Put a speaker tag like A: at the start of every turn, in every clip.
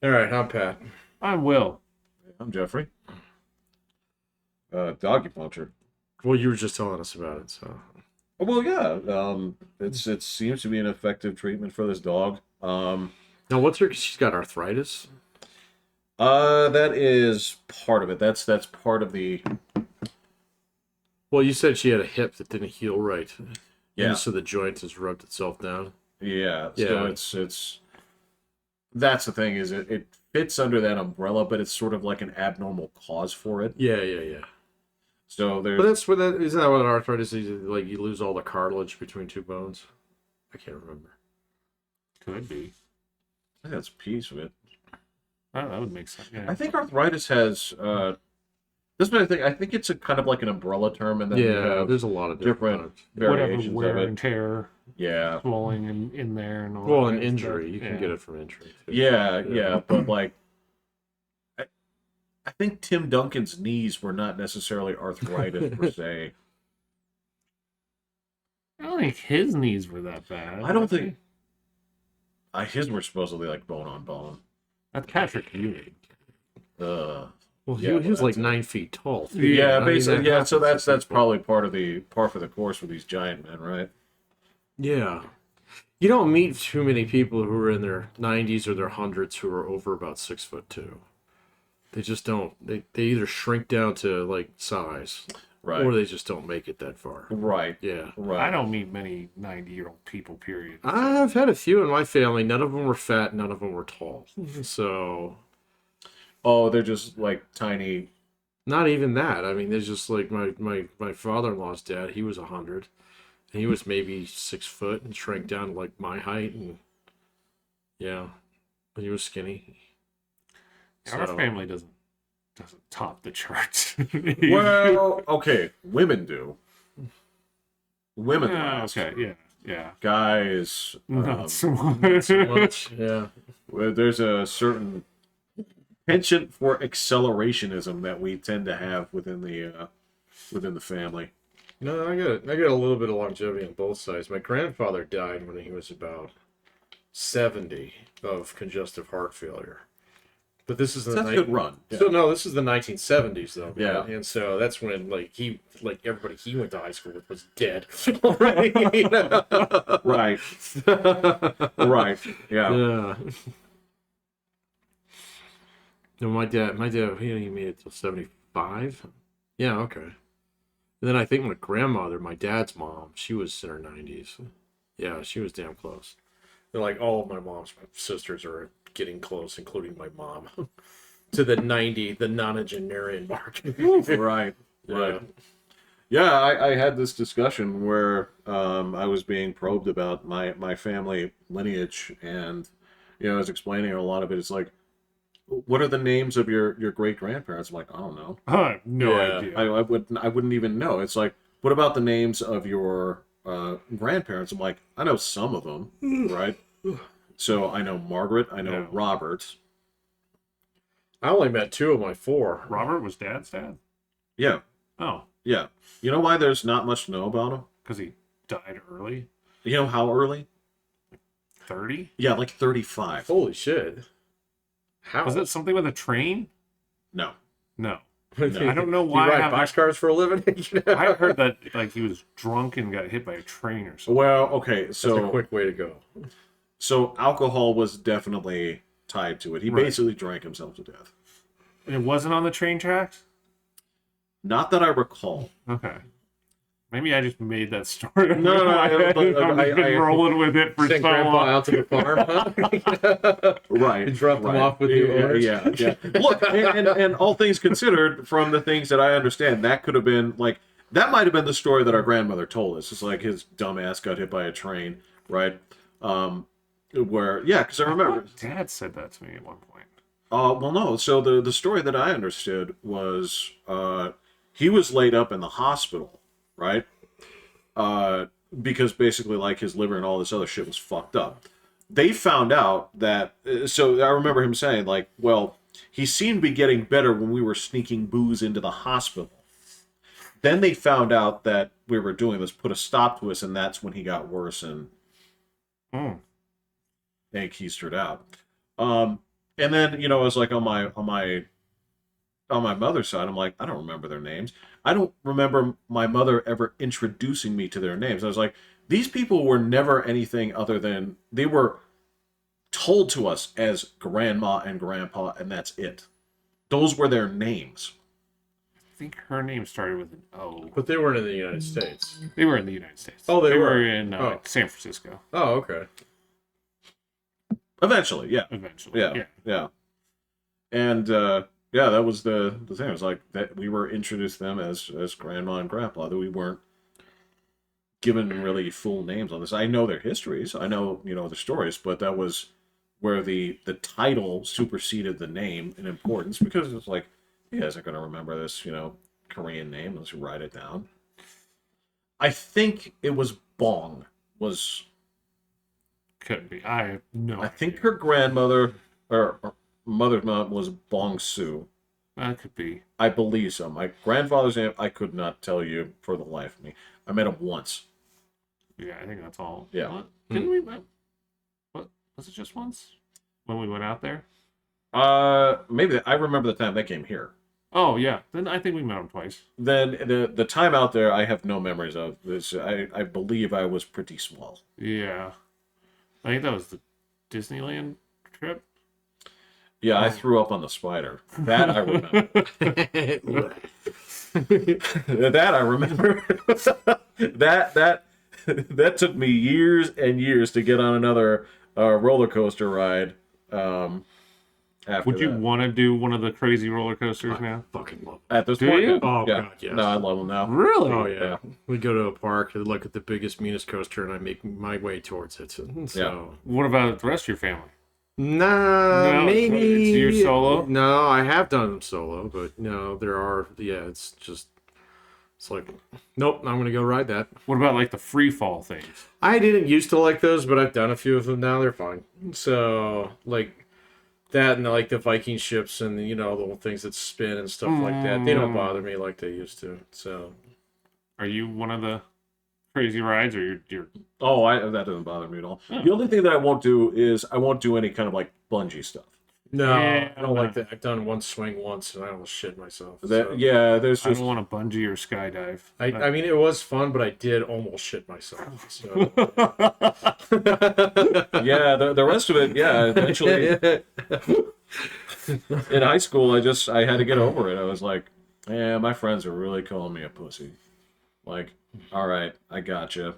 A: All right, I'm Pat.
B: I'm Will.
C: I'm Jeffrey. Doggy puncher.
A: Well, you were just telling us about it, so.
C: Oh, well, yeah. It seems to be an effective treatment for this dog.
A: Now, what's her? She's got arthritis.
C: That is part of it. That's part of the.
A: Well, you said she had a hip that didn't heal right.
C: Yeah.
A: And so the joint has rubbed itself down.
C: Yeah.
A: Yeah.
C: So it's. That's the thing is it fits under that umbrella, but it's sort of like an abnormal cause for it.
A: Yeah.
C: So there's.
A: But that's what that isn't that what arthritis is? Like you lose all the cartilage between two bones. I can't remember.
B: Could be.
C: I think that's a piece of it.
B: Oh, that would make sense. Yeah.
C: I think arthritis has. This is what I think. I think it's a kind of like an umbrella term, and then you
A: Yeah,
C: have
A: there's a lot of
C: different
A: types.
B: Whatever
C: variations
B: wear
C: of it.
B: and tear,
C: Yeah.
B: swelling in there, and all
A: Well,
B: that
A: an
B: kind of
A: injury.
B: stuff.
A: You can get it from injury. Too.
C: Yeah, but like, I think Tim Duncan's knees were not necessarily arthritis per se.
B: I don't think his knees were that bad.
C: I don't think his were supposedly like bone on bone.
B: That's Patrick Ewing.
A: Well,
C: Yeah,
A: he was
C: well,
A: like
C: that's
A: 9 feet tall. too.
C: Yeah,
A: I mean,
C: basically,
A: that
C: yeah. So
A: happens
C: that's
A: to people.
C: probably par for the course with these giant men, right?
A: Yeah. You don't meet too many people who are in their 90s or their hundreds who are over about 6'2". They just don't. They either shrink down to like size,
C: Right,
A: or they just don't make it that far.
C: right,
A: Yeah.
C: right.
B: I don't meet many 90-year-old people, period.
A: I've had a few in my family. None of them were fat. None of them were tall. So
C: Oh, they're just like tiny.
A: not even that. I mean, there's just like my father-in-law's dad. He was 100, and he was maybe 6 foot and shrank down to like my height, and yeah, but he was skinny.
B: Our
A: So-
B: family doesn't top the charts.
C: Well, okay, women do. Women last.
B: okay, yeah.
C: Guys,
B: Not so
A: Not so
B: much.
A: much. Yeah.
C: well, there's a certain penchant for accelerationism that we tend to have within the family.
A: No, I got a little bit of longevity on both sides. My grandfather died when he was about 70 of congestive heart failure. But this is the
C: That's a good run. Yeah.
A: So no, this is the 1970s though.
C: Yeah.
A: Man. And so that's when everybody he went to high school with was dead already. You know?
C: Right. Right. Yeah.
A: Yeah. No, my dad, he made it till 75. Yeah, okay. And then I think my grandmother, my dad's mom, she was in her 90s. Yeah, she was damn close. And like all of my mom's sisters are getting close, including my mom, to the 90, the nonagenarian mark.
C: Right.
A: Yeah.
C: Right. Yeah, I had this discussion where I was being probed about my family lineage, and I was explaining a lot of it. It's like, what are the names of your great grandparents? I'm like, I don't know.
B: I have no
A: Yeah.
B: idea.
C: I wouldn't even know. It's like, what about the names of your grandparents? I'm like, I know some of them, right? So I know Margaret, I know
B: Yeah.
C: Robert.
A: I only met 2 of my 4.
B: Robert was Dad's dad?
C: Yeah,
B: Oh,
C: yeah. You know why there's not much to know about him?
B: because he died early?
C: You know how early?
B: 30?
C: Yeah, like 35.
A: Holy shit. How?
B: Was it something with a train?
C: No.
B: No.
A: I
B: don't know
A: You
B: why I
A: ride
B: have-
A: boxcars for a living?
B: I heard that like he was drunk and got hit by a train or something.
C: Well, okay,
A: That's a quick way to go.
C: so alcohol was definitely tied to it. He
B: Right.
C: basically drank himself to death.
B: And it wasn't on the train tracks?
C: Not that I recall.
B: Okay. Maybe I just made that story.
C: No,
B: I've been
C: I-
B: rolling with it for
A: Send
B: so
A: Grandpa
B: long.
A: out to the farm, huh?
C: Right.
A: You dropped them
C: right.
A: off with new
C: yeah,
A: owners?
C: yeah. Look, and all things considered, from the things that I understand, that could have been like that might have been the story that our grandmother told us. It's like his dumbass got hit by a train, right? Where because I remember.
B: Dad said that to me at one point.
C: Well, no. So the story that I understood was he was laid up in the hospital, right? Because basically, like his liver and all this other shit was fucked up. They found out that. So I remember him saying, like, well, he seemed to be getting better when we were sneaking booze into the hospital. Then they found out that we were doing this, put a stop to us, and that's when he got worse and
B: Hmm.
C: keistered out. And then, you know, I was like on my mother's side, I'm like, I don't remember their names. I don't remember my mother ever introducing me to their names. I was like, these people were never anything other than they were told to us as grandma and grandpa, and that's it. Those were their names.
B: I think her name started with an O.
A: But they weren't in the United States.
B: They were in the United States.
A: Oh, they
B: were
A: were?
B: in
A: Oh.
B: San Francisco.
A: Oh, okay.
C: Eventually, yeah.
B: Eventually.
C: Yeah. And yeah, that was the thing. It was like that we were introduced to them as grandma and grandpa, that we weren't given really full names on this. I know their histories, I know, you know, their stories, but that was where the title superseded the name in importance, because it's like, you guys are gonna remember this, you know, Korean name. Let's write it down. I think it was Bong.
B: Could be. I have no
C: I think
B: idea.
C: her grandmother or mother's mom was Bong Su.
B: That could be.
C: I believe so. My grandfather's name, I could not tell you for the life of me. I met him once.
B: Yeah, I think that's all.
C: Yeah.
B: What? Didn't we? What was it? Just once when we went out there?
C: Maybe I remember the time they came here.
B: Oh yeah. Then I think we met him twice.
C: Then the time out there, I have no memories of. This I believe I was pretty small.
B: Yeah. I think that was the Disneyland trip.
C: Yeah, I threw up on the spider. That I remember. That I remember. that took me years and years to get on another roller coaster ride. After
B: Would you
C: that.
B: want to do one of the crazy roller coasters now?
A: Fucking love
C: At this
B: Do
C: point?
B: you?
C: Yeah.
A: Oh,
C: Yeah.
A: God, yes.
C: No, I love them now.
B: Really?
A: Oh yeah.
C: Yeah.
A: We go to a park and look at the biggest, meanest coaster, and I make my way towards it. So
B: What about the rest of your family?
A: nah,
B: No,
A: maybe
B: it's your solo?
A: No, I have done them solo, but no, there are. Yeah, it's like, nope, I'm gonna go ride that.
B: What about like the free fall things?
A: I didn't used to like those, but I've done a few of them now. They're fine. So like that, and like the Viking ships, and you know, the little things that spin and stuff like that. They don't bother me like they used to. So
B: Are you one of the crazy rides, or you're
C: Oh, that doesn't bother me at all.
B: Oh.
C: The only thing that I won't do is I won't do any kind of like bungee stuff.
A: no,
B: Yeah,
A: I don't like that. I've done one swing once, and I almost shit myself.
C: That
A: So.
C: yeah, there's
B: I
C: just
B: don't want to bungee or skydive.
A: I mean, it was fun, but I did almost shit myself. So.
C: yeah, the rest of it, yeah, eventually in high school I had to get over it. I was like, yeah, my friends are really calling me a pussy. Like, all right, I gotcha.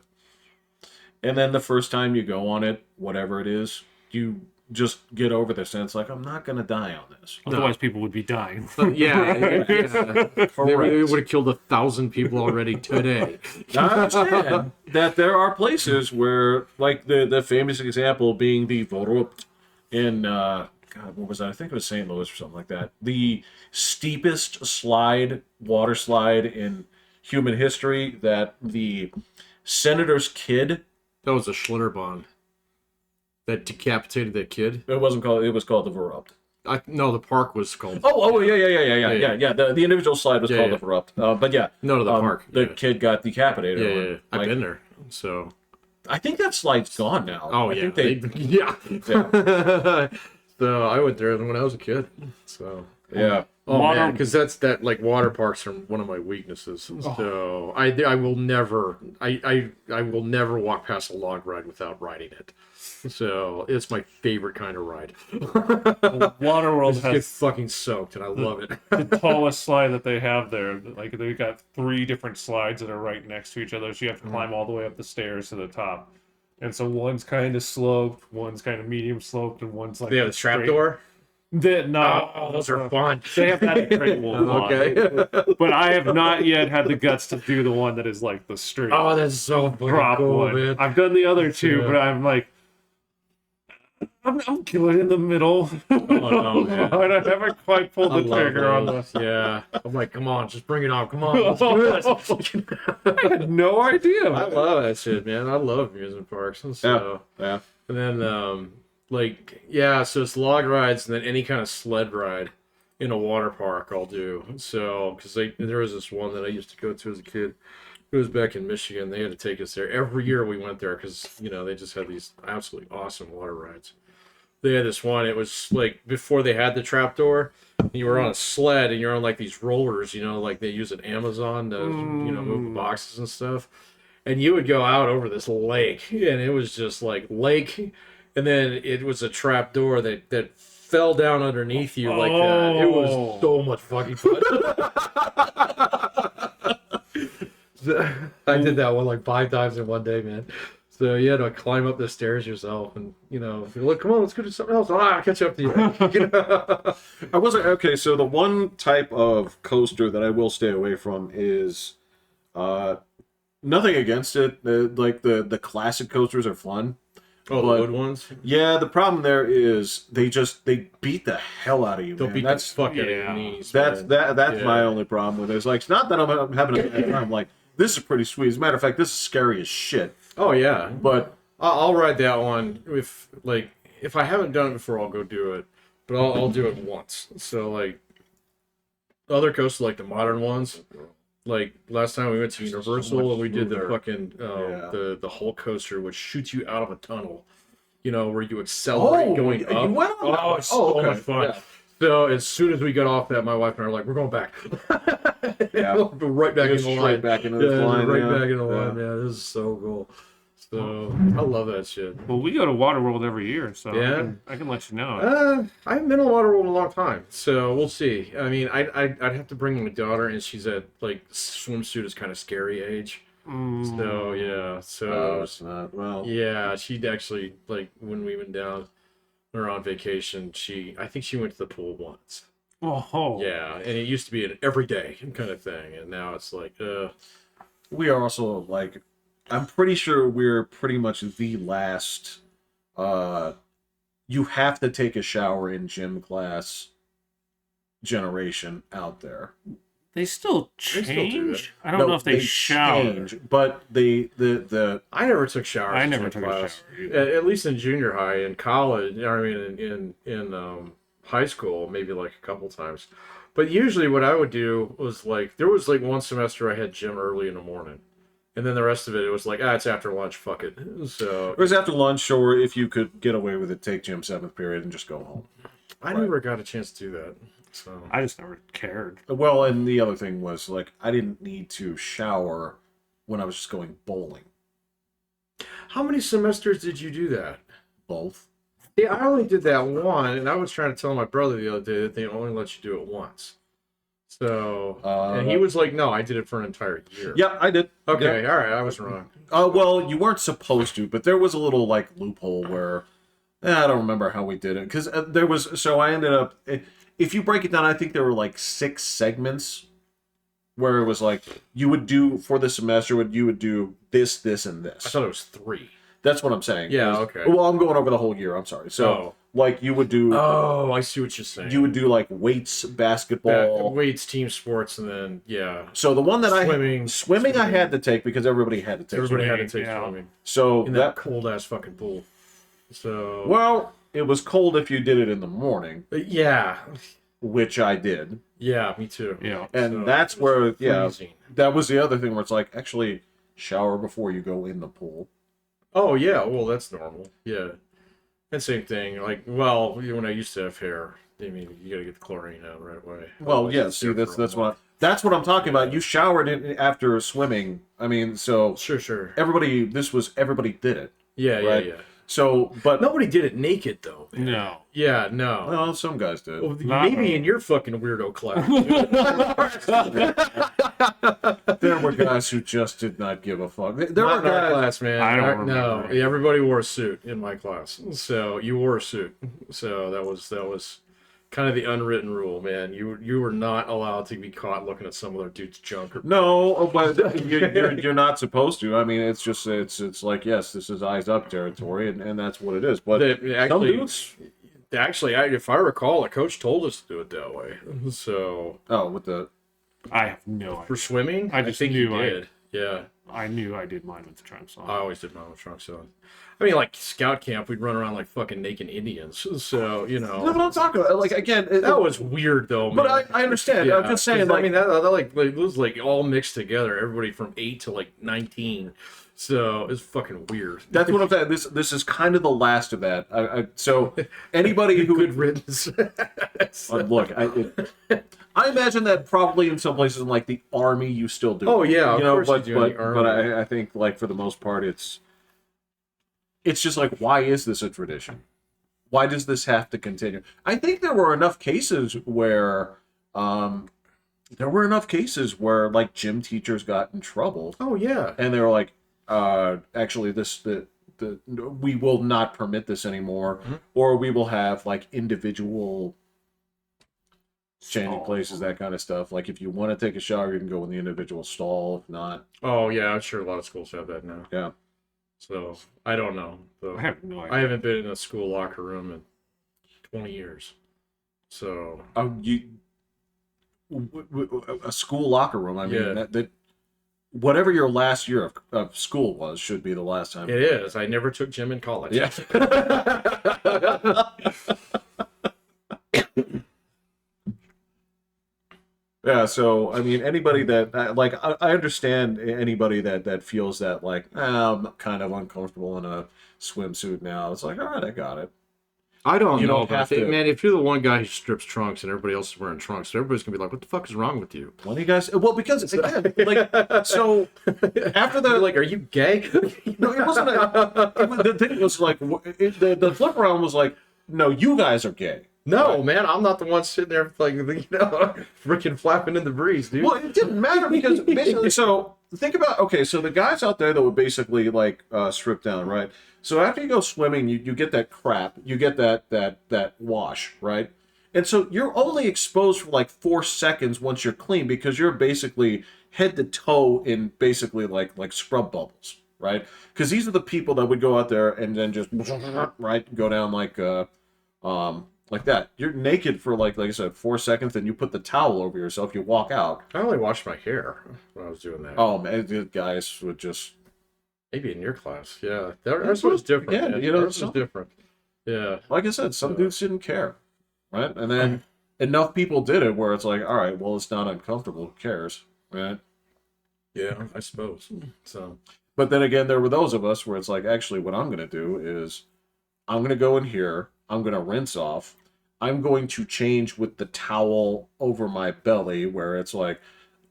C: And then the first time you go on it, whatever it is, you just get over this, and it's like, I'm not gonna die on this.
B: Otherwise, people would be dying.
A: Yeah.
C: Correct.
A: It would have killed 1,000 people already today.
C: Now, I understand that there are places where, like the famous example being the Vorupt in God, what was that? I think it was St. Louis or something like that. The steepest water slide in human history. That the senator's kid.
A: That was a Schlitterbahn that decapitated that kid.
C: It wasn't called. It was called the Vorupt.
A: No, the park was called.
C: Oh, yeah. The individual slide was called
A: yeah.
C: the Vorupt. But yeah,
A: No, to the park.
C: The
A: Yeah.
C: kid got decapitated.
A: Yeah,
C: on,
A: yeah. I've
C: like,
A: been there. So.
C: I think that slide's gone now.
A: Oh,
C: I
A: yeah.
C: think
A: yeah.
C: Yeah.
A: So I went there when I was a kid. So.
C: yeah.
A: Oh
B: Water-
A: man, because that like water parks are one of my weaknesses. So I will never I will never walk past a log ride without riding it. So it's my favorite kind of ride.
B: Waterworld
A: Just get
B: has
A: fucking soaked, and I love it.
B: the tallest slide that they have there. Like they've got 3 different slides that are right next to each other, so you have to climb all the way up the stairs to the top. And so one's kind of sloped, one's kind of medium sloped, and one's like
A: They have the trap
B: straight.
A: door.
B: No,
A: Oh, those are fun.
B: They have that in Great Wolf Lodge.
A: Okay.
B: But I have not yet had the guts to do the one that is like the straight
A: Oh, that's so fucking
B: drop
A: cool,
B: one.
A: man.
B: I've done the other 2,
A: Yeah.
B: but I'm like, I'm killing in the middle.
A: no, man.
B: I haven't quite pulled
A: I
B: the
A: love
B: trigger on
A: those.
B: the.
A: Yeah. I'm like, come on, just bring it on. Come on, let's do it.
B: I had no idea.
A: I love that shit, man. I love amusement parks. And so,
C: Yeah.
A: and then, like, yeah, so it's log rides, and then any kind of sled ride in a water park I'll do. So, because there was this one that I used to go to as a kid. It was back in Michigan. They had to take us there every year. We went there because they just had these absolutely awesome water rides. They had this one. It was like before they had the trapdoor. You were on a sled and you're on like these rollers, like they use at Amazon to, move the boxes and stuff. And you would go out over this lake, and it was just like lake, and then it was a trapdoor that fell down underneath you like that. It was so much fucking fun. I did that one like 5 times in one day, man. So you had to climb up the stairs yourself, and look, come on, let's go do something else. I'll catch up to you.
C: I wasn't okay. So the one type of coaster that I will stay away from is, nothing against it. Like the classic coasters are fun.
A: Oh, the wood ones.
C: Yeah, the problem there is they beat the hell out of you.
A: They'll
C: man.
A: beat the fuck out of your knees.
C: That's
A: man.
C: my only problem with it. It's like it's not that I'm having a bad time. Like this is pretty sweet. As a matter of fact, this is scary as shit.
A: Oh yeah,
C: But
A: I'll ride that one if I haven't done it before, I'll go do it. But I'll do it once. So like other coasters, like the modern ones, like last time we went to Universal and we did the fucking the Hulk coaster, which shoots you out of a tunnel. Where you accelerate going up.
C: You went on
A: oh, it's so
C: okay.
A: much fun.
C: Yeah.
A: So as soon as we got off that, my wife and I were like, "We're going back."
C: Yeah.
A: Right back in the line.
C: Straight back into the line.
A: Right back in the line. Yeah, this is so cool. So I love that shit.
B: Well, we go to Waterworld every year, so
A: Yeah.
B: I can let you know.
A: I haven't been to Waterworld in a long time, so we'll see. I mean, I'd have to bring my daughter, and she's at like swimsuit is kind of scary age. So yeah, so
C: it's not well.
A: yeah, she'd actually like when we went down, we were on vacation. I think she went to the pool once.
B: Oh,
A: Yeah, and it used to be an everyday kind of thing, and now it's like,
C: We are also like, I'm pretty sure we're pretty much the last. You have to take a shower in gym class generation out there.
B: they still
A: still do
B: change. I don't know if they shower.
C: change, but the
A: I never took showers.
B: I
A: in
B: never
A: gym
B: took a
A: class.
B: shower either.
A: At least in junior high, in college. I mean, in high school, maybe like a couple times. But usually, what I would do was like there was like one semester I had gym early in the morning, and then the rest of it was like it's after lunch. Fuck it. So
C: it was after lunch, or if you could get away with it, take gym 7th period and just go home.
A: I never got a chance to do that. So
B: I just never cared.
C: Well, and the other thing was like I didn't need to shower when I was just going bowling.
A: how many semesters did you do that?
C: Both.
A: Yeah, I only did that one, and I was trying to tell my brother the other day that they only let you do it once. So, and he was like, "No, I did it for an entire year."
C: Yeah, I did.
A: Okay,
C: Yeah.
A: all right, I was wrong.
C: Well, you weren't supposed to, but there was a little like loophole where I don't remember how we did it because there was. So I ended up. If you break it down, I think there were like 6 segments where it was like you would do for the semester. You would do this, this, and
A: I
C: this.
A: thought it was 3.
C: That's what I'm saying.
A: Yeah, okay.
C: Well, I'm going over the whole year. I'm sorry. So, like, you would do.
A: Oh, I see what you're saying.
C: You would do like weights, basketball,
A: weights, team sports, and then
C: So the one that
A: swimming,
C: I had to take because everybody had to take.
A: Everybody
C: swimming.
A: had to take
B: Yeah.
A: swimming
C: So
A: in that cold ass fucking pool. So
C: well, it was cold if you did it in the morning,
A: yeah,
C: which I did.
A: yeah, me too.
B: Yeah.
C: And
A: So
C: that's where,
A: freezing.
C: that was the other thing where it's like, actually, shower before you go in the pool.
A: Oh yeah, well that's normal. Yeah, and same thing. Like, well, when I used to have hair, I mean, you gotta get the chlorine out right away.
C: Well,
A: Otherwise
C: yeah,
A: it's
C: see,
A: there for a month.
C: that's what I'm talking about. You showered in after swimming. I mean, so
A: Sure.
C: everybody did it.
A: Yeah,
C: Right.
A: yeah.
C: So, but
A: Nobody did it naked though. Man.
B: No.
A: Yeah, no.
C: well, some guys did.
A: Well,
B: Not
A: maybe
B: me.
A: in your fucking weirdo class.
C: There were guys who just did not give a fuck. There
A: Not
C: were
A: in our
C: guys.
A: class, man.
B: I don't
A: No,
B: remember.
A: everybody wore a suit in my class. So you wore a suit. So that was kind of the unwritten rule, man. You were not allowed to be caught looking at some other dude's junk.
C: No, but you're not supposed to. I mean, it's just it's like, yes, this is eyes up territory, and that's what it is. But some dudes,
A: if I recall, the coach told us to do it that way. So
C: with the
B: I have no idea.
A: for swimming,
B: I just
A: think
B: knew
A: you
B: I-
A: did. Yeah.
B: I knew I did mine with the trunks on.
A: I always did mine with trunks on. I mean, like scout camp, we'd run around like fucking naked Indians. So
C: no, but I'm talking about like again.
A: that was weird though.
C: But
A: man.
C: I understand. I'm just saying,
A: 'Cause,
C: like,
A: I mean, that like it was like all mixed together. Everybody from 8 to like 19. So it's fucking weird.
C: That's what I'm saying. This is kind of the last of that. So anybody who
A: Good riddance.
C: look, I imagine that probably in some places in like the army you still do.
A: Oh, yeah,
C: you know,
A: of course
C: but
A: you do in the
C: but
A: army.
C: I think like for the most part it's just like, why is this a tradition? Why does this have to continue? I think there were enough cases where like gym teachers got in trouble.
A: Oh yeah.
C: And they were like, actually, we will not permit this anymore, or we will have like individual changing places, that kind of stuff. Like if you want to take a shower, you can go in the individual stall. If not,
A: Oh yeah, I'm sure a lot of schools have that now.
C: yeah.
A: So I don't know.
B: I have no idea.
A: I haven't been in a school locker room in 20 years. So
C: A school locker room. I mean,
A: Yeah.
C: that whatever your last year of school was should be the last time.
A: it is. I never took gym in college.
C: Yeah. Yeah, so I mean, anybody that like, I understand anybody that feels that like, I'm kind of uncomfortable in a swimsuit now. It's like, all right, I got it.
A: I don't
C: You
A: know,
C: don't
A: but I
C: have
A: think,
C: to-
A: man, if you're the one guy who strips trunks and everybody else is wearing trunks, everybody's gonna be like, "What the fuck is wrong with you?"
C: When you guys, well, because again, like, so after the
A: You're like, "Are you gay?"
C: no, it wasn't. The thing was like, the flip around was like, no, you guys are gay.
A: No, man, I'm not the one sitting there like, freaking flapping in the breeze, dude.
C: Well, it didn't matter because basically, so think about, okay, so the guys out there that would basically like strip down, right? So after you go swimming, you get that crap, you get that wash, right? And so you're only exposed for like 4 seconds once you're clean, because you're basically head to toe in basically like scrub bubbles, right? Because these are the people that would go out there and then just right go down like that. You're naked for like I said, 4 seconds, then you put the towel over yourself, you walk out.
A: I only washed my hair when I was doing that.
C: Oh man, the guys would just
A: Maybe in your class, yeah. Ours was different.
C: Yeah,
A: man.
C: you know,
A: Ours was different. Yeah.
C: like I said, some dudes didn't care, right? And then enough people did it where it's like, all right, well, it's not uncomfortable. Who cares, right?
A: Yeah, I suppose. So
C: But then again, there were those of us where it's like, actually, what I'm going to do is I'm going to go in here, I'm going to rinse off, I'm going to change with the towel over my belly, where it's like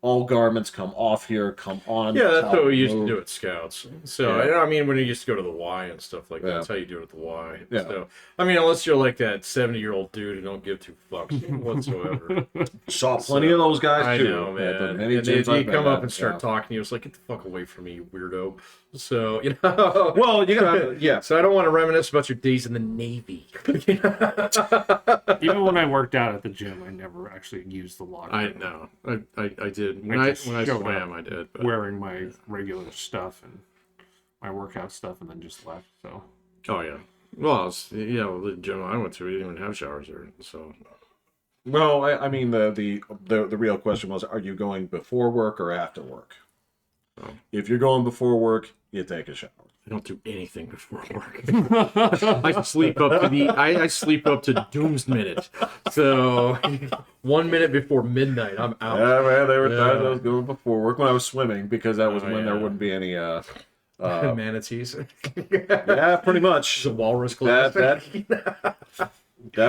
C: all garments come off here, come on.
A: yeah, that's
C: towel
A: what we used to
C: move.
A: do at Scouts. So
C: Yeah.
A: I mean, when you used to go to the Y and stuff like that,
C: Yeah.
A: that's how you do it at the Y.
C: Yeah.
A: So I mean, unless you're like that 70-year-old dude who don't give two fucks whatsoever.
C: Saw plenty of those guys
A: I
C: too.
A: know,
C: at the
A: man.
C: many
A: And
C: gyms
A: they
C: I've been
A: come up
C: at,
A: and start
C: yeah.
A: talking to you. It's like, get the fuck away from me, you weirdo. So know.
C: Well, you gotta, yeah.
A: So I don't want to reminisce about your days in the Navy.
B: Even when I worked out at the gym, I never actually used the locker
A: I
B: room.
A: know. I did.
B: I just
A: When I
B: showed
A: swam,
B: up
A: I did. But...
B: wearing my regular stuff and my workout stuff, and then just left. So
A: Oh yeah. Well, the gym I went to, we didn't even have showers there. So
C: Well, I mean, the real question was, are you going before work or after work?
A: Oh.
C: If you're going before work, you take a shower.
A: I don't do anything before work. I sleep up to I sleep up to Doom's minute. So 1 minute before midnight, I'm out.
C: Yeah, man, there were
A: Yeah.
C: times I was going before work when I was swimming, because that was
A: Oh,
C: when there
A: yeah.
C: wouldn't be any.
A: Manatees.
C: Yeah, pretty much.
A: The walrus class.
C: That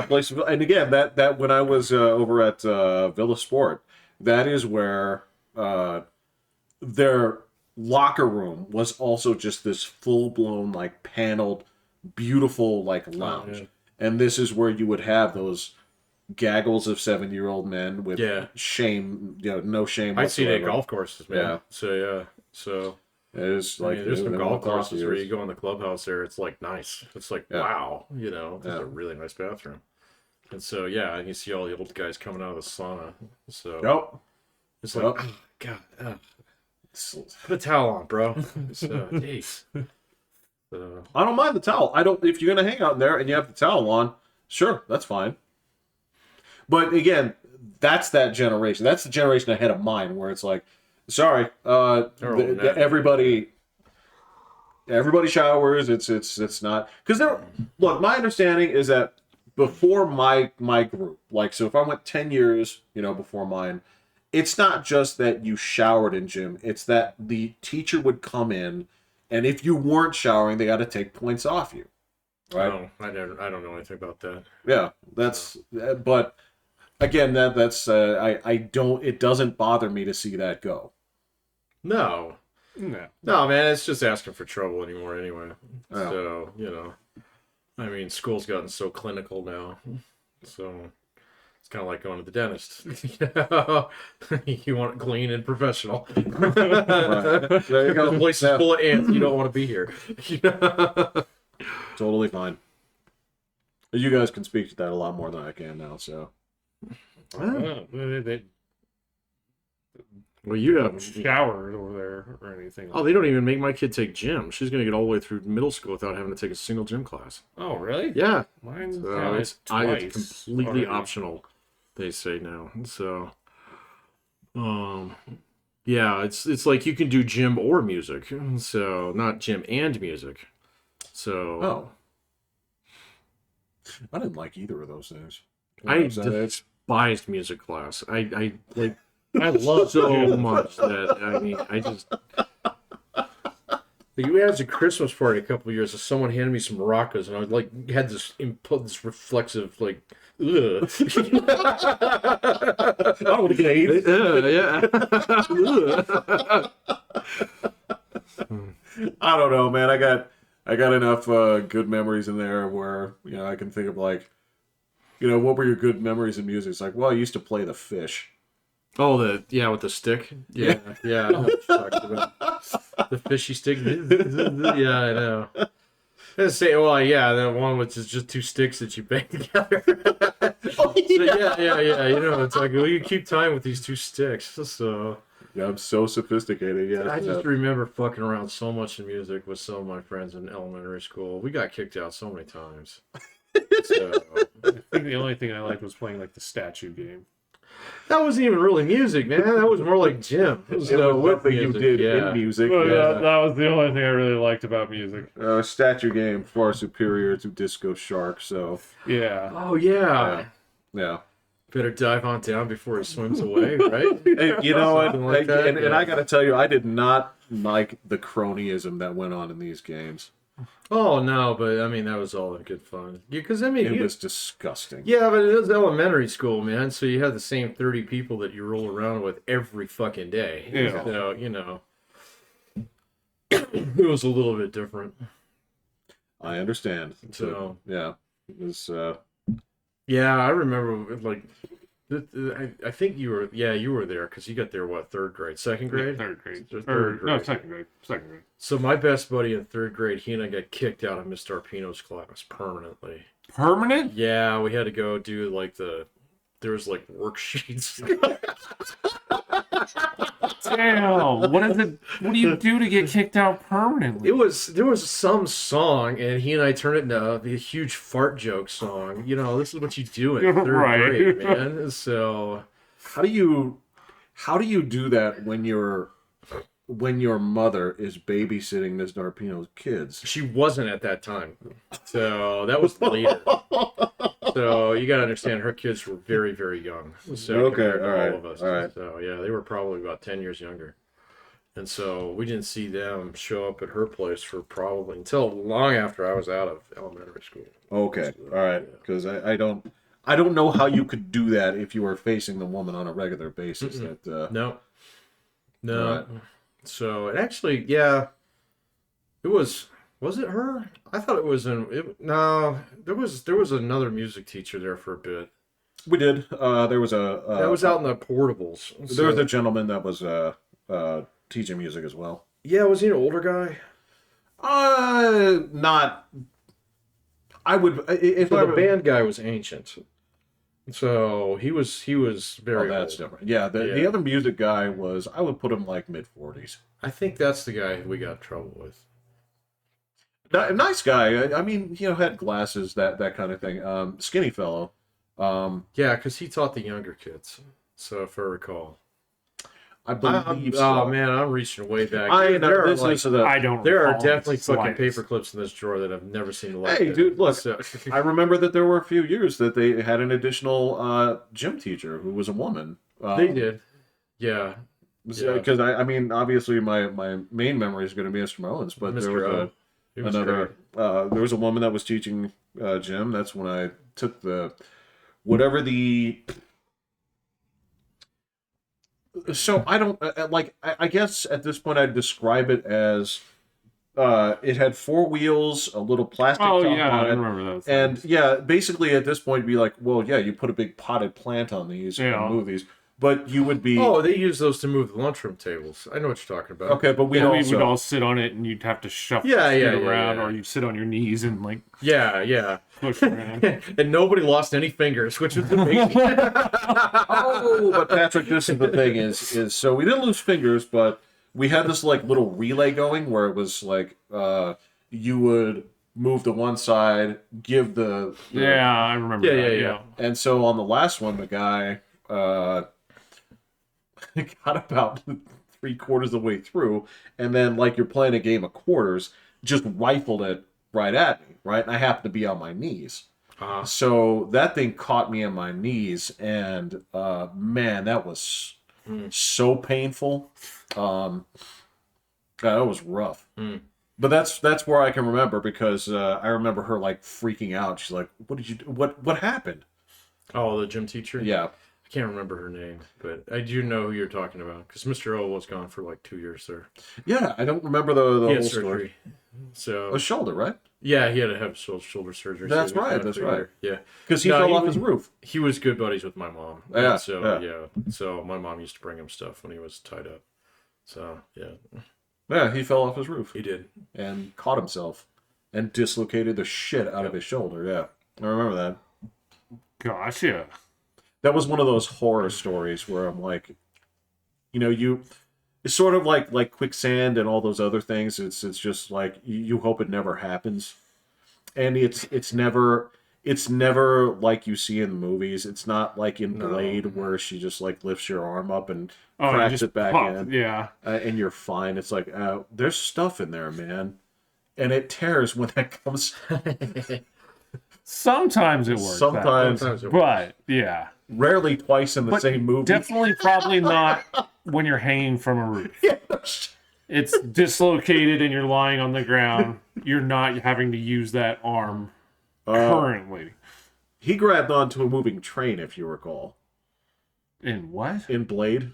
C: place, and again, that when I was over at Villa Sport, that is where their locker room was also just this full blown like paneled, beautiful like lounge,
A: yeah.
C: and this is where you would have those gaggles of 7-year-old men with
A: Yeah.
C: shame, no shame.
A: I see it at
C: whatsoever.
A: golf courses, man.
C: Yeah.
A: So yeah. So
C: It is
A: I
C: like
A: mean, there's some
C: they
A: golf
C: won't cost
A: courses where
C: years.
A: you go in the clubhouse there, it's like nice. It's like,
C: Yeah.
A: wow, this is
C: Yeah.
A: a really nice bathroom. And so, yeah, and you see all the old guys coming out of the sauna. So
C: Nope.
A: it's like,
C: Yep.
A: oh, God, put a towel on, bro. It's, geez.
C: I don't mind the towel. I don't. If you're gonna hang out in there and you have the towel on, sure, that's fine. But again, that's that generation. That's the generation ahead of mine, where it's like, sorry, everybody showers. It's not, because there. Look, my understanding is that before my group, like, so if I went 10 years, before mine, it's not just that you showered in gym. It's that the teacher would come in, And if you weren't showering, they had to take points off you. Right?
A: No, I don't know anything about that.
C: Yeah, that's. But again, that's. I don't. It doesn't bother me to see that go.
A: No, no, man, it's just asking for trouble anymore anyway.
C: Yeah.
A: So, you know, I mean, school's gotten so clinical now. So it's kind of like going to the dentist. You want it clean and professional.
C: Right. There you go.
A: The place is full of ants. You don't want to be here.
C: Totally fine. You guys can speak to that a lot more than I can now, so.
A: Well, you have
B: showered over there or anything.
A: Oh, they don't even make my kid take gym. She's going to get all the way through middle school without having to take a single gym class.
B: Oh, really?
A: Yeah.
B: Mine's
A: So it's completely
B: already.
A: optional, they say now. So, yeah, it's like you can do gym or music. So, not gym and music. So,
C: Oh. I didn't like either of those things.
A: I despised music class. I love so much that, I mean, I just... We had a Christmas party a couple of years, and someone handed me some maracas, and I like had this reflexive like, ugh.
C: I don't want to get AIDS. I don't know, man. I got enough good memories in there where I can think of like, what were your good memories in music? It's like, well, I used to play the fish.
A: Oh, with the stick. Yeah. I know what you're talking about. The fishy stick. Yeah, I know. I say, well, yeah, that one which is just two sticks that you bang together. So, yeah. It's like, well, you keep time with these two sticks. So
C: yeah, I'm so sophisticated. Yeah,
A: I just remember fucking around so much in music with some of my friends in elementary school. We got kicked out so many times. So
B: I think the only thing I liked was playing like the statue game.
A: that wasn't even really music, man. That was more like gym.
C: It was what you did in music.
B: Well,
C: Yeah.
B: that was the only thing I really liked about music.
C: Statue game far superior to Disco Shark. So
B: Yeah.
A: Oh yeah.
C: yeah.
A: Better dive on down before he swims away, right?
C: And you know what?
A: Something like that,
C: And I got to tell you, I did not like the cronyism that went on in these games.
A: Oh no, but I mean that was all in good fun. Because I mean,
C: It was disgusting.
A: yeah, but it was elementary school, man. So you had the same 30 people that you roll around with every fucking day.
B: Yeah.
A: So it was a little bit different.
C: I understand.
A: So
C: yeah, it was.
A: yeah, I remember like. I think you were there because you got there third grade, second grade,
B: Third grade.
A: Third grade.
B: No, second grade. Second grade.
A: So my best buddy in third grade, he and I got kicked out of Mr. Arpino's class permanently.
B: Permanent?
A: Yeah, we had to go do like there was like worksheets.
B: Damn. What do you do to get kicked out permanently?
A: There was some song, and he and I turned it into a huge fart joke song. This is what you do in third
B: Right.
A: grade, man. So
C: How do you do that when your mother is babysitting Mr. Arpino's kids?
A: she wasn't at that time. So that was later. So you got to understand, her kids were very, very young. So
C: Okay,
A: compared to
C: all right,
A: all of us.
C: all right.
A: So yeah, they were probably about 10 years younger. And so we didn't see them show up at her place for probably until long after I was out of elementary school.
C: Okay, all right, because I don't know how you could do that if you were facing the woman on a regular basis. That
A: No.
C: Right.
A: So it actually, yeah, it was it her? I thought it was no, there was another music teacher there for a bit.
C: we did. There was
A: That was out in the portables.
C: there was a gentleman that was teaching music as well.
A: Yeah, was he an older guy?
C: Not. I would if
A: So
C: I
A: the band guy was ancient. So he was very
C: that's
A: old.
C: different. Yeah, the
A: Yeah.
C: other music guy was. I would put him like mid-40s.
A: I think that's the guy we got in trouble with.
C: Nice guy. I mean, had glasses, that kind of thing. Skinny fellow.
A: Yeah, because he taught the younger kids. So if I recall.
C: I believe so.
A: Oh man, I'm reaching way back.
C: I know.
A: There are,
C: This
A: like,
C: is the.
B: I don't.
A: there are
B: recall
A: definitely
B: the
A: fucking
B: slightest.
A: paper clips in this drawer that I've never seen the light.
C: Hey,
A: of.
C: dude, look.
A: So,
C: I remember that there were a few years that they had an additional gym teacher who was a woman.
A: they did. Yeah.
C: Because I mean, obviously, my main memory is going to be Mr. Mullins, but there
A: Mr.
C: was
A: O. He was
C: another. There was a woman that was teaching gym. That's when I took the whatever the. So I don't like. I guess at this point I'd describe it as. It had four wheels, a little plastic
B: Oh
C: top
B: yeah,
C: on
B: I
C: it,
B: remember those.
C: and
B: Things.
C: yeah, basically at this point, it'd be like, well, yeah, you put a big potted plant on these and
B: Yeah.
C: move these, but you would be
A: Oh, they use those to move the lunchroom tables. I know what you're talking about.
C: okay, but we'd
B: Yeah, we
C: also
B: would all sit on it, and you'd have to shuffle
A: Yeah,
B: it
A: yeah,
B: around,
A: yeah.
B: or you'd sit on your knees and like
A: Yeah.
B: push around.
A: And nobody lost any fingers, which was amazing.
C: oh, but Patrick, this is the thing is so we didn't lose fingers, but we had this like little relay going where it was like you would move to one side, give the
B: Yeah, I remember.
A: Yeah,
B: that,
A: yeah.
C: and so on the last one, the guy got about 3/4 of the way through, and then like you're playing a game of quarters, just rifled it right at me, right? And I happened to be on my knees. So that thing caught me on my knees, and man, that was so painful. God, that was rough. But that's where I can remember because I remember her like freaking out. She's like, "What did you do? What happened?"
A: Oh, the gym teacher?
C: Yeah.
A: I can't remember her name, but I do know who you're talking about because Mr. O was gone for like 2 years there.
C: Yeah, I don't remember the
A: He
C: whole
A: had
C: story.
A: surgery. So
C: A shoulder, right?
A: yeah, he had to have shoulder surgery.
C: That's
A: so he was
C: right,
A: gone
C: that's
A: for a
C: right.
A: year. Yeah.
C: Because he
A: No,
C: fell
A: he
C: off
A: was-
C: his roof.
A: He was good buddies with my mom.
C: Yeah,
A: And so
C: yeah.
A: So my mom used to bring him stuff when he was tied up. So yeah,
C: Yeah, he fell off his roof
A: he did.
C: and caught himself and dislocated the shit out of his shoulder. Yeah, I remember that.
B: Gotcha.
C: That was one of those horror stories where I'm like, it's sort of like quicksand and all those other things. It's just like you hope it never happens, and it's never like you see in the movies. It's not like in Blade where she just like lifts your arm up and
B: Oh, you
C: cracks
B: just
C: it back
B: pop.
C: in,
B: Yeah.
C: and you're fine. It's like there's stuff in there, man, and it tears when that comes.
B: Sometimes it works.
C: Sometimes,
B: But yeah,
C: rarely twice in the
B: But
C: same movie.
B: definitely probably not when you're hanging from a roof. It's dislocated and you're lying on the ground. You're not having to use that arm currently.
C: He grabbed onto a moving train, if you recall,
B: In what?
C: in Blade.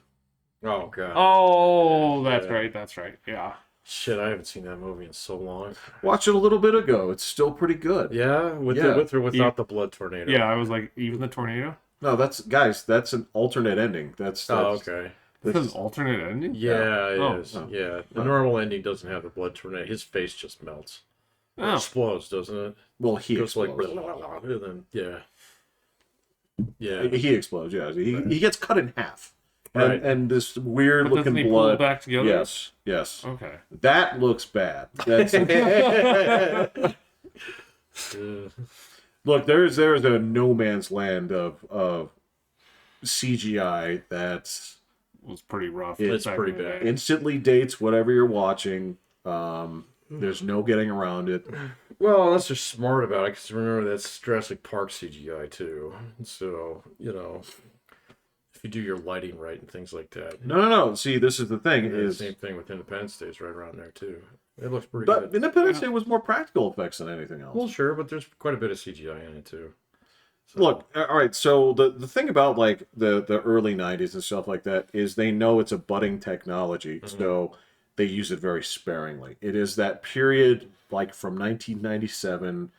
A: Oh god.
B: Oh, that's
A: Yeah.
B: right. That's right. Yeah.
A: Shit, I haven't seen that movie in so long.
C: Watched it a little bit ago. It's still pretty good.
A: Yeah, with
C: Yeah.
A: with or without the blood tornado.
B: Yeah, I was like, even the tornado?
C: No, that's an alternate ending. That's
A: Oh, okay.
B: This is an alternate ending?
A: Yeah, it is.
B: Oh.
A: Yeah, the normal ending doesn't have the blood tornado. His face just melts. It
B: Oh.
A: explodes, doesn't it?
C: Well, he
A: Goes like,
C: explodes.
A: and then yeah.
C: He explodes. Yeah, he gets cut in half,
A: Right.
C: and this weird
B: But doesn't
C: looking
B: he pull
C: blood.
B: it back together?
C: Yes.
B: Okay.
C: That looks bad. That's look. There's a no man's land of CGI that's
B: It was pretty rough.
C: It's
B: back
A: pretty
B: in the
A: bad.
B: day.
C: instantly dates whatever you're watching. There's no getting around it.
A: Well, unless they're smart about it, because remember that's Jurassic Park CGI too. So if you do your lighting right and things like that.
C: No. See, this is the thing.
A: And the
C: Is
A: same thing with Independence Day is right around there too. It looks pretty
C: but
A: good.
C: Independence Day was more practical effects than anything else.
A: Well, sure, but there's quite a bit of CGI in it too. So,
C: Look, all right. So the thing about like the early '90s and stuff like that is they know it's a budding technology, so they use it very sparingly. It is that period like from 1997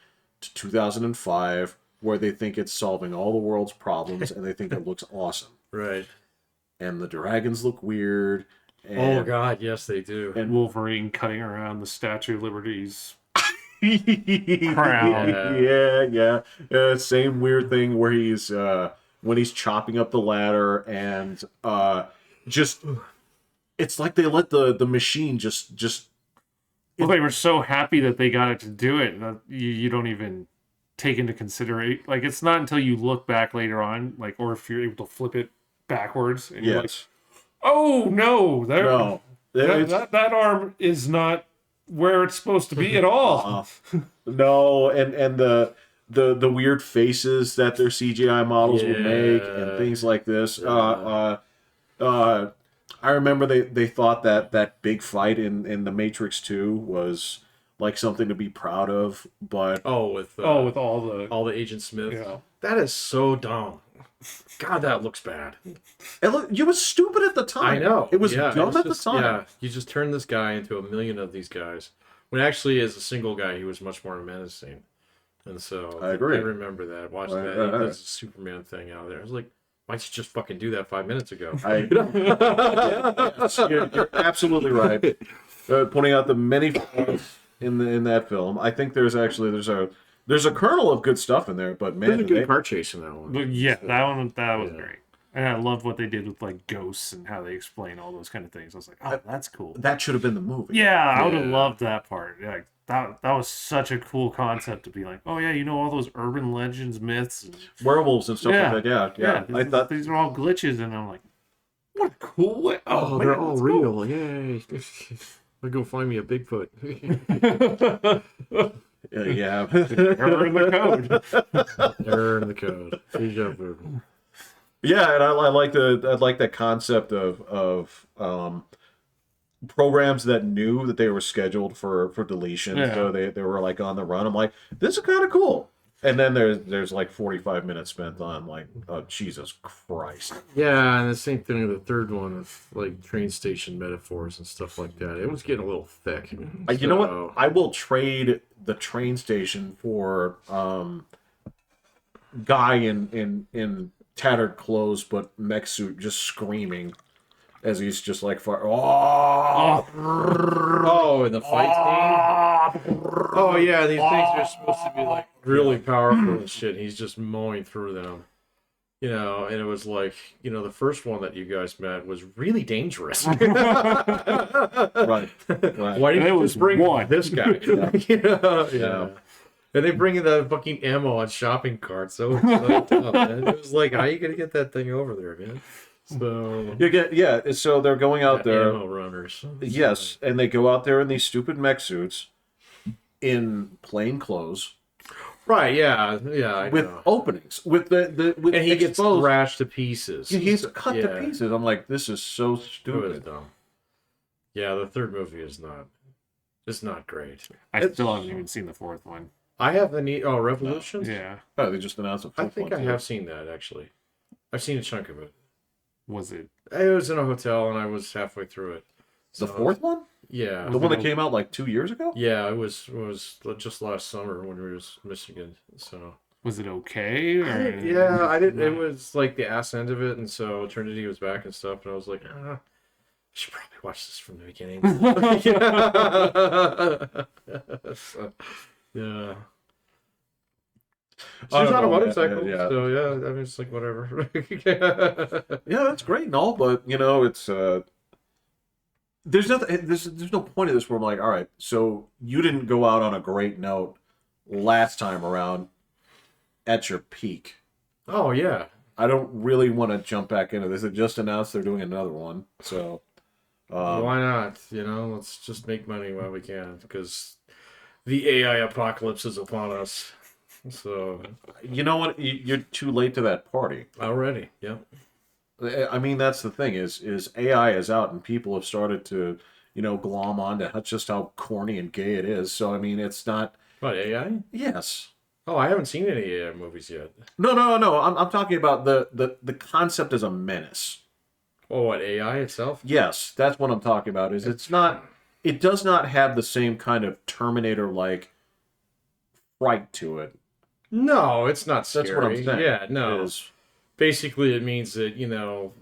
C: to 2005 where they think it's solving all the world's problems and they think it looks awesome.
A: right.
C: And the dragons look weird.
A: Oh
C: And,
A: God, yes they do.
B: And Wolverine cutting around the Statue of Liberty's
A: Crown.
C: yeah. Same weird thing where he's when he's chopping up the ladder and just it's like they let the machine just
B: Well, they were so happy that they got it to do it that you don't even take into consideration. Like, it's not until you look back later on, like, or if you're able to flip it backwards, and you're like,
C: yes.
B: oh no,
C: No.
B: that arm is not where it's supposed to be at all.
C: No, and the weird faces that their CGI models would make and
A: Yeah.
C: things like this. I remember they thought that big fight in the Matrix 2 was like something to be proud of, but
A: Oh, with
B: with
A: all the Agent Smith.
B: yeah.
A: That is so dumb. God, that looks bad.
C: it was stupid at the time.
A: I know.
C: It was
A: yeah,
C: dumb
A: it's
C: at
A: just,
C: the time.
A: Yeah, you just turn this guy into a million of these guys. When actually, as a single guy, he was much more menacing. And so
C: I agree.
A: I remember that. Watching that, he does a Superman thing out there. I was like, why didn't you just fucking do that 5 minutes ago?
C: Yes, you're absolutely right. Pointing out the many flaws in that film. I think there's a kernel of good stuff in there, but man,
A: There's a good car chase in that one.
B: But yeah, that was
A: Yeah.
B: great. And I loved what they did with like ghosts and how they explain all those kind of things. I was like, oh, that's cool.
C: that should have been the movie.
B: Yeah, I would have
A: Yeah.
B: loved that part. Yeah, that was such a cool concept to be like, oh yeah, you know all those urban legends, myths, and
C: Werewolves and stuff
B: Yeah.
C: like that. Yeah. I thought
B: these are all glitches, and I'm like, what a cool way!
A: Oh,
B: man,
A: they're all
B: that's
A: real. Yay. I go find me a Bigfoot.
B: cool.
C: yeah.
B: Error in the code.
A: Error in the code. Deja vu.
C: Yeah, and I like that concept of programs that knew that they were scheduled for deletion,
B: Yeah.
C: so they were like on the run. I'm like, this is kind of cool. And then there's like 45 minutes spent on like, oh Jesus Christ.
A: Yeah, and the same thing with the third one with like train station metaphors and stuff like that. It was getting a little thick.
C: You know what? I will trade the train station for guy in tattered clothes but mech suit just screaming as he's just like fire. Oh,
A: Oh, in the fight scene? Oh, yeah, these things are supposed to be like really powerful and shit. He's just mowing through them. You know, and it was like, you know, the first one that you guys met was really dangerous.
C: right.
A: Why didn't
B: It
A: you
B: was
A: just bring
B: one.
A: this guy? yeah.
C: Yeah.
A: And they bring in the fucking ammo on shopping carts. So it's like, oh, man. It was like, how are you gonna get that thing over there, man? So
C: So they're going out there.
A: ammo runners.
C: Yes, and they go out there in these stupid mech suits in plain clothes
A: Right? Yeah. I
C: with
A: know.
C: openings with with
A: And he gets
C: exposed.
A: thrashed to pieces.
C: He's cut
A: Yeah.
C: to pieces. I'm like, this is so
A: It was
C: stupid.
A: dumb. Yeah, the third movie is not. It's not great.
B: I still haven't even seen the fourth one.
A: I have the Revolution.
B: Yeah,
C: Oh, they just announced a
A: I
C: fifth
A: think
C: one,
A: I
C: too.
A: have seen that actually. I've seen a chunk of it.
B: was it?
A: I was in a hotel and I was halfway through it.
C: The
A: So-
C: fourth one,
A: Yeah.
C: the one that came out like 2 years ago.
A: Yeah, it was just last summer when we was in Michigan. So
B: Was it okay? Or...
A: yeah, I didn't. It was like the ass end of it, and so Trinity was back and stuff, and I was like, I should probably watch this from the beginning. So, yeah. She
C: I
A: was
C: don't
A: on a
C: know, man.
A: motorcycle,
C: Yeah.
A: so yeah, I mean, it's like whatever.
C: Yeah, that's great and all, but you know, it's there's nothing. There's no point of this where I'm like, all right, so you didn't go out on a great note last time around at your peak.
A: Oh yeah,
C: I don't really want to jump back into this. They just announced they're doing another one, so
A: why not? You know, let's just make money while we can, because the AI apocalypse is upon us. So
C: you know what? You're too late to that party.
A: already, yeah.
C: I mean, that's the thing is AI is out and people have started to, you know, glom on to just how corny and gay it is. So I mean, it's not.
A: What, AI?
C: Yes.
A: Oh, I haven't seen any AI movies yet.
C: No. I'm talking about the concept as a menace.
A: Oh, what, AI itself?
C: Yes, that's what I'm talking about. Is it's not. It does not have the same kind of Terminator like fright to it.
A: No, it's not scary.
C: That's what I'm saying.
A: Yeah, no.
C: Is
A: Basically, it means that, you know,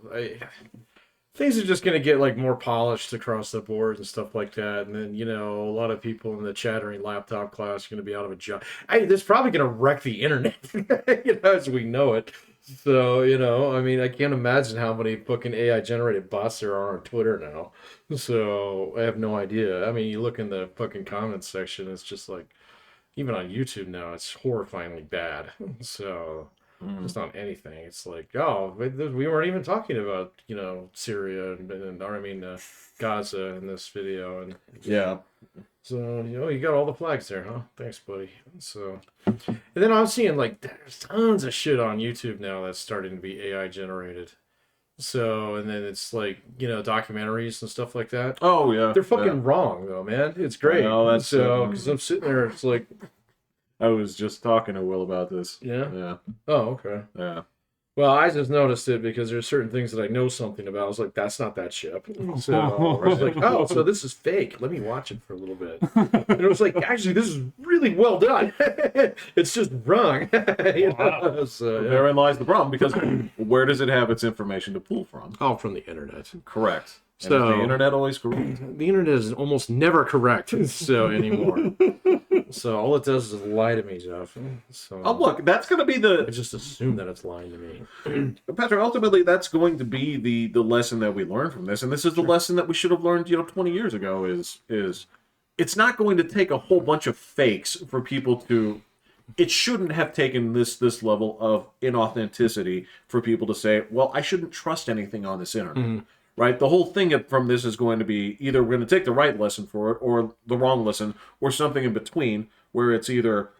A: things are just going to get, like, more polished across the board and stuff like that. And then, you know, a lot of people in the chattering laptop class are going to be out of a job. That's probably going to wreck the internet, you know, as we know it. So, you know, I mean, I can't imagine how many fucking AI-generated bots there are on Twitter now. So, I have no idea. I mean, you look in the fucking comments section, it's just like, even on YouTube now, it's horrifyingly bad. So, just on anything, it's like, oh, we weren't even talking about, you know, Syria or I mean, Gaza in this video, and
C: yeah.
A: so you know, you got all the flags there, huh? Thanks, buddy. So, and then I'm seeing like there's tons of shit on YouTube now that's starting to be AI generated. So, and then it's like, documentaries and stuff like that.
C: Oh yeah,
A: They're fucking
C: yeah.
A: wrong though, man. It's great.
C: No, that's
A: so because I'm sitting there, it's like,
C: I was just talking to Will about this.
A: yeah.
C: Yeah,
A: Oh, okay.
C: yeah.
A: Well, I just noticed it because there's certain things that I know something about. I was like, that's not that ship. So I was like, oh, so this is fake. Let me watch it for a little bit. And it was like, actually, this is really well done. It's just wrong.
B: Wow.
A: So, yeah.
C: Therein lies the problem, because where does it have its information to pull from?
A: Oh, from the internet.
C: Correct. And
A: So
C: is the internet always correct?
A: the internet is almost never correct. So anymore. So all it does is lie to me, Jeff. So
C: Oh, look, that's going to be
A: I just assume that it's lying to me.
C: Patrick, ultimately, that's going to be the lesson that we learn from this, and this is the lesson that we should have learned, 20 years ago. Is it's not going to take a whole bunch of fakes for people to. It shouldn't have taken this level of inauthenticity for people to say, well, I shouldn't trust anything on this internet.
A: Mm-hmm.
C: Right? The whole thing from this is going to be either we're going to take the right lesson for it or the wrong lesson or something in between, where it's either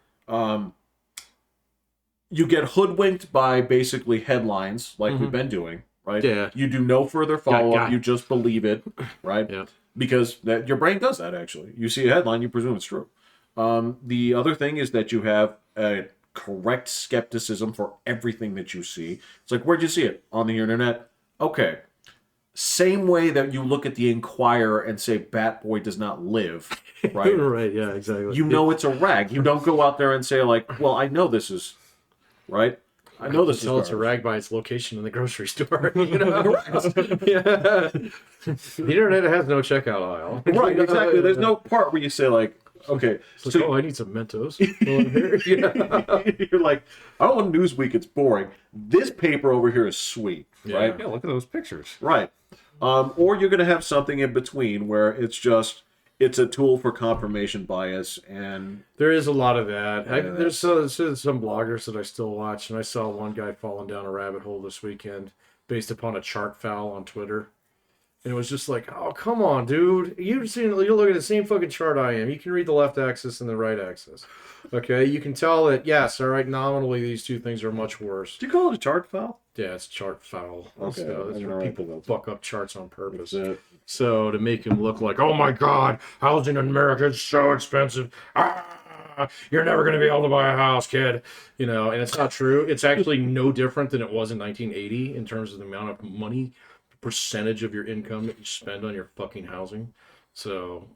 C: you get hoodwinked by basically headlines like we've been doing, right?
A: Yeah.
C: You do no further follow-up.
A: got-
C: You just believe it, right?
A: Yeah.
C: Because your brain does that, actually. You see a headline, you presume it's true. The other thing is that you have a correct skepticism for everything that you see. It's like, where'd you see it? On the internet? Okay. Same way that you look at the Inquirer and say Bat Boy does not live, right?
A: Right, yeah, exactly.
C: You know it's a rag. You don't go out there and say, like, well, I know this is, right? I know this is
A: tell it's a
C: garbage.
A: rag by its location in the grocery store. Yeah. The internet has no checkout aisle.
C: Right, exactly. There's no part where you say, like, okay,
A: It's like,
C: so
A: oh, I need some Mentos. Yeah.
C: you're like, I don't want Newsweek, it's boring. This paper over here is sweet, right?
B: Yeah, look at those pictures.
C: Right. Or you're going to have something in between where it's a tool for confirmation bias, and
A: There is a lot of that.
C: Yeah,
A: There's some bloggers that I still watch, and I saw one guy falling down a rabbit hole this weekend based upon a chart foul on Twitter. And it was just like, oh, come on, dude. You're looking at the same fucking chart I am. You can read the left axis and the right axis. Okay? You can tell that, yes, all right, nominally these two things are much worse.
C: do you call it a chart file?
A: Yeah, it's chart foul.
C: Okay,
A: So that's
C: I'm
A: where
C: gonna write
A: people
C: that
A: fuck up charts on purpose.
C: That's it.
A: So to make him look like, oh my God, housing in America is so expensive. You're never going to be able to buy a house, kid. And it's not true. It's actually no different than it was in 1980 in terms of the amount of money, percentage of your income that you spend on your fucking housing. So,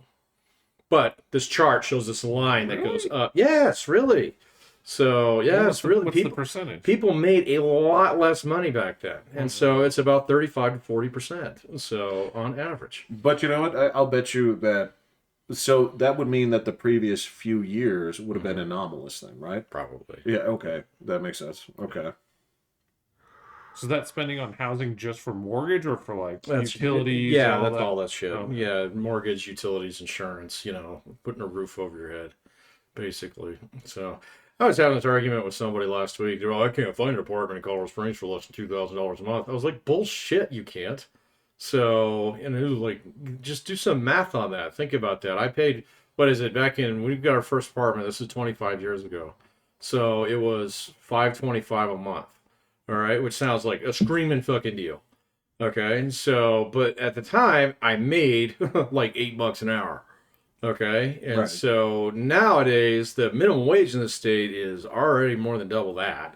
A: but this chart shows this line that goes up. Yes, really. So yeah, it's really
B: What's the percentage?
A: people made a lot less money back then, and so it's about 35 to 40%. So on average,
C: But you know what? I'll bet you that. So that would mean that the previous few years would have been anomalous, then, right?
A: probably.
C: Yeah. Okay, that makes sense. Okay.
B: So that's spending on housing just for mortgage or for like
A: That's
B: utilities?
A: Yeah,
B: and
A: that's all that shit.
B: Okay.
A: Yeah, mortgage, utilities, insurance. Putting a roof over your head, basically. So I was having this argument with somebody last week. They're like, I can't find an apartment in Colorado Springs for less than $2,000 a month. I was like, bullshit, you can't. So, and it was like, just do some math on that. Think about that. I paid, what is it, back in, we got our first apartment. This is 25 years ago. So it was $525 a month. All right, which sounds like a screaming fucking deal. Okay, so, but at the time, I made like $8 an hour. Okay, and
C: Right.
A: so nowadays, the minimum wage in the state is already more than double that.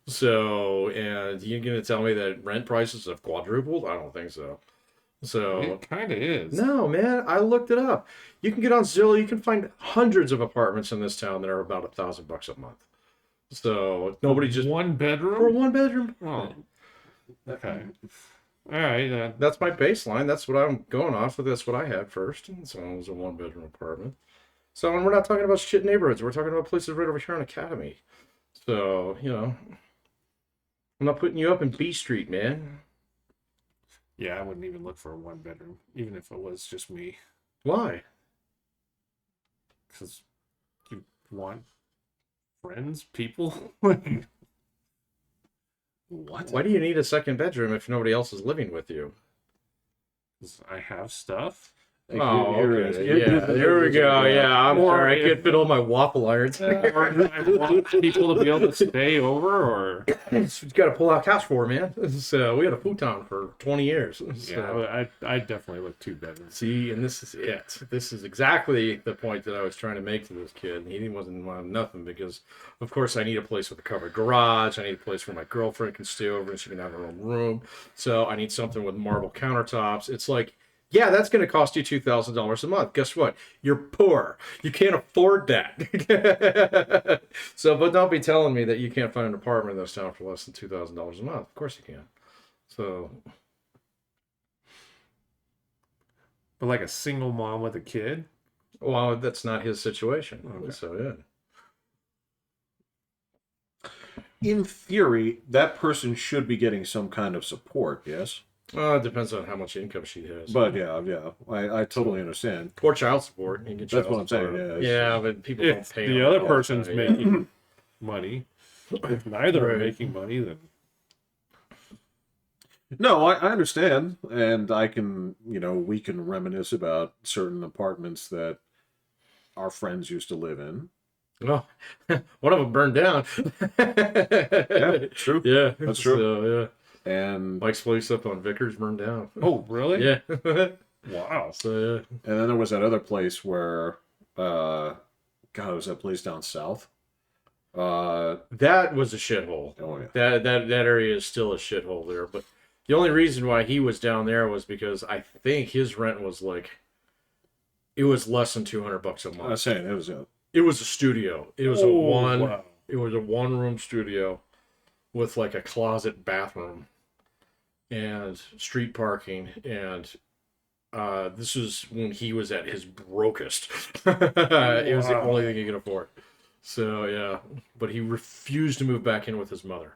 A: So, and you're going to tell me that rent prices have quadrupled? I don't think so. So,
B: It kind of is.
A: no, man, I looked it up. You can get on Zillow, you can find hundreds of apartments in this town that are about $1,000 a month. So, nobody just
B: One
A: for a
B: bedroom?
A: one bedroom.
B: Oh. Okay. All right.
A: That's my baseline. That's what I'm going off of. That's what I had first. So it was a one bedroom apartment. So, and we're not talking about shit neighborhoods. We're talking about places right over here on Academy. So, I'm not putting you up in B Street, man.
B: Yeah, I wouldn't even look for a one bedroom, even if it was just me,
A: Why?
B: because you want friends, people.
C: What?
A: Why do you need a second bedroom if nobody else is living with you?
B: 'Cause I have stuff.
A: Oh,
C: Here it is.
A: okay. Yeah, there we go. Yeah, I'm
B: Or
A: sorry. I
B: if-
A: can't fit all my waffle irons.
B: Or I want people to be able to stay over, or
A: You got to pull out couch for, man. So we had a futon for 20 years.
B: yeah,
A: So.
B: I definitely look 2 bedrooms.
A: See, and this is it. This is exactly the point that I was trying to make to this kid. He wasn't wanting nothing because, of course, I need a place with a covered garage. I need a place where my girlfriend can stay over and she can have her own room. So I need something with marble countertops. It's like, yeah, that's going to cost you $2,000 a month. Guess what? You're poor. You can't afford that. So, but don't be telling me that you can't find an apartment in this town for less than $2,000 a month. Of course you can. So.
B: But like a single mom with a kid.
A: Well, that's not his situation.
B: Okay.
A: So, yeah.
C: In theory, that person should be getting some kind of support, yes?
A: It depends on how much income she has.
C: But yeah, I totally understand.
A: Or child support. You can
C: That's what I'm saying,
A: support.
C: yeah.
A: Yeah, but people
B: If
A: don't pay
B: the
A: on
B: other
A: that.
B: person's
A: Yeah.
B: making money, if neither are
A: Right.
B: making money, then
C: No, I understand, and I can, we can reminisce about certain apartments that our friends used to live in.
A: Well, one of them burned down.
C: Yeah, true.
A: Yeah,
C: That's true.
A: So, yeah.
C: And
A: Mike's place up on Vickers burned down.
B: oh really?
A: Yeah.
B: Wow.
A: So, yeah.
C: and then there was that other place where, God, it was that place down south.
A: That was a shithole.
C: Oh yeah.
A: That area is still a shithole there. But the only reason why he was down there was because I think his rent was it was less than $200 a
C: I was
A: month.
C: saying it was a
A: It was a studio. It was
B: Wow.
A: It was a one-room studio with like a closet bathroom and street parking, and this was when he was at his brokest. It was the
B: Wow.
A: only thing he could afford. So yeah, but he refused to move back in with his mother.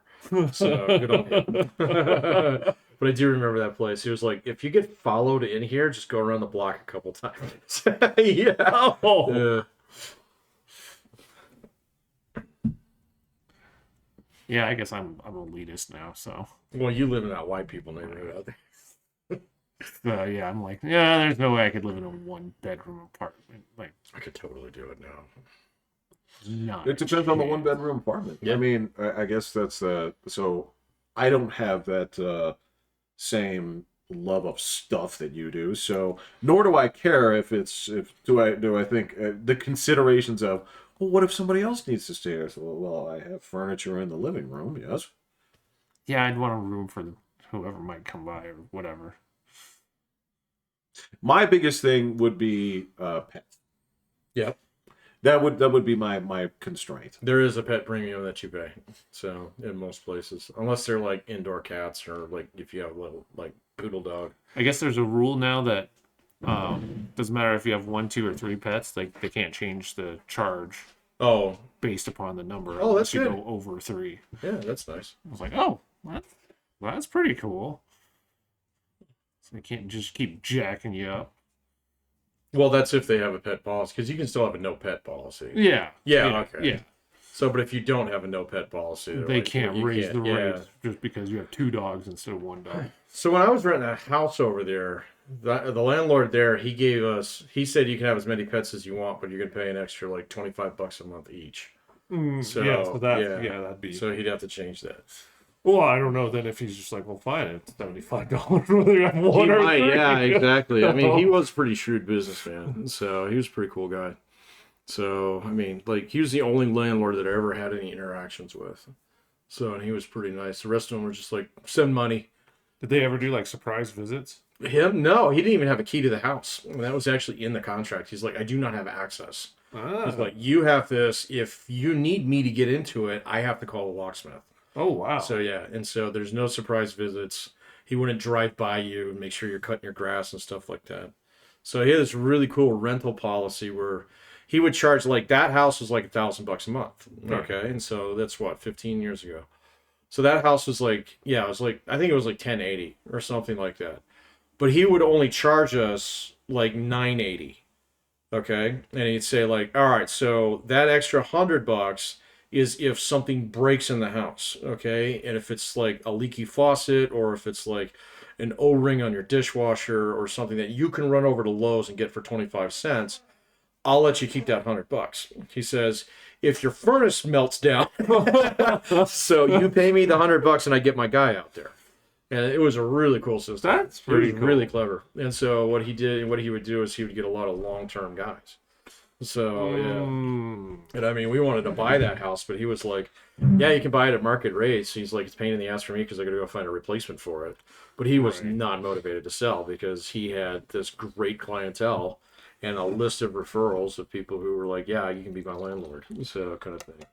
A: So good on him. But I do remember that place. He was like, if you get followed in here, just go around the block a couple times. Yeah.
B: Oh.
A: Yeah.
B: Yeah, I guess I'm elitist now, so
A: Well, you live in that white people neighborhood.
B: yeah, I'm like, yeah, there's no way I could live in a 1-bedroom apartment. Like,
A: I could totally do it now.
B: not.
C: It depends on the 1-bedroom apartment.
A: Yeah.
C: I mean, I guess that's so I don't have that same love of stuff that you do. So nor do I care if do I think the considerations of, well, what if somebody else needs to stay here? So, well, I have furniture in the living room. Yes.
B: Yeah, I'd want a room for whoever might come by or whatever.
C: My biggest thing would be pets.
A: Yep.
C: That would be my constraint.
A: There is a pet premium that you pay. So in most places, unless they're like indoor cats or like if you have a little like poodle dog.
B: I guess there's a rule now that doesn't matter if you have 1, 2, or 3 pets. Like they can't change the charge
A: Oh,
B: based upon the number.
A: Oh,
B: unless
A: that's
B: you
A: good.
B: go over 3.
A: yeah, that's nice.
B: I was like, oh, that's pretty cool. So they can't just keep jacking you up.
A: Well, that's if they have a pet policy, because you can still have a no pet policy.
B: Yeah.
A: Yeah, okay.
B: Yeah.
A: So, but if you don't have a no pet policy, they're
B: They
A: like,
B: can't
A: you
B: raise the
A: yeah.
B: rates just because you have 2 dogs instead of 1 dog.
A: So when I was renting a house over there, the landlord there, he said you can have as many pets as you want, but you're gonna pay an extra like $25 a month each. So,
B: that'd be.
A: So he'd have to change that.
B: Well, I don't know then if he's just like, well, fine, it's $75 whether you have 1
A: He
B: or
A: might,
B: 3.
A: yeah, exactly. I mean, he was a pretty shrewd businessman, so he was a pretty cool guy. So, I mean, like, he was the only landlord that I ever had any interactions with. So, and he was pretty nice. The rest of them were just like, send money.
B: Did they ever do like surprise visits?
A: Him? No, he didn't even have a key to the house. And that was actually in the contract. He's like, I do not have access. He's like, you have this. If you need me to get into it, I have to call a locksmith.
B: Oh wow.
A: So yeah, and so there's no surprise visits. He wouldn't drive by you and make sure you're cutting your grass and stuff like that. So he had this really cool rental policy where he would charge, like, that house was like $1,000 a month. Okay, and so that's what, 15 years ago. So that house was like, yeah, it was like, I think it was like 1080 or something like that. But he would only charge us like 980. Okay, and he'd say like, all right, so that extra $100 is if something breaks in the house, okay? And if it's like a leaky faucet or if it's like an O-ring on your dishwasher or something that you can run over to Lowe's and get for 25 cents, I'll let you keep that $100. He says, if your furnace melts down, so you pay me the $100 and I get my guy out there. And it was a really cool system.
B: That's pretty cool.
A: Really clever. And so what he would do is he would get a lot of long-term guys. So yeah. And I mean, we wanted to buy that house, but he was like, yeah, you can buy it at market rates. He's like, it's a pain in the ass for me because I got to go find a replacement for it. But he was not motivated to sell because he had this great clientele and a list of referrals of people who were like, yeah, you can be my landlord. So kind of thing.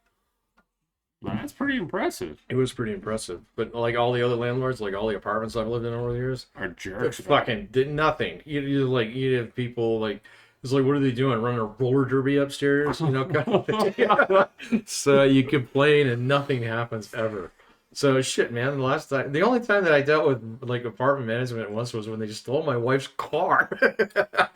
B: That's pretty impressive.
A: It was pretty impressive. But like all the other landlords, like all the apartments I've lived in over the years,
B: Are jerks.
A: fucking did nothing. You have people like, it's like, what are they doing? Running a roller derby upstairs, you know? Kind of thing. So you complain and nothing happens ever. So shit, man. The only time that I dealt with like apartment management once was when they just stole my wife's car.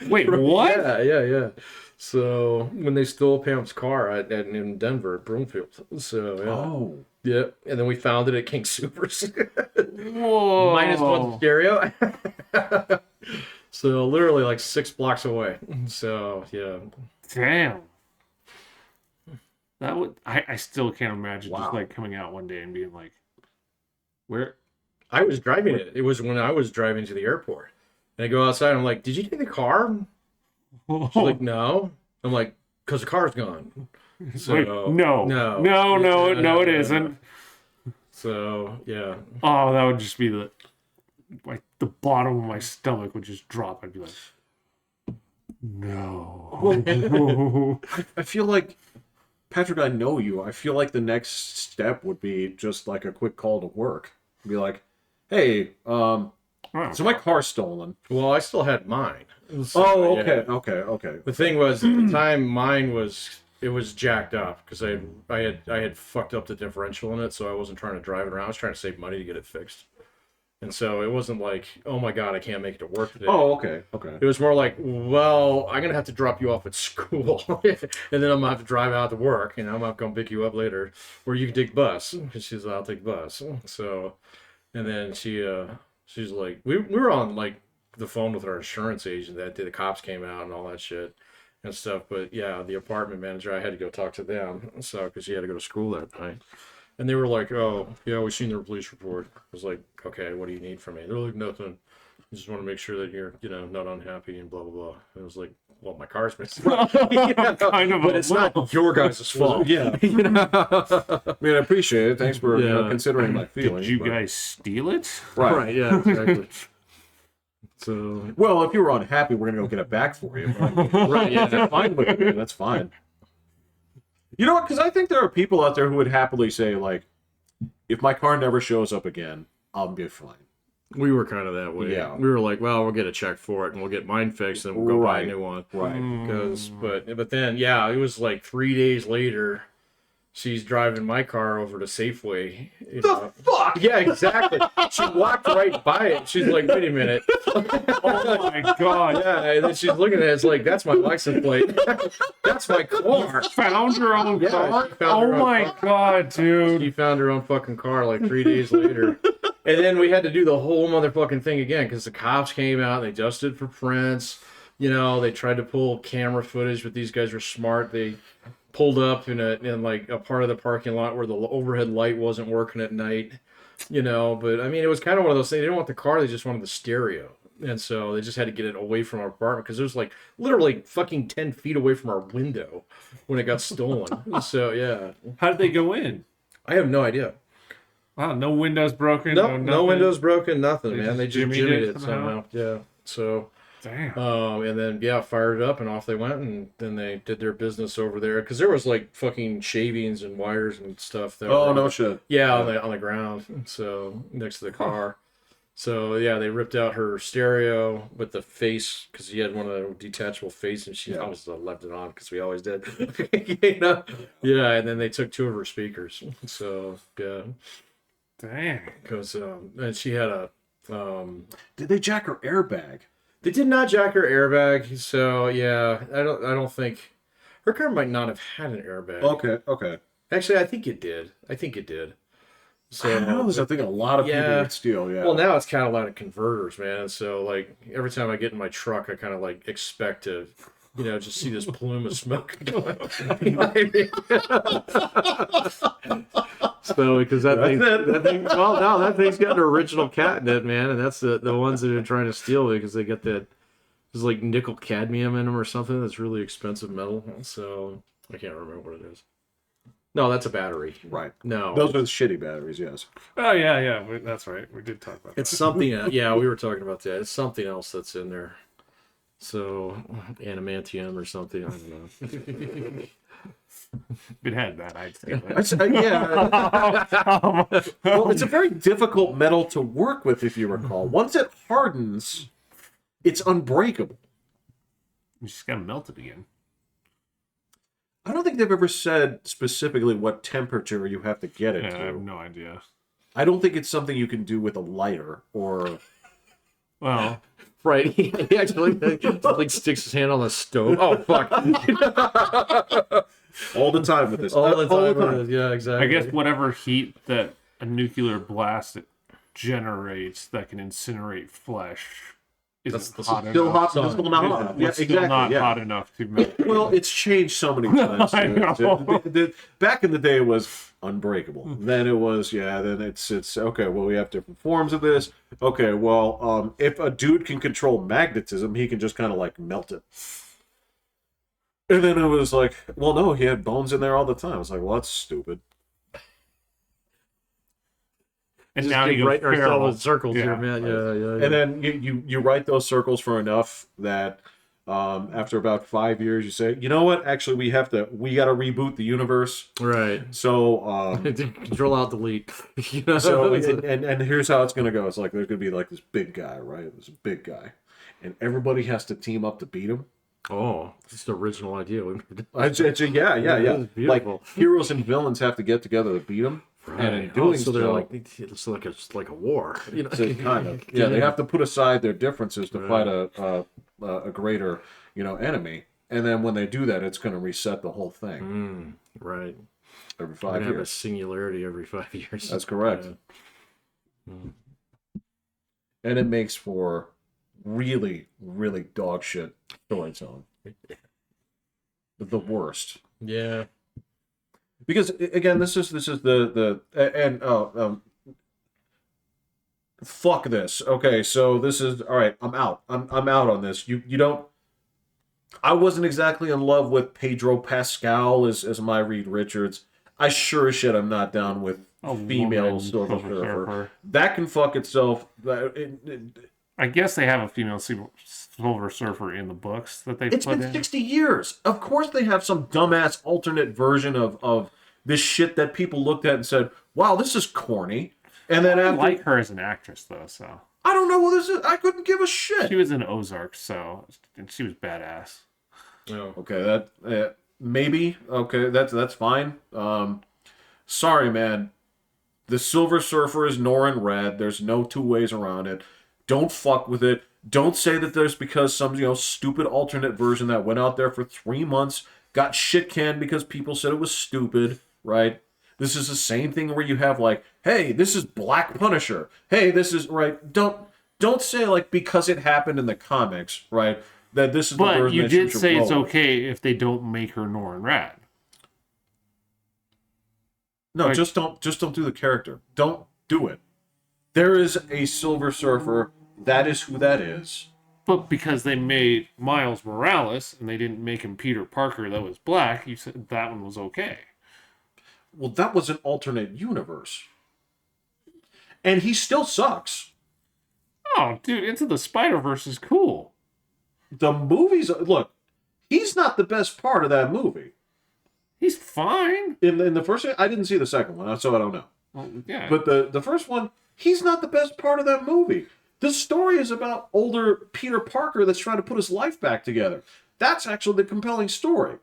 B: Wait, what?
A: Yeah. So when they stole Pam's car in Denver at Broomfield. So yeah.
C: Oh.
A: Yeah, and then we found it at King Supers.
B: Whoa.
A: -1 stereo. So literally like 6 blocks away. So yeah.
B: Damn. That would I still can't imagine
C: Wow.
B: just like coming out one day and being like, where?
A: I was driving it. It was when I was driving to the airport. And I go outside and I'm like, did you take the car? She's like, no. I'm like, because the car's gone. So
B: Wait, no, it isn't.
A: So yeah.
B: Oh, that would just be the bottom of my stomach would just drop. I'd be like, no.
C: I feel like, Patrick, I know you. I feel like the next step would be just like a quick call to work. Be like, hey, so my car's stolen.
A: Well, I still had mine. So,
C: Oh,
A: yeah.
C: okay.
A: The thing was, at the time, mine was jacked up because I had fucked up the differential in it, so I wasn't trying to drive it around. I was trying to save money to get it fixed, and so it wasn't like, oh my god, I can't make it to work today.
C: Oh, okay.
A: It was more like, well, I'm gonna have to drop you off at school, and then I'm gonna have to drive out to work, and I'm gonna come pick you up later, or you can take bus. And she's like, I'll take bus. So, and then she's like, we were on like the phone with our insurance agent that day. The cops came out and all that shit and stuff. But yeah, the apartment manager, I had to go talk to them. So, because she had to go to school that night. And they were like, oh, yeah, we've seen their police report. I was like, okay, what do you need from me? They're like, nothing. I just want to make sure that you're, not unhappy and blah, blah, blah. And I was like, well, my car's missing.
B: Kind of,
A: but it's not your guys' fault.
C: Yeah. I mean, I appreciate it. Thanks for considering my feelings.
B: Did you guys steal it?
C: Right.
A: Yeah, exactly. So,
C: Well, if you were unhappy, we're gonna go get it back for you. Right? Yeah, that's fine with me. That's fine. You know what? Because I think there are people out there who would happily say, like, if my car never shows up again, I'll be fine.
A: we were kind of that way.
C: Yeah.
A: We were like, well, we'll get a check for it and we'll get mine fixed and we'll go buy a new one.
C: Right.
A: Because, but then, yeah, it was like 3 days later. She's driving my car over to Safeway.
C: The fuck?
A: Yeah, exactly. She walked right by it. She's like, wait a minute.
B: Oh my god.
A: Yeah, and then she's looking at it. It's like, that's my license plate. That's my car.
B: Found your own
A: Yeah,
B: car?
A: she found her
B: Oh
A: own
B: my
A: car.
B: god, dude.
A: She found her own fucking car like 3 days later. And then we had to do the whole motherfucking thing again because the cops came out. They adjusted for prints. They tried to pull camera footage, but these guys were smart. They pulled up in like a part of the parking lot where the overhead light wasn't working at night, but I mean, it was kind of one of those things. They didn't want the car, they just wanted the stereo. And so they just had to get it away from our apartment because it was like literally fucking 10 feet away from our window when it got stolen. So yeah,
B: How did they go in?
A: I have no idea.
B: Wow, no windows broken.
A: No
B: nothing?
A: windows broken, nothing,
B: They
A: man. They just
B: jimmied
A: jimmied
B: it
A: it
B: somehow?
A: somehow. Yeah. So
B: Damn.
A: and then fired it up and off they went, and then they did their business over there because there was like fucking shavings and wires and stuff that
C: Oh,
A: were,
C: no shit.
A: yeah, on the ground, so next to the car. So yeah, they ripped out her stereo with the face because he had one of the detachable face, and she always left it on because we always did. Yeah, and then they took 2 of her speakers. So yeah,
B: Dang.
A: because and she had a
C: Did they jack her airbag?
A: They did not jack her airbag, so yeah, I don't think her car might not have had an airbag.
C: Okay.
A: Actually, I think it did. So
C: I know this. I think a lot of people
A: Yeah.
C: would steal. Yeah.
A: well, now it's kind of like converters, man. And so like every time I get in my truck, I kind of like expect to, just see this plume of smoke going. So because that thing's got an original cat in it, man, and that's the ones that are trying to steal it because they got that there's like nickel cadmium in them or something that's really expensive metal. So I can't remember what it is. No, that's a battery.
C: Right.
A: No,
C: Those are the shitty batteries. Yes.
B: Oh yeah, that's right. We did talk about
A: it's
B: that.
A: something. Yeah, we were talking about that. It's something else that's in there. So adamantium or something. I don't know.
B: If it had that, I'd steal it.
C: Yeah. Well, it's a very difficult metal to work with, if you recall. Once it hardens, it's unbreakable.
B: You just gotta melt it again.
C: I don't think they've ever said specifically what temperature you have to get it
B: Yeah,
C: to.
B: I have no idea.
C: I don't think it's something you can do with a lighter or.
B: Well,
A: Right. He actually like sticks his hand on the stove. Oh fuck.
C: All the time with this.
A: All the time. Yeah, exactly.
B: I guess whatever heat that a nuclear blast generates that can incinerate flesh isn't hot
C: Still
B: enough.
C: hot, still not hot. Yeah,
B: It's still
C: exactly.
B: not
C: Yeah.
B: hot enough to melt.
C: Well, it's changed so many times.
B: I know.
C: Back in the day, it was unbreakable. Then it was, then it's okay. Well, we have different forms of this. Okay, well, if a dude can control magnetism, he can just kind of like melt it. And then it was like, well, no, he had bones in there all the time. I was like, well, that's stupid.
B: And
A: just
B: now
A: keep
B: you
A: writing
B: go
A: ourselves in circles here, man. Yeah.
C: And then you write those circles for enough that after about 5 years, you say, you know what? Actually, we got to reboot the universe.
A: Right.
C: So
A: Control out delete.
C: So and here's how it's gonna go. It's like there's gonna be like this big guy, right? This big guy, and everybody has to team up to beat him.
A: Oh, that's the original idea.
C: Yeah.
A: That is beautiful.
C: Like heroes and villains have to get together to beat him, and in doing
A: so they're like it's like a war.
C: so kind of they have to put aside their differences to fight a greater enemy, and then when they do that, it's going to reset the whole thing.
A: Right.
C: Every
A: We're
C: 5
A: gonna have a
C: years.
A: Singularity every 5 years.
C: That's correct. And it makes for really, really dog shit storytelling. The worst.
A: Yeah.
C: Because again, this is fuck this. Okay, so this is all right. I'm out. I'm out on this. You don't. I wasn't exactly in love with Pedro Pascal as my Reed Richards. I sure as shit I'm not down with female Silver Surfer. That can fuck itself.
B: I guess they have a female Silver Surfer in the books that they've
C: It's
B: put
C: been
B: in.
C: 60 years. Of course they have some dumbass alternate version of this shit that people looked at and said, wow, this is corny. And then
B: I
C: after,
B: like her as an actress, though, so.
C: I don't know what this is. I couldn't give a shit.
B: She was in Ozark, so. And she was badass.
A: Oh.
C: Okay, that maybe. Okay, that's fine. Sorry, man. The Silver Surfer is Norrin Red. There's no two ways around it. Don't fuck with it. Don't say that there's because some stupid alternate version that went out there for 3 months got shit canned because people said it was stupid, right? This is the same thing where you have like, hey, this is Black Punisher. Hey, this is right. Don't say like because it happened in the comics, right? That this is the
B: But
C: version
B: you
C: that
B: did
C: should
B: say it's
C: roll.
B: okay if they don't make her Norrin Red.
C: No,
B: Like-
C: just don't do the character. Don't do it. There is a Silver Surfer. That is who that is.
B: But because they made Miles Morales and they didn't make him Peter Parker that was black, you said that one was okay.
C: Well, that was an alternate universe. And he still sucks.
B: Oh, dude, Into the Spider-Verse is cool.
C: The movies, look, he's not the best part of that movie.
B: He's fine.
C: In the first one, I didn't see the second one, so I don't know.
B: Well, yeah.
C: But the first one, he's not the best part of that movie. The story is about older Peter Parker that's trying to put his life back together. That's actually the compelling story.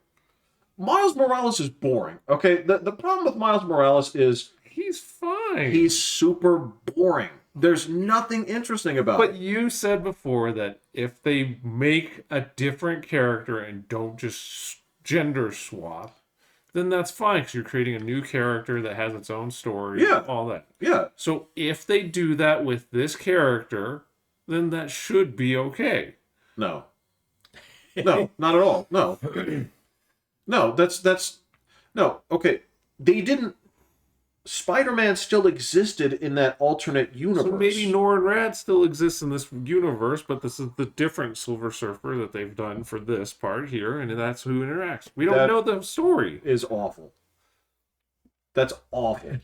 C: Miles Morales is boring. Okay, the problem with Miles Morales is
B: he's fine.
C: he's super boring. There's nothing interesting about
B: But
C: it.
B: you said before that if they make a different character and don't just gender swap, then that's fine because you're creating a new character that has its own story.
C: Yeah.
B: All that.
C: Yeah.
B: So if they do that with this character, then that should be okay.
C: No. No, not at all. No. No, that's no. Okay. They didn't Spider-Man still existed in that alternate universe.
B: So maybe Norrin Rad still exists in this universe, but this is the different Silver Surfer that they've done for this part here, and that's who interacts. We don't know the story.
C: Is awful. That's awful.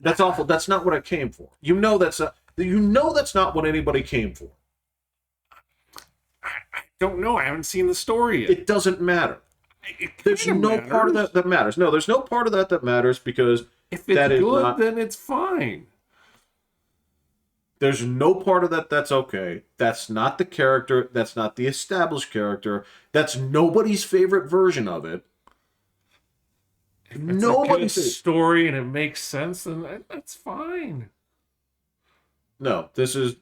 C: That's awful. That's not what I came for. You know that's not what anybody came for.
B: I don't know. I haven't seen the story yet.
C: It doesn't matter. There's no part of that matters. No, there's no part of that matters because
B: if it's good, then it's fine.
C: There's no part of that's okay. That's not the character. That's not the established character. That's nobody's favorite version of it.
B: If it's a good story and it makes sense, then that's fine.
C: No, this is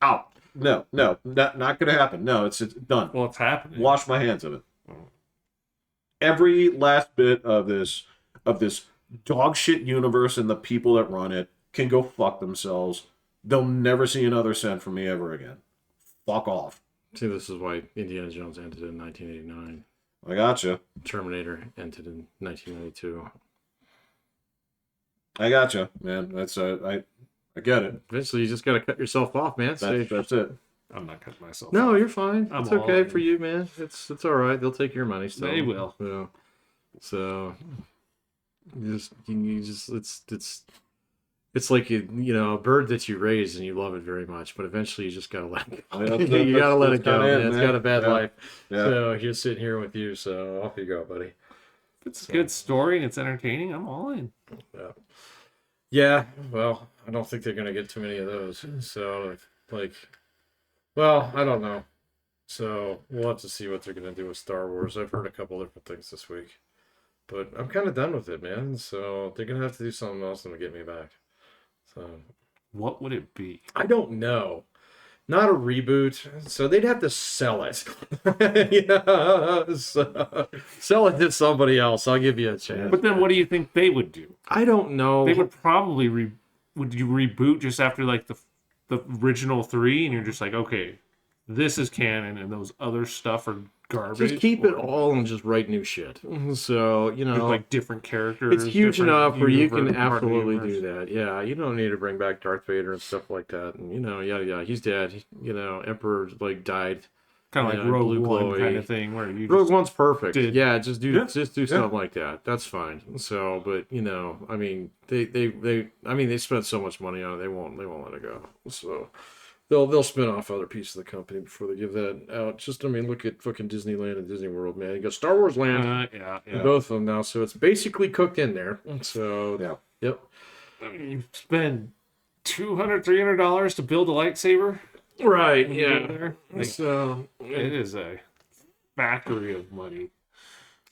C: out. No, not going to happen. No, it's done.
B: Well, it's happening.
C: Wash my hands of it. Every last bit of this dog shit universe and the people that run it can go fuck themselves. They'll never see another cent from me ever again. Fuck off.
A: See, this is why Indiana Jones ended in 1989.
C: I gotcha.
A: Terminator ended in 1992.
C: I gotcha, man. That's I get it.
A: Eventually, you just got to cut yourself off, man.
C: That's it.
B: I'm not cutting myself.
A: No,
B: off.
A: you're fine. It's okay for you, man. It's all right. They'll take your money still.
B: They will.
A: Yeah. So you just it's like a bird that you raise and you love it very much, but eventually you just gotta let it go. You gotta let it go, man. It's got a bad life. Yeah. So he's sitting here with you, so off you go, buddy.
B: If it's a good story and it's entertaining, I'm all in.
A: Yeah. Yeah. Well, I don't think they're gonna get too many of those. So well, I don't know. So we'll have to see what they're gonna do with Star Wars. I've heard a couple different things this week, but I'm kind of done with it, man. So they're gonna have to do something else to get me back. So,
B: what would it be?
A: I don't know. Not a reboot. So they'd have to sell it. So, sell it to somebody else. I'll give you a chance.
B: But then what do you think they would do?
A: I don't know.
B: They would probably would you reboot just after like the original 3 and you're just like, okay, this is canon and those other stuff are garbage.
A: Just keep it all and just write new shit. So,
B: like different characters.
A: It's huge enough where you can absolutely do that. Yeah, you don't need to bring back Darth Vader and stuff like that. And, yeah, he's dead. Emperor, died.
B: Kind of like Rogue One kind of thing where you
A: Rogue One's perfect. Yeah, just do something like that. That's fine. So, but, they spent so much money on it, they won't let it go. So They'll spin off other pieces of the company before they give that out. Just, look at fucking Disneyland and Disney World, man. You got Star Wars Land,
B: yeah.
A: both of them now, so it's basically cooked in there. So,
C: yeah.
A: Yep.
B: You spend $200-$300 to build a lightsaber,
A: right? Yeah.
B: So it is a factory of money.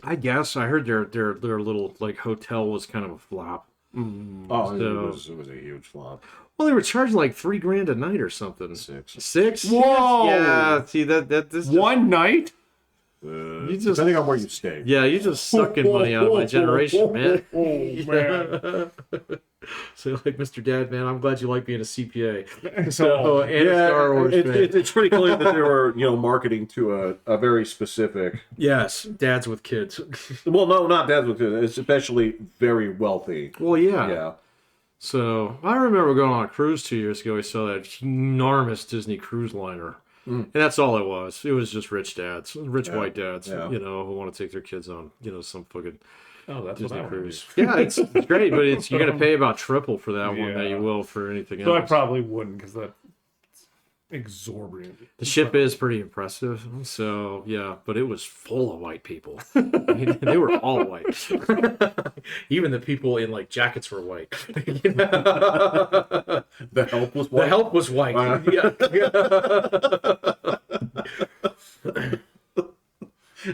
A: I guess I heard their little hotel was kind of a flop.
C: Oh, so, it was a huge flop.
A: Well, they were charging like $3,000 a night or something. Six?
B: Whoa!
A: Yeah. See this
B: one night?
C: Depending on where you stay.
A: Yeah, you just sucking money out of my generation, man.
B: Man.
A: So, Mr. Dad, man, I'm glad you like being a CPA.
C: So,
A: and a Star Wars fan.
C: It's pretty clear that they were, marketing to a very specific.
A: Yes, dads with kids.
C: Well, no, not dads with kids. It's especially very wealthy.
A: Well, yeah.
C: Yeah.
A: So I remember going on a cruise 2 years ago. I saw that enormous Disney cruise liner. And that's all it was. It was just rich dads, white dads, who want to take their kids on, some fucking Disney cruise. Yeah, it's great, but you're going to pay about triple for that one that you will for anything else.
B: So I probably wouldn't because that's exorbitant.
A: The ship is pretty impressive. So, yeah, but it was full of white people. They were all white. Even the people in jackets were white.
C: The help was white.
A: The help was white.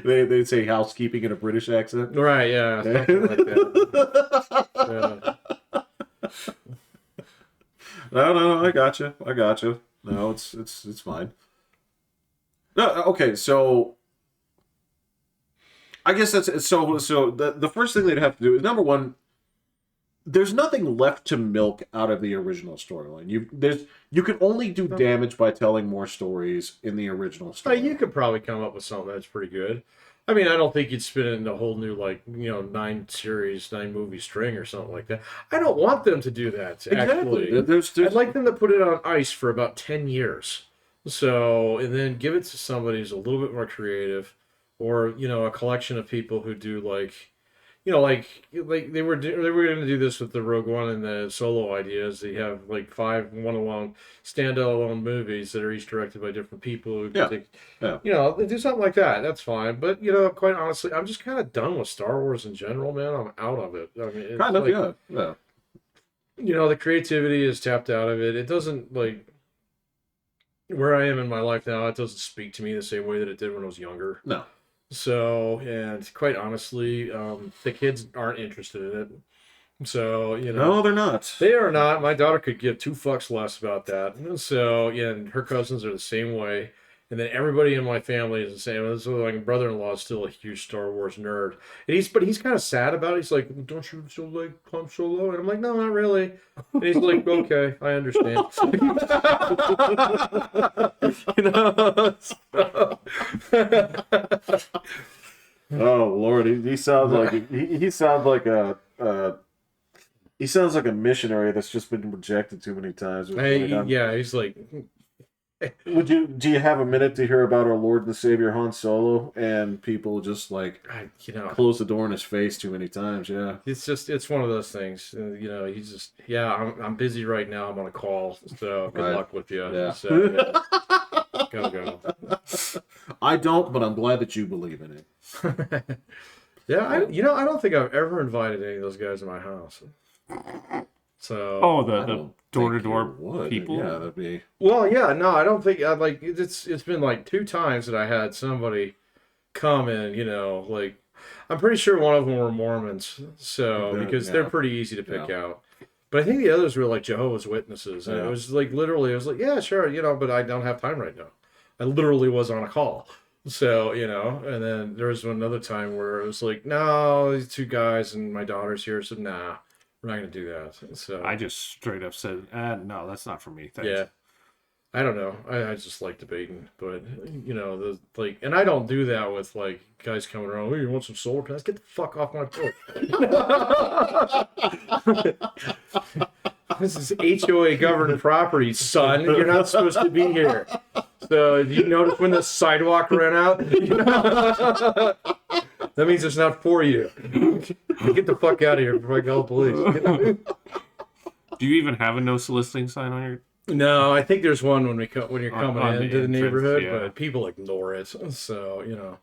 C: They'd say housekeeping in a British accent.
A: Right, yeah. Something like that.
C: No, I gotcha. No, it's fine. No, okay, so I guess that's so. So the first thing they'd have to do is, number one, there's nothing left to milk out of the original storyline. You can only do damage by telling more stories in the original story.
A: You could probably come up with something that's pretty good. I mean, I don't think you'd spin it in a whole new, like, 9-movie string or something like that. I don't want them to do that, actually.
C: Exactly.
A: I'd like them to put it on ice for about 10 years. So, and then give it to somebody who's a little bit more creative, or, a collection of people who do, like, like they were going to do this with the Rogue One and the Solo ideas. They have like 5 one-alone, standalone movies that are each directed by different people. Who they do something like that. That's fine. But quite honestly, I'm just kind of done with Star Wars in general, man. I'm out of it. I mean,
C: kind of, like, yeah.
A: The creativity is tapped out of it. It doesn't, like, where I am in my life now, it doesn't speak to me the same way that it did when I was younger.
C: No.
A: So, and quite honestly, the kids aren't interested in it. So,
C: No, they're not.
A: They are not. My daughter could give 2 fucks less about that. So, and her cousins are the same way. And then everybody in my family is the same. So, like, my brother-in-law is still a huge Star Wars nerd. And he's kind of sad about it. He's like, don't you still like Han Solo? And I'm like, no, not really. And he's like, okay, I understand.
C: Oh Lord, he sounds like he sounds like he sounds like a missionary that's just been rejected too many times.
A: Yeah, he's like.
C: Do you have a minute to hear about our Lord and Savior Han Solo and people just like close the door in his face too many times? Yeah,
A: it's one of those things. He's just I'm busy right now. I'm on a call, so good luck with you.
C: Yeah.
A: So, go.
C: I don't, but I'm glad that you believe in it.
A: Yeah, I don't think I've ever invited any of those guys to my house. So
B: the door-to-door people.
C: Yeah, that'd be.
A: Well, yeah, no, I don't think it's been like 2 times that I had somebody come in. Like, I'm pretty sure one of them were Mormons, so because they're pretty easy to pick out. But I think the others were like Jehovah's Witnesses, and it was like literally, I was like, yeah, sure, but I don't have time right now. I literally was on a call. So, and then there was another time where it was like, no, these 2 guys and my daughter's here, so nah, we're not going to do that. So
B: I just straight up said, no, that's not for me. Thanks.
A: Yeah. I don't know. I just like debating, but, and I don't do that with, like, guys coming around, you want some solar panels? Get the fuck off my porch. This is HOA governed property, son. You're not supposed to be here. So, you notice when the sidewalk ran out? That means it's not for you. Get the fuck out of here before I call the police.
B: Do you even have a no soliciting sign on your...
A: No, I think there's one when you're coming into the neighborhood,
B: yeah.
A: But people ignore it. So,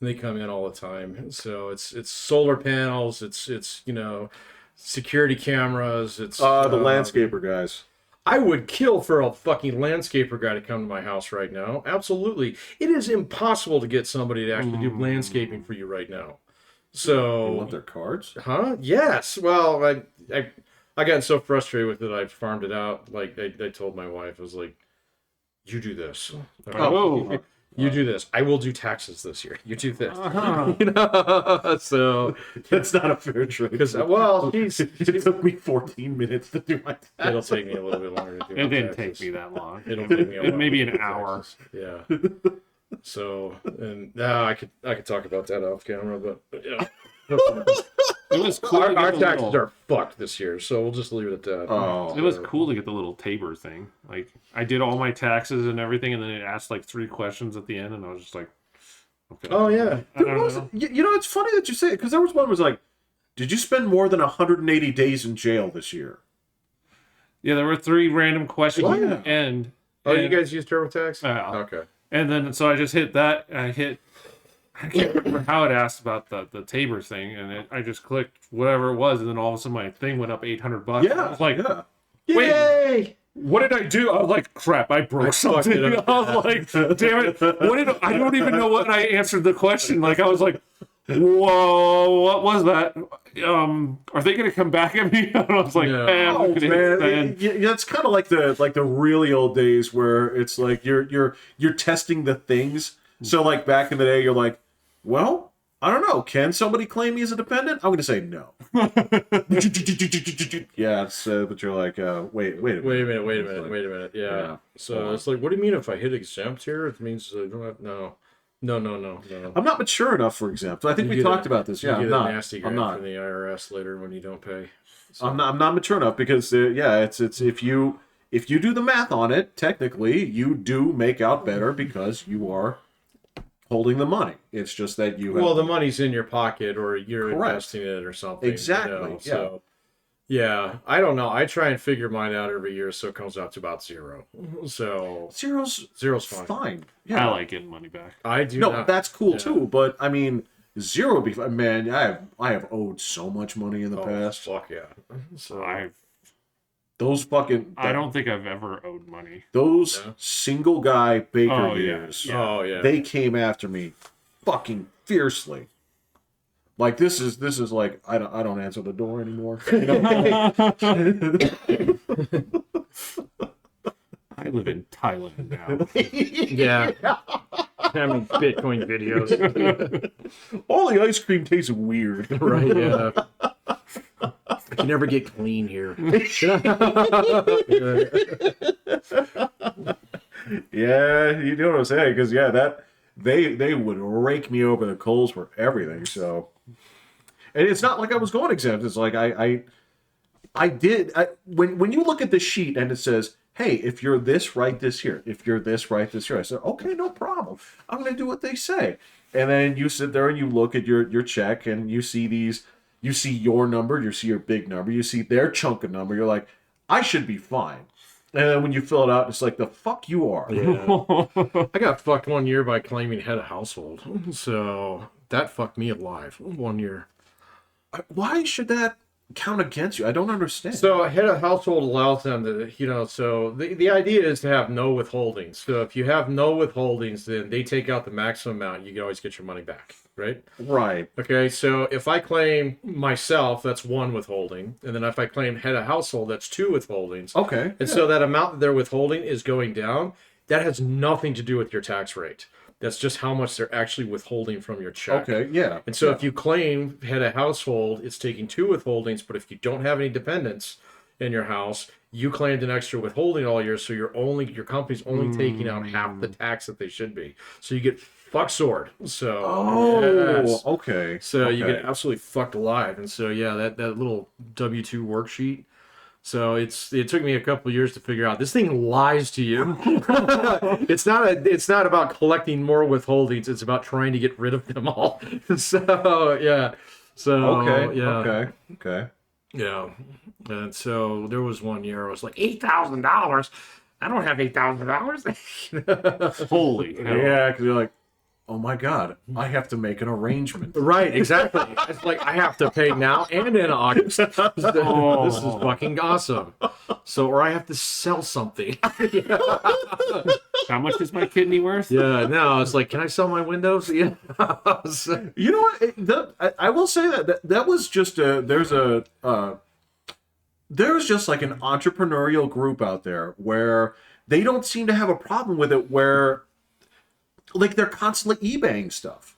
A: they come in all the time. So it's solar panels, it's security cameras, it's
C: The landscaper guys.
A: I would kill for a fucking landscaper guy to come to my house right now. Absolutely. It is impossible to get somebody to actually do landscaping for you right now. So
C: You want their cards?
A: Huh? Yes. Well, I got so frustrated with it, I farmed it out. Like, I told my wife, I was like, you do this.
B: Oh.
A: You do this. I will do taxes this year. You do this. So
C: That's not a fair trade.
A: because
C: It took me 14 minutes to do my taxes.
A: it'll take me a little bit longer to do.
B: It
A: my
B: didn't
A: taxes.
B: take me that long.
A: It'll take me a while
B: maybe
A: to
B: an
A: do
B: hour.
A: taxes. Yeah. So and I could talk about that off camera, but yeah.
B: It was cool.
A: Our taxes are fucked this year, so we'll just leave it at that.
C: Oh.
B: It was cool to get the little Tabor thing. Like, I did all my taxes and everything, and then it asked like 3 questions at the end, and I was just like, okay.
A: Oh yeah.
C: It's funny that you say it, because there was one that was like, did you spend more than 180 days in jail this year?
B: Yeah, there were 3 random questions at the end.
A: Oh, you guys use TurboTax? Okay.
B: And then, so I just hit that, and I can't remember how it asked about the Tabor thing, and I just clicked whatever it was, and then all of a sudden my thing went up $800.
C: Yeah.
B: I was like,
A: Yay!
B: wait, what did I do? I was like, crap, I broke something. I was like, damn it. I don't even know what I answered the question. Like, I was like, whoa, what was that? Are they going to come back at me? And I was like,
C: man, it's kind of like the really old days where it's like you're testing the things. So like back in the day, you're like, well, I don't know. Can somebody claim me as a dependent? I'm going to say no. Yeah, it's, but you're like, wait a minute.
A: Wait a minute.
C: It's like,
A: Wait a minute. Yeah.
C: yeah.
A: So it's like, what do you mean if I hit exempt here? It means I don't have no. No.
C: I'm not mature enough for example. I think we
A: get
C: talked
A: a-
C: about this.
A: You
C: Yeah,
A: get
C: I'm
A: a
C: not.
A: nasty
C: I'm
A: grant
C: not.
A: from the IRS later when you don't pay. So,
C: I'm not mature enough because yeah, it's if you do the math on it, technically you do make out better because you are holding the money. It's just that you have
A: well, the money's in your pocket or you're
C: Correct.
A: investing in it or something.
C: Exactly, yeah.
A: So yeah, I don't know. I try and figure mine out every year, so it comes out to about zero. So zero's fine.
C: fine. Yeah,
B: I like getting money back.
A: I do
C: no,
A: not.
C: that's cool
A: yeah.
C: too. But I mean, zero would be fine. Man, I have owed so much money in the past.
A: Fuck yeah. So
C: Those fucking
B: I don't think I've ever owed money.
C: those
A: Yeah.
C: single guy baker
B: Oh, yeah.
C: years.
A: Oh yeah.
C: They came after me fucking fiercely. Like this is like I don't answer the door anymore. You know?
B: I live in Thailand now.
A: yeah. Having Bitcoin videos.
C: All the ice cream tastes weird.
A: right, yeah. You can never get clean here.
C: Yeah, you know what I'm saying? Because yeah, that they would rake me over the coals for everything. So, and it's not like I was going exempt. It's like when you look at the sheet and it says, "Hey, if you're this, write this here. If you're this, write this here." I said, "Okay, no problem. I'm going to do what they say." And then you sit there and you look at your check and you see these. You see your number, you see your big number, you see their chunk of number. You're like, I should be fine. And then when you fill it out, it's like, the fuck you are.
A: Yeah. I got fucked one year by claiming head of household. So that fucked me alive 1 year.
C: Why should that count against you? I don't understand.
A: So a head of household allows them to, so the idea is to have no withholdings. So if you have no withholdings, then they take out the maximum amount. You can always get your money back, right?
C: Right.
A: Okay, so if I claim myself, that's one withholding. And then if I claim head of household, that's two withholdings.
C: Okay.
A: And so that amount that they're withholding is going down. That has nothing to do with your tax rate. That's just how much they're actually withholding from your check.
C: Okay, yeah.
A: And so if you claim head of household, it's taking two withholdings, but if you don't have any dependents in your house, you claimed an extra withholding all year, so your company's only taking out half the tax that they should be. So you get fuck sword. So yes.
C: Okay.
A: So you
C: okay.
A: get absolutely fucked alive. And so yeah, that little W-2 worksheet. So it took me a couple of years to figure out this thing lies to you. It's not about collecting more withholdings. It's about trying to get rid of them all. So yeah. So
C: Okay.
A: yeah.
C: Okay.
A: Yeah. And so there was 1 year I was like $8,000. I don't have $8,000.
B: Holy hell.
C: Yeah, because you're like, oh my god, I have to make an arrangement.
A: Right, exactly. It's like I have to pay now and in August. This is fucking awesome. So, or I have to sell something.
B: How much is my kidney worth?
A: Yeah, no, it's like, can I sell my windows? Yeah.
C: You know what? I will say that was just there's just like an entrepreneurial group out there where they don't seem to have a problem with it, where like they're constantly eBaying stuff.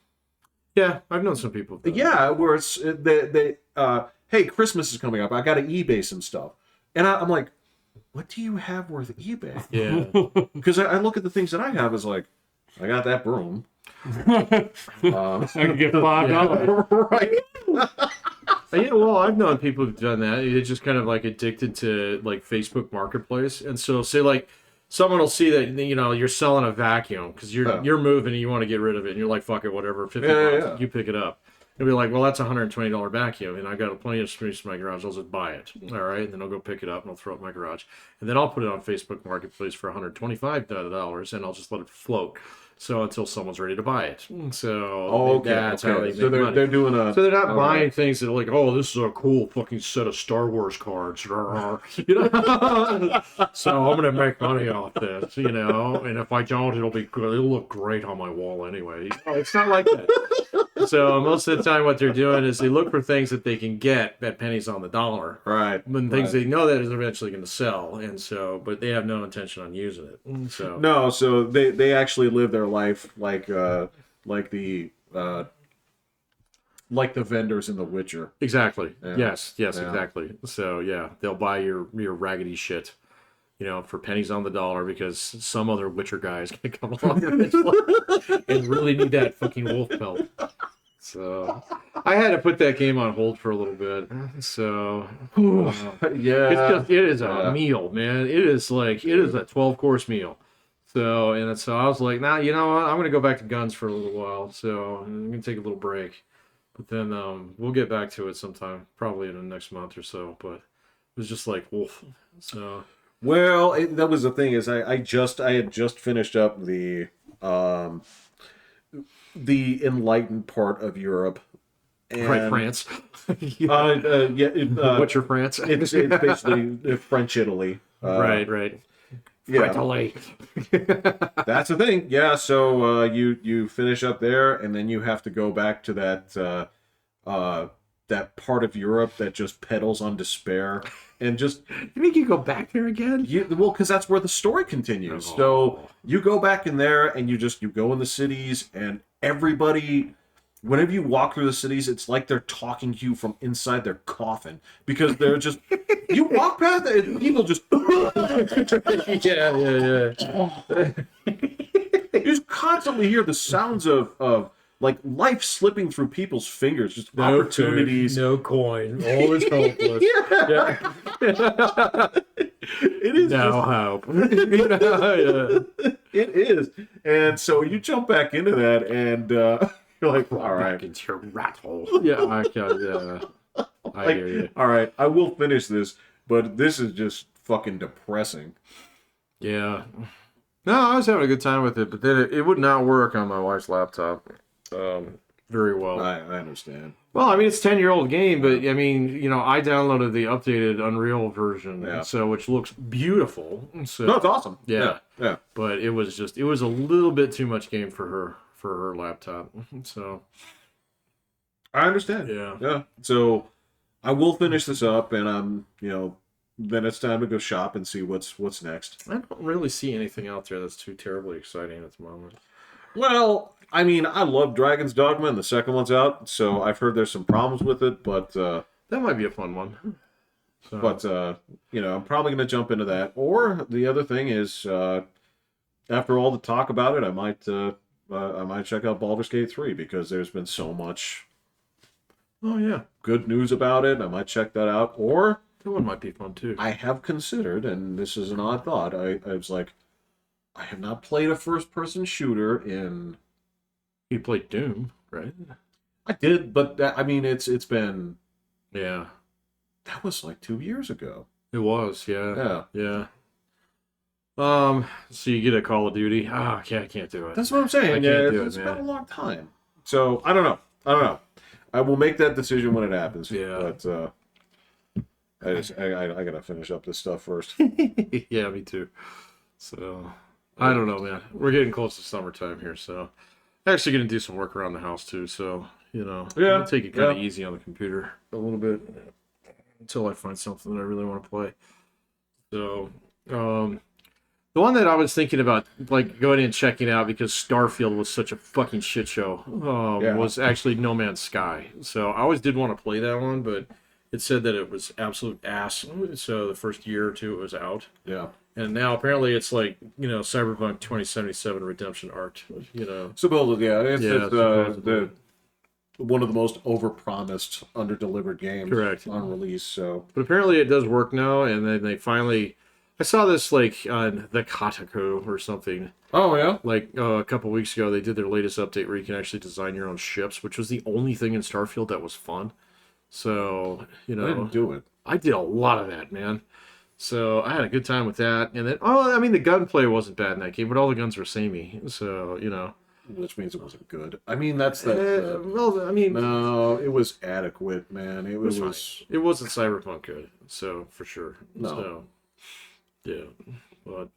A: Yeah, I've known some people.
C: Yeah, where it's hey, Christmas is coming up. I got to eBay some stuff, and I'm like, what do you have worth eBay?
A: Yeah.
C: Because I look at the things that I have as like, I got that broom.
B: I can get $5.
C: Right.
A: Yeah, well, I've known people who've done that. They're just kind of like addicted to like Facebook Marketplace, and so say like someone will see that you're selling a vacuum because you're moving and you want to get rid of it, and you're like, fuck it, whatever, $50, you pick it up. It'll be like, well, that's a $120 vacuum, and I've got plenty of space in my garage. I'll just buy it. All right, and then I'll go pick it up and I'll throw it in my garage, and then I'll put it on Facebook Marketplace for $125, and I'll just let it float. So until someone's ready to buy it. So that's how they make money.
C: They're doing
A: So they're not buying things that are like, oh, this is a cool fucking set of Star Wars cards. So I'm gonna make money off this, and if I don't, it'll look great on my wall anyway. It's not like that. So most of the time what they're doing is they look for things that they can get at pennies on the dollar.
C: Right.
A: When things they know that is eventually going to sell, and so, but they have no intention on using it. So
C: no, so they actually live their life like the like the vendors in The Witcher.
A: Exactly.
C: Yeah.
A: Yes,
C: Yeah.
A: exactly. So yeah, they'll buy your raggedy shit, for pennies on the dollar because some other Witcher guys can come along and really need that fucking wolf pelt. So I had to put that game on hold for a little bit. So
C: Yeah.
A: it is a
C: Yeah.
A: meal, man. It is a 12-course meal. So I was like, nah, you know what? I'm gonna go back to guns for a little while. So I'm gonna take a little break. But then we'll get back to it sometime, probably in the next month or so. But it was just like wolf. So
C: Well, that was the thing is I had just finished up the enlightened part of Europe. And,
A: right, France.
C: What's
A: your France?
C: It's basically French Italy.
A: Right.
C: Yeah,
A: Italy.
C: that's the thing. Yeah, so you finish up there, and then you have to go back to that part of Europe that just pedals on despair, and just
A: You think you go back there again?
C: well, because that's where the story continues.
A: Oh.
C: So you go back in there, and you go in the cities, and everybody. Whenever you walk through the cities, it's like they're talking to you from inside their coffin because they're just. You walk past it, and people just.
A: Yeah.
C: You just constantly hear the sounds of like life slipping through people's fingers, just opportunities.
A: No coin. All is hopeless.
C: Yeah. It is
A: No hope.
C: It is. And so you jump back into that, and you're like, all right.
A: Back into your rat hole. Yeah, I hear you.
C: All right, I will finish this, but this is just fucking depressing.
A: Yeah. No, I was having a good time with it, but then it would not work on my wife's laptop very well.
C: I understand.
A: Well, I mean, it's a 10-year-old game, but I mean, I downloaded the updated Unreal version,
C: Yeah.
A: so which looks beautiful. So
C: No, it's awesome.
A: Yeah.
C: Yeah.
A: but it was a little bit too much game for her laptop. So
C: I understand.
A: Yeah.
C: Yeah. So I will finish this up, and then it's time to go shop and see what's next.
A: I don't really see anything out there that's too terribly exciting at the moment.
C: Well, I mean, I love Dragon's Dogma, and the second one's out, so I've heard there's some problems with it, but
A: That might be a fun one. So,
C: I'm probably going to jump into that. Or the other thing is, after all the talk about it, I might check out Baldur's Gate 3 because there's been so much
A: oh yeah,
C: good news about it. I might check that out. Or
A: that one might be fun too.
C: I have considered, and this is an odd thought, I was like, I have not played a first-person shooter in...
A: You played Doom, right?
C: I did, but it's been...
A: Yeah,
C: That was like 2 years ago.
A: it was.
C: Yeah.
A: Yeah. So you get a Call of Duty. I can't do it.
C: That's what I'm saying.
A: I can't
C: Yeah,
A: do it,
C: it's been
A: man.
C: a long time. So, I don't know. I will make that decision when it happens.
A: Yeah.
C: But I gotta finish up this stuff first.
A: Yeah, me too. So I don't know, man. We're getting close to summertime here, so actually gonna do some work around the house too. So
C: Yeah,
A: I'll take it kind of
C: yeah.
A: easy on the computer a little bit until I find something that I really want to play. So the one that I was thinking about, like going and checking out because Starfield was such a fucking shit show, was actually No Man's Sky. So I always did want to play that one, but it said that it was absolute ass. So the first year or two it was out.
C: Yeah.
A: And now apparently it's like, Cyberpunk 2077 Redemption Arc,
C: Supposedly, yeah. It's
A: supposedly.
C: one of the most overpromised, underdelivered games
A: Correct.
C: on release. So
A: But apparently it does work now, and then they finally... I saw this like on the Kotaku or something.
C: oh yeah,
A: Like a couple weeks ago, they did their latest update where you can actually design your own ships, which was the only thing in Starfield that was fun. So,
C: I didn't do it.
A: I did a lot of that, man. So I had a good time with that. And then, the gunplay wasn't bad in that game, but all the guns were samey. So,
C: Which means it wasn't good. I mean, that's the. No, it was adequate, man. It was.
A: fine. It wasn't Cyberpunk good, so for sure.
C: No.
A: So, yeah, but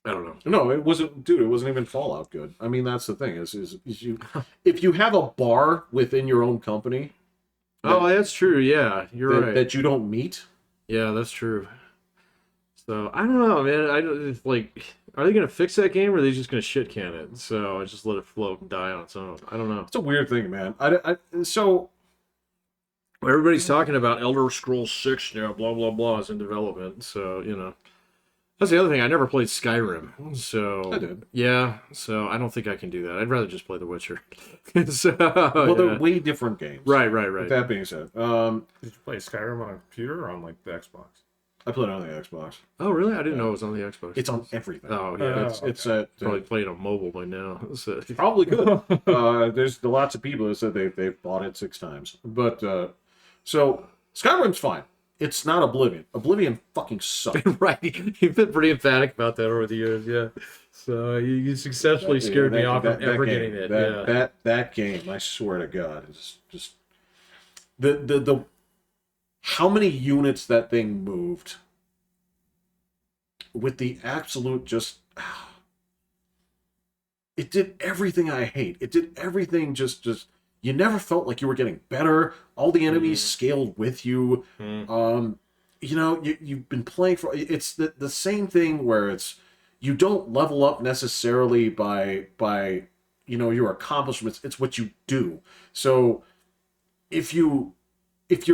A: I don't know.
C: No, it wasn't, dude. It wasn't even Fallout good. I mean, that's the thing is you, if you have a bar within your own company.
A: Oh, that's true. Yeah, you're right.
C: That you don't meet.
A: Yeah, that's true. So I don't know, man. I don't it's like. Are they gonna fix that game, or are they just gonna shit can it? So I just let it float and die on its own. I don't know.
C: It's a weird thing, man. So
A: Everybody's talking about Elder Scrolls 6 now, blah blah blah is in development. So, that's the other thing. I never played Skyrim. So
C: I did.
A: yeah, so I don't think I can do that. I'd rather just play The Witcher. So
C: well, they're
A: yeah.
C: way different games.
A: Right.
C: With that being said,
B: Did you play Skyrim on a computer or on like the Xbox?
C: I played it on the Xbox.
A: Oh really? I didn't know it was on the Xbox.
C: It's on everything.
A: Oh yeah,
C: It's at
A: probably playing on mobile by now. So,
C: probably good. There's lots of people that said they've bought it 6 times. But so Skyrim's fine. It's not Oblivion. Oblivion fucking sucks.
A: right. You've been pretty emphatic about that over the years, yeah. So you successfully scared me off from ever getting it.
C: That game, I swear to God, is just the how many units that thing moved with the absolute just it did everything I hate. It did everything just you never felt like you were getting better. All the enemies scaled with you. You've been playing for it's the same thing where it's you don't level up necessarily by your accomplishments. It's what you do. So if you're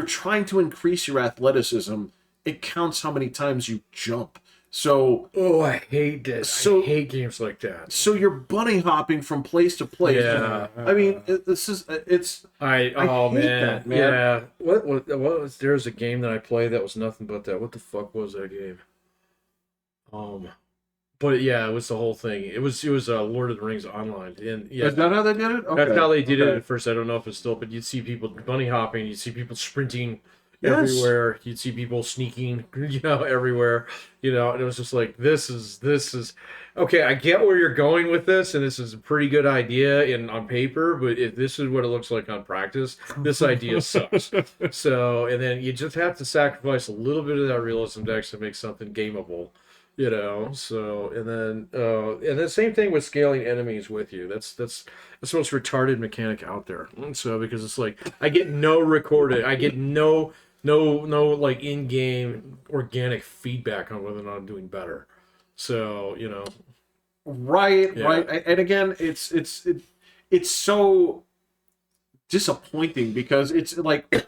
C: trying to increase your athleticism, it counts how many times you jump. So
A: I hate this. I hate games like that.
C: So you're bunny hopping from place to place.
A: Yeah.
C: I mean, I hate that, man.
A: Yeah. What was there's a game that I played that was nothing but that. What the fuck was that game? But yeah, it was the whole thing. It was Lord of the Rings online, and yeah,
C: is that how they did it? Okay.
A: That's how they did it at first. I don't know if it's still, but you'd see people bunny hopping, you'd see people sprinting everywhere, you'd see people sneaking, everywhere, and it was just like this is okay. I get where you're going with this, and this is a pretty good idea on paper, but if this is what it looks like on practice, this idea sucks. So, and then you just have to sacrifice a little bit of that realism to actually make something gameable. So and then same thing with scaling enemies with you. That's the most retarded mechanic out there. And so because it's like I get no like in-game organic feedback on whether or not I'm doing better. So
C: right. And again, it's so disappointing because it's like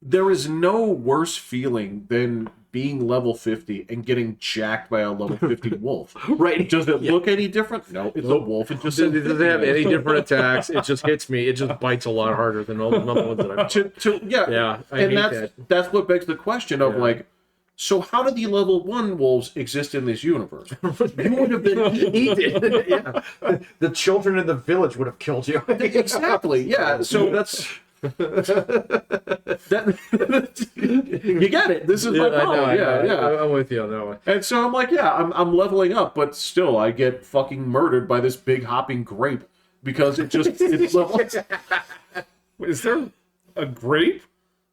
C: there is no worse feeling than being level 50 and getting jacked by a level 50 wolf.
A: Right.
C: Does it look any different? No, it's a wolf. It just
A: doesn't have any different attacks. It just hits me. It just bites a lot harder than all the other ones that I've
C: Yeah.
A: I hate
C: that's what begs the question of like, so how did the level 1 wolves exist in this universe?
A: You would have been eaten. Yeah. The children in the village would have killed you.
C: Exactly. Yeah. So that's you get it. This is my problem. Yeah.
A: I'm with you on that one.
C: And so I'm like, I'm leveling up, but still I get fucking murdered by this big hopping grape because it's level.
B: Is there a grape?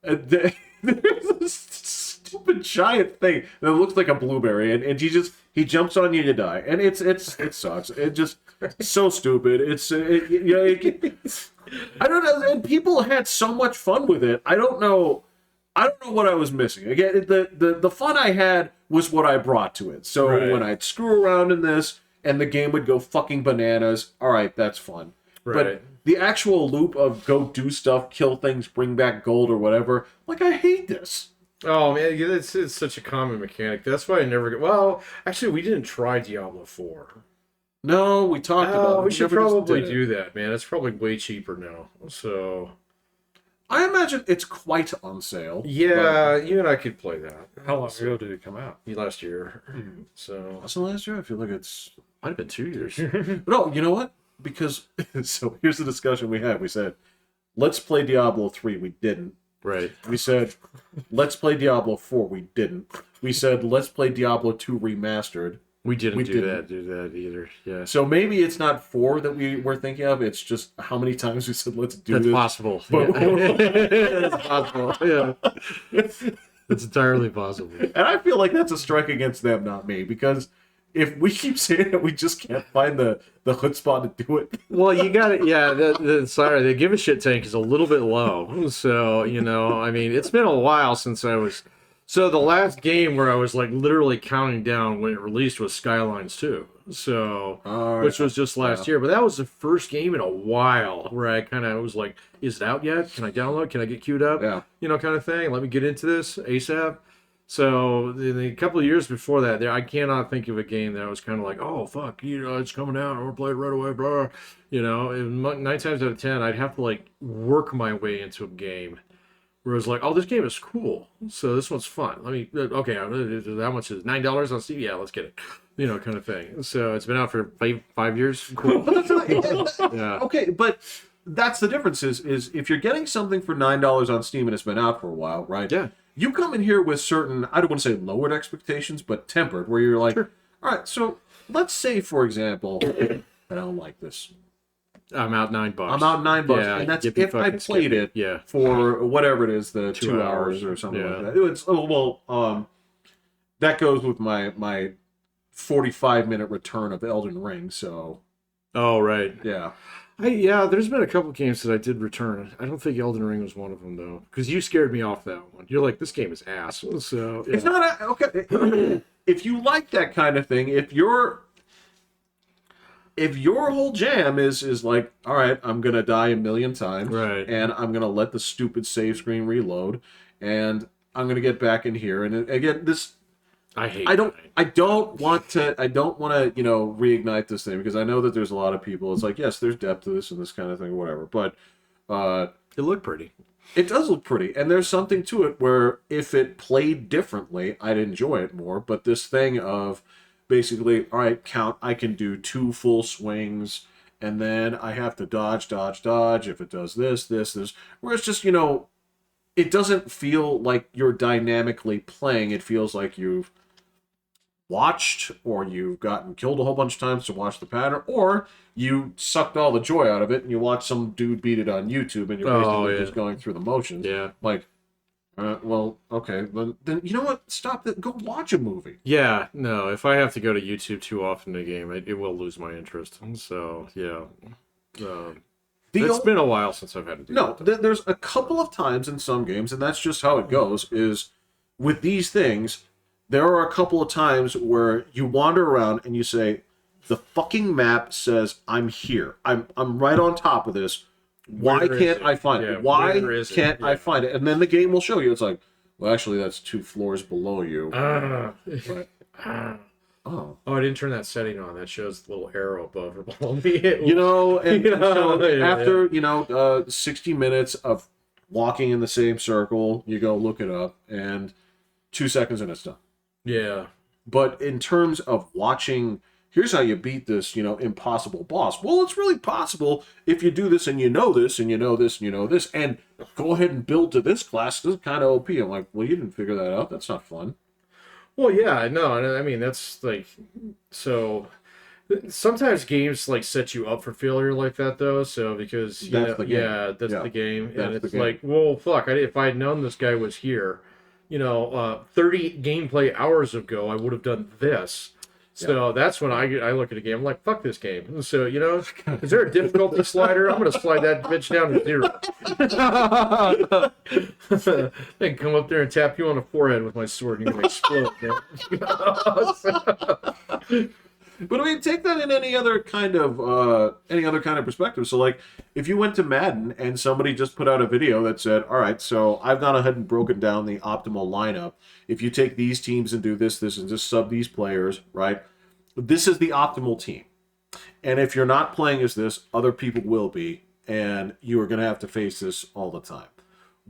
C: There's a stupid giant thing that looks like a blueberry, and he jumps on you to die, and it sucks. It just so stupid. I don't know, and people had so much fun with it. I don't know what I was missing. Again, the fun I had was what I brought to it. So when I'd screw around in this and the game would go fucking bananas, all right, that's fun.
A: Right.
C: But the actual loop of go do stuff, kill things, bring back gold or whatever, like I hate this.
A: Oh man, it's such a common mechanic. That's why I never get. Well, actually, we didn't try Diablo 4.
C: No, we talked about it.
A: We should probably do that, man. It's probably way cheaper now. So
C: I imagine it's quite on sale.
A: Yeah, you and I could play that.
B: How long ago did it come out?
A: Last year. So
C: was it last year? I feel like it's
A: might have been 2 years.
C: No, you know what? Because so here's the discussion we had. We said, let's play Diablo 3. We didn't.
A: Right.
C: We said, let's play Diablo 4. We didn't. We said, let's play Diablo 2 remastered.
A: We didn't do that either. Yeah.
C: So maybe it's not 4 that we were thinking of. It's just how many times we said, let's do this.
A: That's possible.
C: But,
A: That's possible. Yeah. It's entirely possible.
C: And I feel like that's a strike against them, not me, because if we keep saying it, we just can't find the chutzpah to do it.
A: Well, you got it. Yeah, the give a shit tank is a little bit low. So, I mean, it's been a while since I was So the last game where I was like literally counting down when it released was Skylines 2. So, which was just last year, but that was the first game in a while where I kind of was like, "Is it out yet? Can I download? Can I get queued up?
C: Yeah.
A: You know, kind of thing. Let me get into this ASAP." So the couple of years before that, I cannot think of a game that was kind of like, "Oh fuck, you know, it's coming out. I want to play it right away." Blah. You know, and 9 times out of 10, I'd have to like work my way into a game where it was like, "Oh, this game is cool. So this one's fun. Let me okay. How much is it? $9 on Steam? Yeah, let's get it." You know, kind of thing. So it's been out for 5 years. Cool.
C: But that's not,
A: Yeah.
C: okay, but that's the difference is if you're getting something for $9 on Steam and it's been out for a while, right?
A: Yeah.
C: You come in here with certain, I don't want to say lowered expectations, but tempered, where you're like,
A: Sure.
C: all right, so let's say, for example, I don't like this.
A: I'm out $9.
C: I'm out $9,
A: Yeah,
C: and that's
A: yippee
C: if I
A: fucking
C: played
A: skippy.
C: it
A: Yeah.
C: for whatever it is, the 2 hours
A: hours.
C: or something
A: Yeah.
C: like that. It's that goes with my 45-minute return of Elden Ring. So
A: Oh, right.
C: yeah,
A: Yeah, there's been a couple games that I did return. I don't think Elden Ring was one of them, though. Because you scared me off that one. You're like, this game is ass. So, yeah.
C: it's not okay. If you like that kind of thing, if your whole jam is like, all right, I'm gonna die a million times,
A: Right.
C: and I'm gonna let the stupid save screen reload, and I'm gonna get back in here, and again, this
A: I hate
C: I don't want to reignite this thing, because I know that there's a lot of people. It's like, yes, there's depth to this and this kind of thing, whatever, but
A: It looked pretty.
C: it does look pretty, and there's something to it where if it played differently, I'd enjoy it more. But this thing of basically, all right, count, I can do 2 full swings, and then I have to dodge, dodge, dodge. If it does this, where it's just, it doesn't feel like you're dynamically playing. It feels like you've watched, or you've gotten killed a whole bunch of times to watch the pattern, or you sucked all the joy out of it and you watch some dude beat it on YouTube, and you're basically just going through the motions.
A: Yeah.
C: Like, well, okay, but then you know what? Stop that. Go watch a movie.
A: Yeah, no, if I have to go to YouTube too often in a game, it will lose my interest. So, yeah. It's been a while since I've had to do
C: No,
A: that.
C: there's a couple of times in some games, and that's just how it goes, is with these things, there are a couple of times where you wander around and you say, the fucking map says I'm here. I'm right on top of this. Why
A: Where is
C: can't
A: it?
C: I find
A: Yeah,
C: it? Why
A: where is it?
C: can't I
A: Yeah.
C: find it? And then the game will show you. It's like, well, actually, that's 2 floors below you.
A: Right.
C: Oh.
A: Oh, I didn't turn that setting on. That shows the little arrow above or below me.
C: And
A: Yeah,
C: so
A: yeah,
C: after 60 minutes of walking in the same circle, you go look it up, and 2 seconds and it's done.
A: Yeah.
C: But in terms of watching, here's how you beat this, impossible boss. Well, it's really possible if you do this and you know this and you know this and you know this, and go ahead and build to this class. This is kind of OP. I'm like, well, you didn't figure that out. That's not fun.
A: Well, yeah, no, I mean, that's like, so sometimes games like set you up for failure like that, though. So because,
C: That's the game.
A: yeah, that's
C: Yeah,
A: the game.
C: that's
A: And
C: the
A: it's
C: game.
A: like, well, fuck, if I had known this guy was here, 30 gameplay hours ago, I would have done this. So that's when I look at a game, I'm like, fuck this game. So, is there a difficulty slider? I'm going to slide that bitch down to 0. I can come up there and tap you on the forehead with my sword and you're going to explode.
C: But I mean, take that in any other kind of perspective. So, like, if you went to Madden and somebody just put out a video that said, "All right, so I've gone ahead and broken down the optimal lineup. If you take these teams and do this, and just sub these players, right? This is the optimal team. And if you're not playing as this, other people will be, and you are going to have to face this all the time."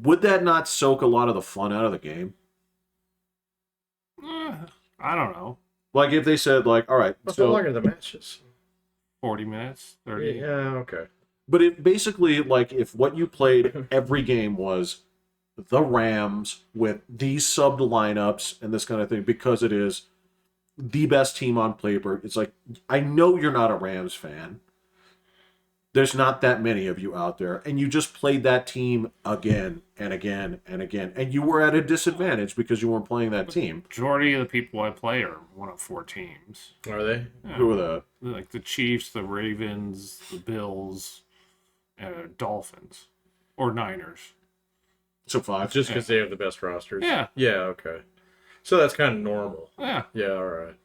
C: Would that not soak a lot of the fun out of the game?
B: I don't know.
C: Like if they said, like, all right,
A: How
C: so
A: long are the matches?
B: 40 minutes, 30.
A: Yeah, okay.
C: but it basically, like, if what you played every game was the Rams with these subbed lineups and this kind of thing, because it is the best team on paper, it's like, I know you're not a Rams fan. There's not that many of you out there, and you just played that team again and again and again, and you were at a disadvantage because you weren't playing that team.
B: Majority of the people I play are one of 4 teams.
A: Are they?
B: Yeah.
C: Who were the?
B: Like the Chiefs, the Ravens, the Bills, and Dolphins, or Niners.
C: So 5.
A: Just because they have the best rosters.
B: Yeah.
A: Yeah. Okay. So that's kind of normal.
B: Yeah.
A: Yeah. All right.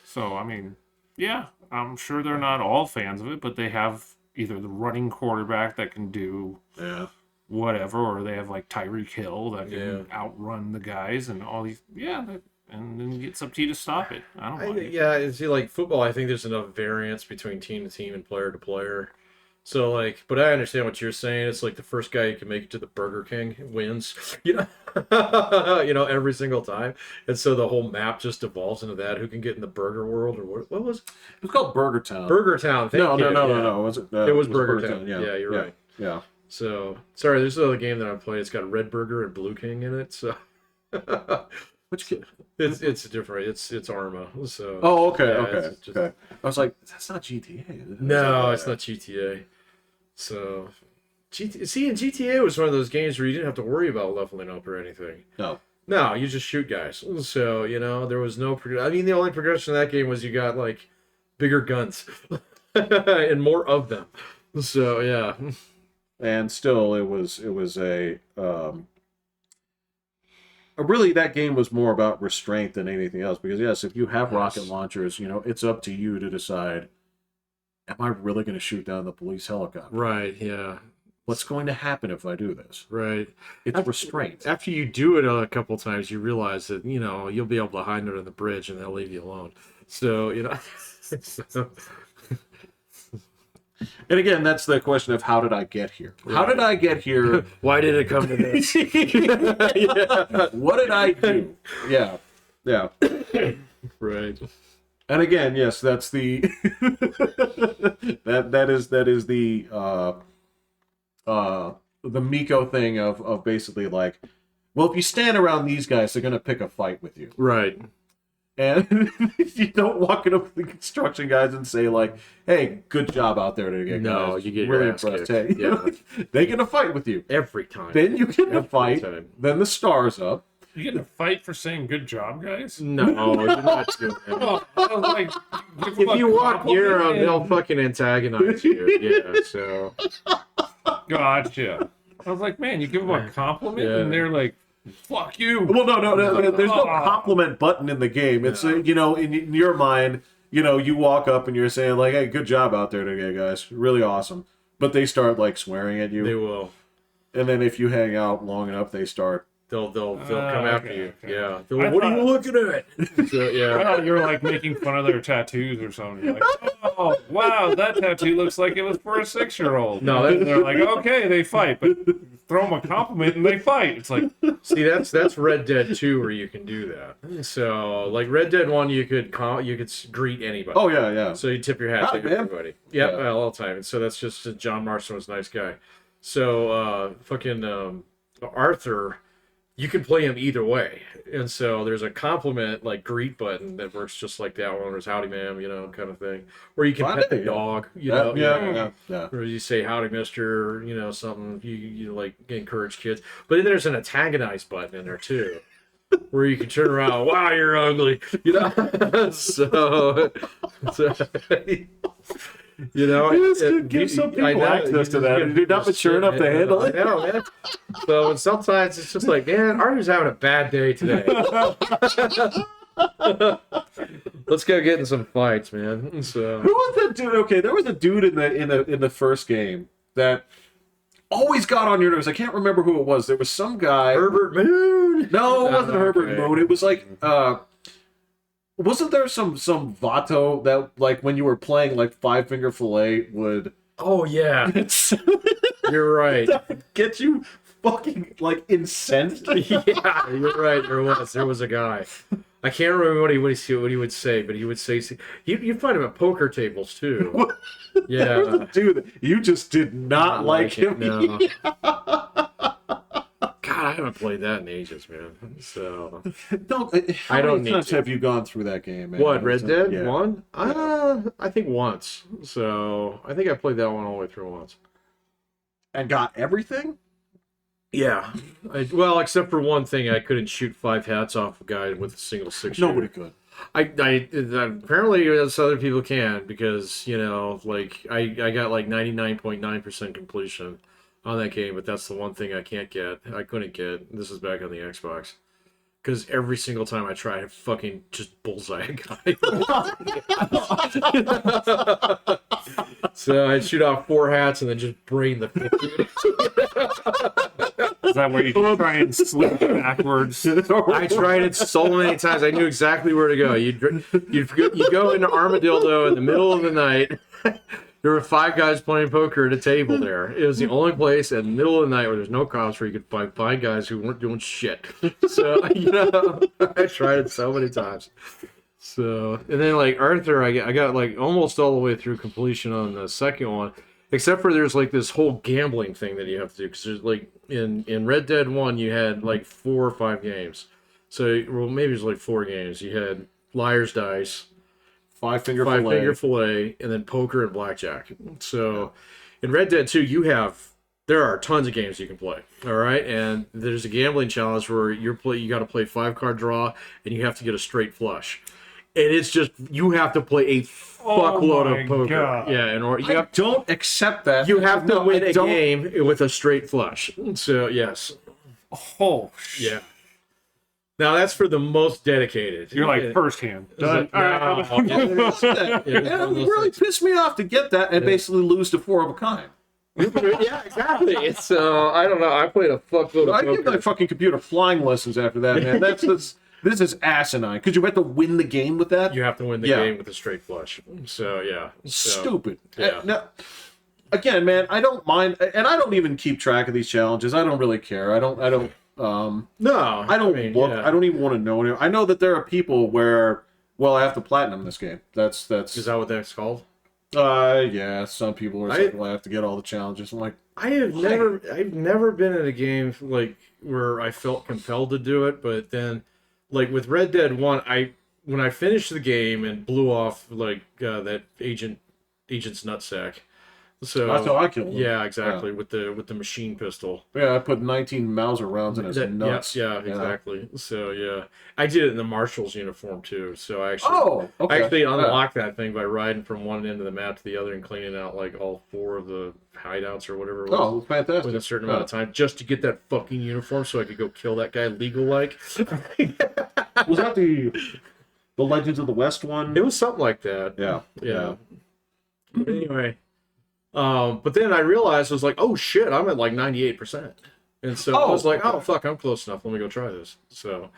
B: So, I mean, yeah, I'm sure they're not all fans of it, but they have either the running quarterback that can do
C: Yeah.
B: whatever, or they have like Tyreek Hill that can outrun the guys and all these. Yeah, and then it's up to you to stop it. I don't mind it.
A: Yeah. See, like football, I think there's enough variance between team to team and player to player. So like, but I understand what you're saying. It's like the first guy who can make it to the Burger King wins, every single time. And so the whole map just evolves into that. Who can get in the burger world or what was it?
C: It was called Burger Town.
A: Burger Town?
C: No.
A: It was Burger Town. Yeah, you're right.
C: Yeah.
A: So sorry, there's another game that I'm playing. It's got Red Burger and Blue King in it. So
C: Which
A: it's different. It's Arma. So
C: okay,
A: yeah,
C: okay,
A: it's just-
C: okay. I was like, that's not GTA.
A: No, it's not GTA. So, in GTA was one of those games where you didn't have to worry about leveling up or anything.
C: No.
A: No, you just shoot guys. So, there was no... I mean, the only progression in that game was you got, like, bigger guns. and more of them. So, yeah.
C: And still, it was a... really, that game was more about restraint than anything else. Because, yes, if you have rocket launchers, it's up to you to decide... Am I really going to shoot down the police helicopter?
A: Right, yeah.
C: What's going to happen if I do this?
A: Right.
C: It's restraint.
A: After you do it a couple times, you realize that, you'll be able to hide under the bridge and they'll leave you alone. So,
C: And again, that's the question of how did I get here? Right. How did I get here?
A: Why did it come to this?
C: Yeah. What did I do? Yeah. Yeah.
A: Right.
C: And again, yes, that's the that is the Miko thing of basically like, well, if you stand around these guys, they're gonna pick a fight with you.
A: Right.
C: And you don't walk up to the construction guys and say like, "Hey, good job out there today, guys."
A: No, you get
C: really
A: your ass
C: impressed.
A: kicked.
C: Hey,
A: Yeah.
C: they get a fight with you
A: Every time.
C: Then you get in a
A: Every
C: fight.
A: time.
C: Then the star's up.
B: You get in a fight for saying good job, guys?
A: No, you're not doing that.
B: Oh, I was like, give
A: If
B: them a
A: you walk near them,
B: compliment
A: they'll fucking antagonize you. Yeah, so.
B: and- Gotcha. I was like, man, you give them a compliment
A: Yeah.
B: and they're like, fuck you.
C: Well, no. There's no
B: Oh.
C: compliment button in the game. It's
A: No.
C: in your mind, you walk up and you're saying like, "Hey, good job out there today, guys. Really awesome." But they start like swearing at you,
A: They will.
C: and then if you hang out long enough, they start.
A: They'll come after
B: okay,
A: you.
B: okay.
A: Yeah.
B: I
A: What are
B: thought-
A: you looking at? So,
B: I
A: yeah.
B: thought you were like making fun of their tattoos or something. You're like, oh, wow, that tattoo looks like it was for a 6-year-old.
A: No,
B: And they're like, okay, they fight, but throw them a compliment and they fight. It's like,
A: See, that's Red Dead 2 where you can do that. So, like Red Dead 1, you could greet anybody.
C: Oh yeah.
A: So you tip your hat
C: Hi,
A: to
C: man.
A: everybody. Yep,
C: Yeah.
A: all the time. And so that's just John Marston was a nice guy. So Arthur, you can play him either way. And so there's a compliment like greet button that works just like that one. There's howdy ma'am, kind of thing. Or you can
C: Howdy,
A: pet the
C: yeah.
A: dog,
C: Yeah.
A: Or you say howdy mister, something you like encourage kids. But then there's an antagonize button in there too. Where you can turn around, wow, you're ugly, so
C: Just give some people access to that. If you're not mature enough to handle it.
A: I know, man. So and sometimes it's just like, man, Arthur's having a bad day today. Let's go get in some fights, man. So
C: Who was that dude? Okay, there was a dude in the first game that always got on your nerves. I can't remember who it was. There was some guy.
A: Herbert Moon.
C: No, it wasn't Herbert
A: Okay.
C: Moon. It was like wasn't there some Vato that like when you were playing like Five Finger Fillet would
A: Oh yeah, you're right.
C: get you fucking like incensed?
A: Yeah, you're right. There was a guy. I can't remember what he would say, but he would say you'd find him at poker tables too.
C: There was
A: Yeah,
C: a dude, you just did not like him.
A: No. God, I haven't played that in ages, man. So
C: No, how
A: I don't
C: many
A: need
C: times
A: to.
C: have you gone through that game? Man?
A: what, Red Dead
C: Yeah.
A: 1? I think once. So I think I played that one all the way through once.
C: And got everything?
A: Yeah. Well, except for one thing, I couldn't shoot 5 hats off a guy with a single 6-shooter.
C: Nobody could.
A: I apparently as other people can because like I got like 99.9% completion on that game, but that's the one thing I couldn't get. This is back on the Xbox. Because every single time I try, I fucking just bullseye a guy. So I'd shoot off 4 hats and then just brain the 50.
B: Is that where you can try and slip backwards?
A: I tried it so many times. I knew exactly where to go. You go into Armadildo in the middle of the night. There were 5 guys playing poker at a table there. It was the only place in the middle of the night where there's no cops where you could find 5 guys who weren't doing shit. So, I tried it so many times. So, and then like Arthur, I got like almost all the way through completion on the second one, except for there's like this whole gambling thing that you have to do. Because there's like in Red Dead 1, you had like 4 or 5 games. So, well, maybe it was like 4 games. You had Liar's Dice,
C: Five finger
A: fillet, and then poker and blackjack. So in Red Dead 2, there are tons of games you can play. All right, and there's a gambling challenge where you got to play 5-card draw, and you have to get a straight flush. And it's just you have to play a fuckload of poker.
B: God.
A: Yeah, and
C: don't accept that.
A: you have to win a game with a straight flush. So yes,
B: Oh, shit.
A: yeah. Now that's for the most dedicated.
B: You're like first hand. Done.
A: No.
B: All right.
C: And it really pissed me off to get that and basically lose to 4 of a kind.
A: Yeah, exactly. It's I don't know. I played a fuckload of
C: I
A: poker.
C: give my fucking computer flying lessons after that, man. This is asinine. Because you have to win the game with that.
A: You have to win the game with a straight flush. So yeah,
C: Stupid.
A: Yeah.
C: Now, again, man, I don't mind, and I don't even keep track of these challenges. I don't really care. I don't.
A: No,
C: I don't look.
A: yeah.
C: I don't even want to know. I know that there are people where, well, I have to platinum this game. That's.
A: Is that what that's called?
C: Yeah. Some people are like, well, I have to get all the challenges. I'm like,
A: I've never been in a game like where I felt compelled to do it, but then, like with Red Dead 1, when I finished the game and blew off like that agent's nutsack. So
C: that's how I killed him.
A: Yeah, exactly. Yeah. With the machine pistol.
C: Yeah, I put 19 Mauser rounds in his nuts.
A: Yeah, exactly. So yeah, I did it in the Marshal's uniform too. So I
C: okay.
A: actually unlocked that thing by riding from one end of the map to the other and cleaning out like all 4 of the hideouts or whatever it was.
C: Oh, fantastic!
A: With a certain amount of time, just to get that fucking uniform, so I could go kill that guy legal like.
C: Was that the Legends of the West one?
A: It was something like that.
C: Yeah.
A: But anyway. But then I realized I was like, oh shit, I'm at like 98%. And so I was like, oh fuck, I'm close enough. Let me go try this. So,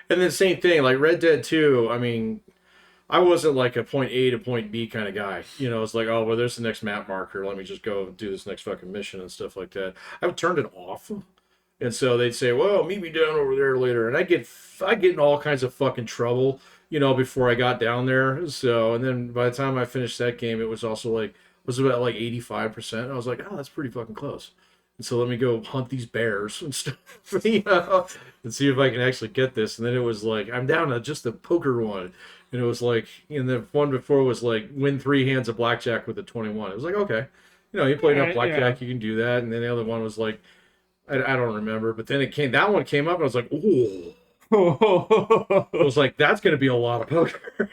A: and then same thing, like Red Dead 2, I mean, I wasn't like a point A to point B kind of guy. It's like, oh, well, there's the next map marker. Let me just go do this next fucking mission and stuff like that. I've turned it off. And so they'd say, well, meet me down over there later. And I get in all kinds of fucking trouble, before I got down there. So, and then by the time I finished that game, it was also like, was about like 85%. I was like, oh, that's pretty fucking close. And so let me go hunt these bears and stuff, and see if I can actually get this. And then it was like, I'm down to just the poker one. And it was like, and the one before was like, win 3 hands of blackjack with a 21. It was like, okay. You play enough blackjack, you can do that. And then the other one was like, I don't remember. But then that one came up and I was like, ooh. I was like, that's going to be a lot of poker.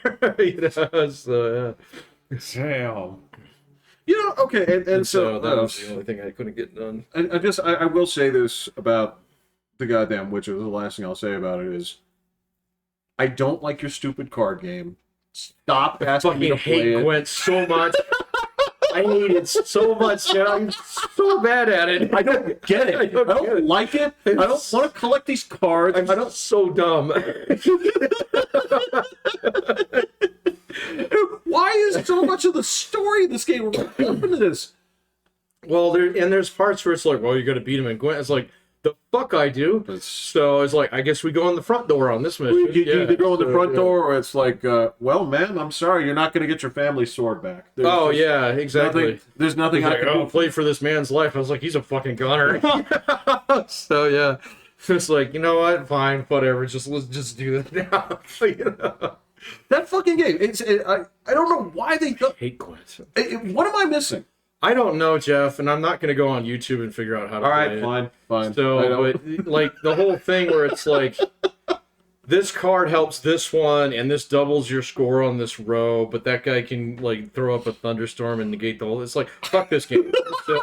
A: So,
B: Damn.
C: Okay, and so
A: that was the only thing I couldn't get done.
C: I will say this about the goddamn Witcher. The last thing I'll say about it is, I don't like your stupid card game. Stop asking me to play it.
A: Gwent so much. I hate it so much. I'm so bad at it.
C: I don't get it. I don't like it. I don't want to collect these cards.
A: I'm so dumb.
C: Why is so much of the story of this game wrapped up into this?
A: Well, there's parts where it's like, well, you got to beat him in Gwent. It's like, the fuck I do. So it's like, I guess we go in the front door on this mission.
C: You either go in the front door, or it's like, well, man, I'm sorry, you're not going to get your family sword back.
A: Exactly.
C: There's nothing I can do.
A: Play for this man's life. I was like, he's a fucking goner. So yeah, it's like, you know what? Fine, whatever. Let's just do that now.
C: That fucking game. I don't know why they
A: hate Gwent.
C: What am I missing?
A: I don't know, Jeff, and I'm not going to go on YouTube and figure out how to play it.
C: All right, fine.
A: So, but like the whole thing where it's like, this card helps this one, and this doubles your score on this row, but that guy can like throw up a thunderstorm and negate the whole. It's like, fuck this game. So,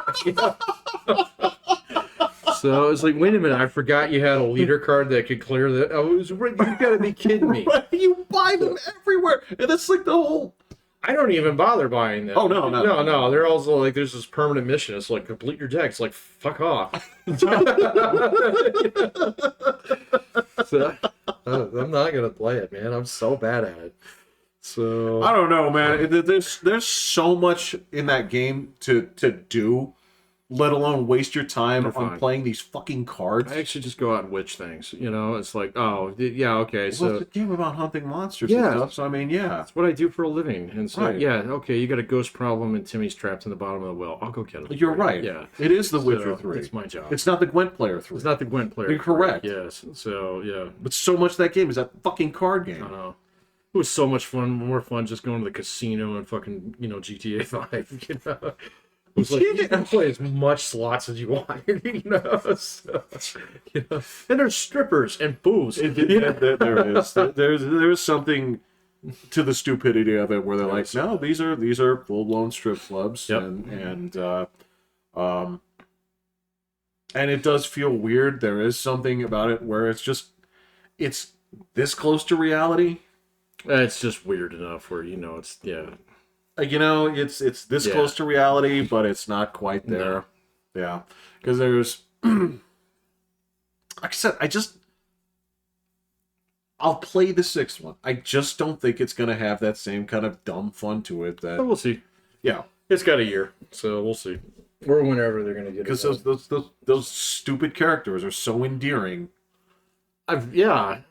A: So it's like, wait a minute, I forgot you had a leader card that could clear the. You gotta be kidding me.
C: Right? You buy them everywhere, and that's like the whole.
A: I don't even bother buying them.
C: Oh, no.
A: No. They're also like, there's this permanent mission. It's like, complete your deck. It's like, fuck off. So, I'm not gonna play it, man. I'm so bad at it. So
C: I don't know, man. There's so much in that game to do, let alone waste your time on playing these fucking cards.
A: I actually just go out and witch things. You know, it's like, oh, yeah, okay. So
C: well, it's a game about hunting monsters
A: Yeah.
C: and stuff. So I mean, yeah,
A: that's what I do for a living. And so,
C: Right.
A: yeah, okay, you got a ghost problem and Timmy's trapped in the bottom of the well. I'll go get him.
C: you're right.
A: Yeah.
C: It is The
A: So,
C: Witcher 3.
A: It's my job.
C: It's not the Gwent player 3.
A: It's not the Gwent player.
C: You're correct.
A: Yes. So, yeah.
C: But so much of that game is that fucking card game.
A: I know. It was so much fun, more fun just going to the casino and fucking, GTA 5, you know? It was like, you can play as much slots as you want, you know? So, And there's strippers and booze.
C: There is. There's something to the stupidity of it where they're like, no, these are full blown strip clubs,
A: Yep.
C: and it does feel weird. There is something about it where it's this close to reality.
A: It's just weird enough where, it's,
C: It's this close to reality, but it's not quite there.
A: No.
C: Yeah, because there's, like I said, I'll play the 6th one. I just don't think it's gonna have that same kind of dumb fun to it.
A: But we'll see.
C: Yeah,
A: It's got a year, so we'll see. Or whenever they're gonna get it.
C: because those stupid characters are so endearing.
A: I mean,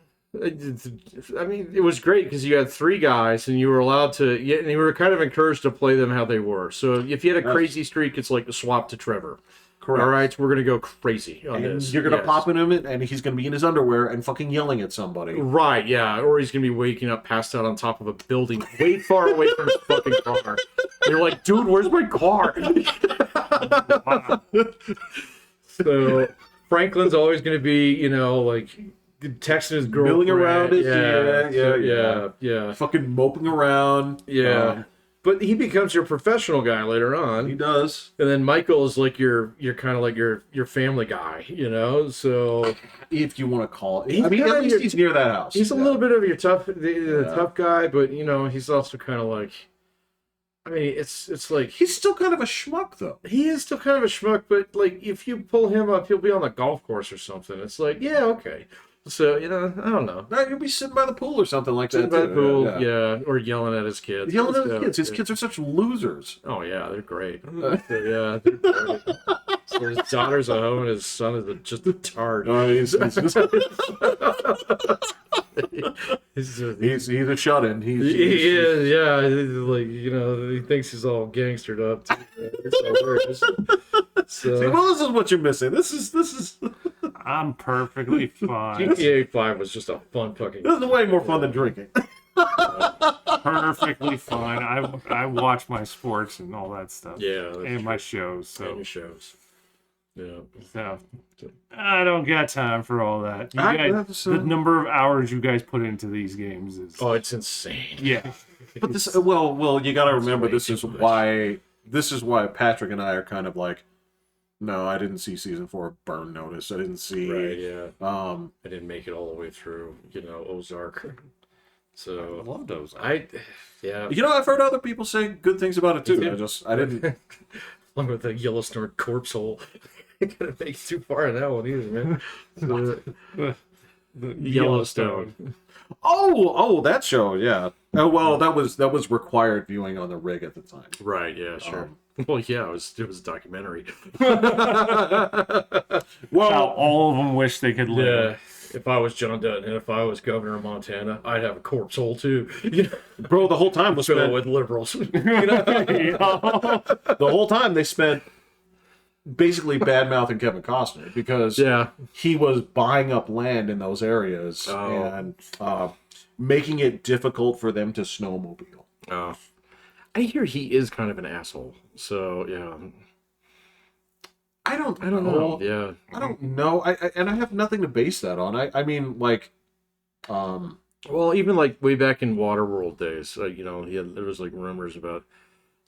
A: it was great because you had 3 guys and you were allowed to, and you were kind of encouraged to play them how they were. So if you had a crazy streak, it's like a swap to Trevor.
C: Correct.
A: All right, so we're gonna go crazy on
C: And
A: this.
C: you're gonna
A: Yes.
C: pop in him, and he's gonna be in his underwear and fucking yelling at somebody.
A: Right, yeah, or he's gonna be waking up passed out on top of a building way far away from his fucking car. And you're like, dude, where's my car? So Franklin's always gonna be, like texting his girlfriend,
C: Milling around it,
A: yeah.
C: Fucking moping around.
A: Yeah. But he becomes your professional guy later
C: He
A: on.
C: does.
A: And then Michael is like your kind of like your family guy, So
C: If you want to call it.
A: He's
C: I mean, at
A: kinda
C: least
A: your-
C: he's near that house.
A: he's a little bit of your tough guy, but he's also kind of like, I mean, it's like
C: He's still kind of a schmuck, though.
A: he is still kind of a schmuck, but like if you pull him up, he'll be on the golf course or something. It's like, yeah, okay. So, I don't know.
C: No, he'll be sitting by the pool or something like
A: Sitting
C: that.
A: by the pool, yeah, or yelling at his kids.
C: Yelling at his
A: So,
C: kids. His
A: yeah.
C: kids are such losers.
A: Oh yeah, they're great. Yeah, they're great. So his daughter's a hoe and his son is just a tart.
C: He's
A: He's
C: a shut-in.
A: he is, yeah. Like he thinks he's all gangstered up. Too. It's hilarious. So
C: See, well, this is what you're missing. This is
B: I'm perfectly fine.
A: GTA 5 was just a fun fucking.
C: this is way more fun than drinking.
B: Perfectly fine. I watch my sports and all that stuff.
A: Yeah,
B: And my shows.
A: and
B: So,
A: your shows. Yeah.
B: so I don't got time for all that. You
C: I-
B: guys,
C: that's,
B: the number of hours you guys put into these games is
A: Oh, it's insane.
B: yeah.
C: But this, well, you got to remember
A: way
C: this
A: too
C: is
A: much.
C: why Patrick and I are kind of like, no, I didn't see season 4 of Burn Notice. I didn't see.
A: Right. Yeah.
C: I
A: I didn't make it all the way through. Ozark. So
B: Love those.
A: yeah.
C: I've heard other people say good things about it too.
A: Me
C: I didn't.
A: Along with the Yellowstone corpse hole. I couldn't make it too far in that one either, man.
B: The
A: Yellowstone.
C: Oh, that show, yeah. Oh, well, that was required viewing on the rig at the time.
A: Right, yeah, sure. Well, yeah, it was a documentary.
C: Well,
B: How all of them wish they could live.
A: Yeah. If I was John Dutton and if I was governor of Montana, I'd have a corpse hole too.
C: bro, the whole time was
A: Filled
C: spent.
A: with liberals.
C: The whole time they spent basically bad mouthing Kevin Costner because
A: Yeah.
C: he was buying up land in those areas and making it difficult for them to snowmobile.
A: Oh. I hear he is kind of an asshole. So yeah.
C: I don't
A: know. Yeah.
C: I don't know. And I have nothing to base that on. I mean, like,
A: Well, even like way back in Waterworld days, there was like rumors about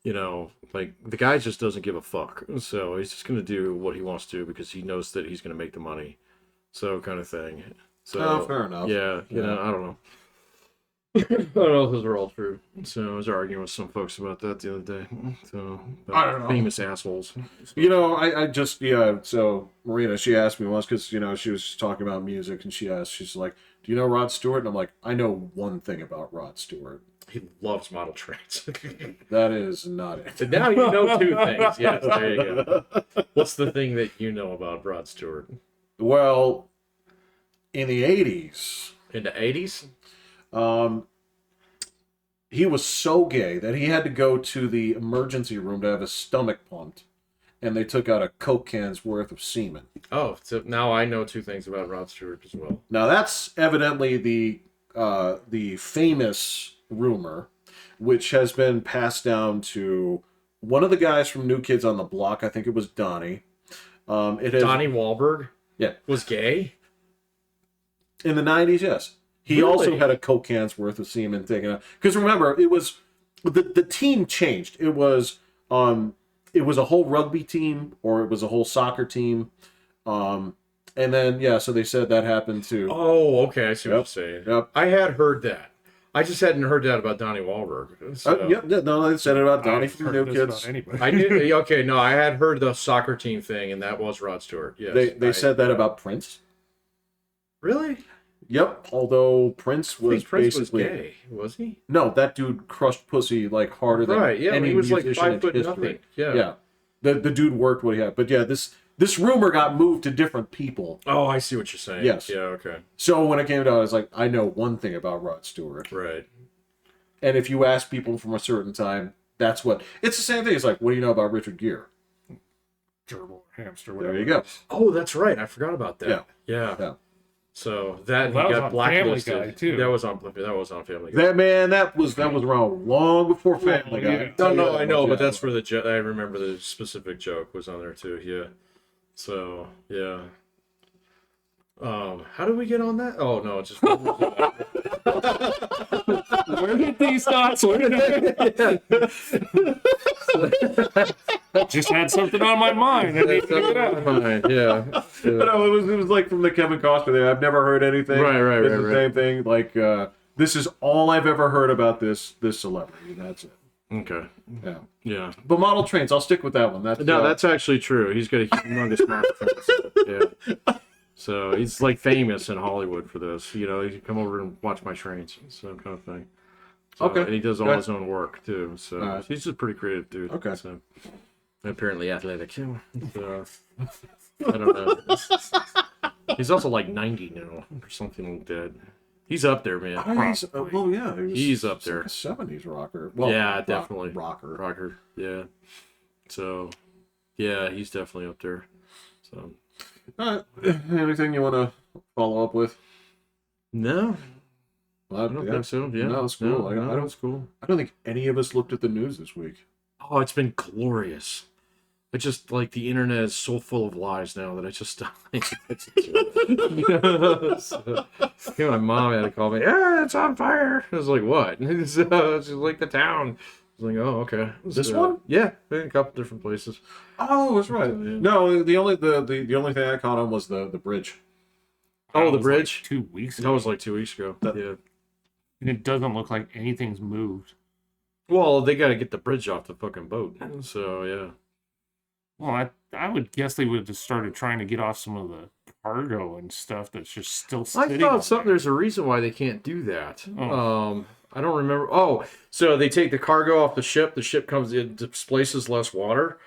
A: you know, like the guy just doesn't give a fuck. So he's just gonna do what he wants to because he knows that he's gonna make the money. So kind of thing. So
C: Oh, fair enough.
A: yeah, you
C: Yeah.
A: know, I don't know. I don't know if those are all true. So I was arguing with some folks about that the other day. So
C: I don't know.
A: famous assholes.
C: You know, I just, yeah, so Marina, she asked me once, because, you know, she was talking about music, and she's like, do you know Rod Stewart? And I'm like, I know one thing about Rod Stewart.
A: He loves model trains.
C: That is not it.
A: And now you know two things. Yes, there you go. What's the thing that you know about Rod Stewart?
C: Well, in the 80s,
A: In the 80s?
C: he was so gay that he had to go to the emergency room to have his stomach pumped, and they took out a Coke can's worth of semen.
A: Oh, so now I know two things about Rod Stewart as well.
C: Now that's evidently the famous rumor, which has been passed down to one of the guys from New Kids on the Block. I think it was Donnie. It has,
A: Donnie Wahlberg?
C: Yeah.
A: Was gay?
C: In the 90s, yes. He
A: Really?
C: also had a Coke can's worth of semen taken out. Because remember, it was the team changed. It was a whole rugby team, or it was a whole soccer team. And then, yeah, so they said that happened too.
A: Oh, okay. I see what
C: Yep.
A: you're saying.
C: Yep.
A: I had heard that. I just hadn't heard that about Donnie Wahlberg. So.
C: Yep, no, they said it about Donnie
B: I've
C: from
B: heard
C: New
B: this
C: Kids.
B: about anybody.
A: I knew. Okay, no, I had heard the soccer team thing, and that was Rod Stewart. Yes,
C: They said that about Prince.
A: Really?
C: Yep, although Prince
A: I think
C: was
A: Prince was
C: basically
A: gay, was he?
C: no, that dude crushed pussy like harder than
A: Right. Yeah,
C: any
A: he was like
C: musician in
A: 5 foot
C: history.
A: nothing. Yeah.
C: Yeah, the dude worked what he had, but yeah, this rumor got moved to different people.
A: Oh, I see what you're saying.
C: Yes.
A: Yeah. Okay.
C: So when it came down, I was like, I know one thing about Rod Stewart,
A: Right.
C: and if you ask people from a certain time, that's what it's the same thing. It's like, what do you know about Richard Gere?
B: Gerbil, hamster, whatever.
C: There you go.
A: Oh, that's right. I forgot about that.
C: Yeah.
A: Yeah. So that,
B: Well, that
A: he
B: was
A: got
B: on Family
A: blacklisted.
B: Guy, too.
A: That was on Family Guy.
C: That man, that was around long before Family Guy.
B: yeah.
A: No, no,
C: Yeah,
A: I know,
C: yeah.
A: but that's for the joke. I remember the specific joke was on there too. Yeah. So yeah. How did we get on that? Oh no, just
B: Where did these thoughts? Just had something on my mind. I need to get it out.
A: Fine, yeah.
C: No, it was like from the Kevin Costner thing. I've never heard anything.
A: Right,
C: It's the
A: right.
C: same thing. Like this is all I've ever heard about this celebrity. That's it.
A: Okay.
C: Yeah.
A: Yeah.
C: But model trains, I'll stick with that one. That's
A: No, that's actually true. He's got a humongous mouth. Yeah. So he's like famous in Hollywood for this. You know, he can come over and watch my trains, so kind of thing. So,
C: Okay.
A: And he does all
C: Good.
A: his own work too. So
C: Alright.
A: he's just a pretty creative dude.
C: Okay.
A: So and apparently athletic too. So I don't know. He's also like 90 now or something like that. He's up there, man.
C: Well, yeah,
A: He's up there.
C: Like a 70s rocker. Well,
A: Yeah, definitely.
C: rocker.
A: Rocker. Yeah. So yeah, he's definitely up there. So
C: Anything you want to follow up with?
A: no,
C: Well,
A: I don't think so. Yeah,
C: No, it's cool. I don't-
A: it's cool.
C: I don't think any of us looked at the news this week.
A: Oh, it's been glorious. I just like the internet is so full of lies now that I just so, my mom had to call me. Yeah, it's on fire. I was like, what? She's like the town. I was like, oh, okay.
C: This
A: So,
C: one?
A: Yeah, in a couple different places.
C: Oh, that's right. No, the only thing I caught on was the bridge.
A: Oh,
B: That
A: the
B: was
A: bridge.
B: Like 2 weeks
A: That
B: ago.
A: was like 2 weeks ago. Yeah.
B: And it doesn't look like anything's moved.
A: Well, they got to get the bridge off the fucking boat. So yeah.
B: Well, I would guess they would have started trying to get off some of the cargo and stuff that's just still
A: I
B: sitting.
A: thought something. There's a reason why they can't do that.
B: Oh.
A: I don't remember. Oh, so they take the cargo off the ship. The ship comes in, displaces less water,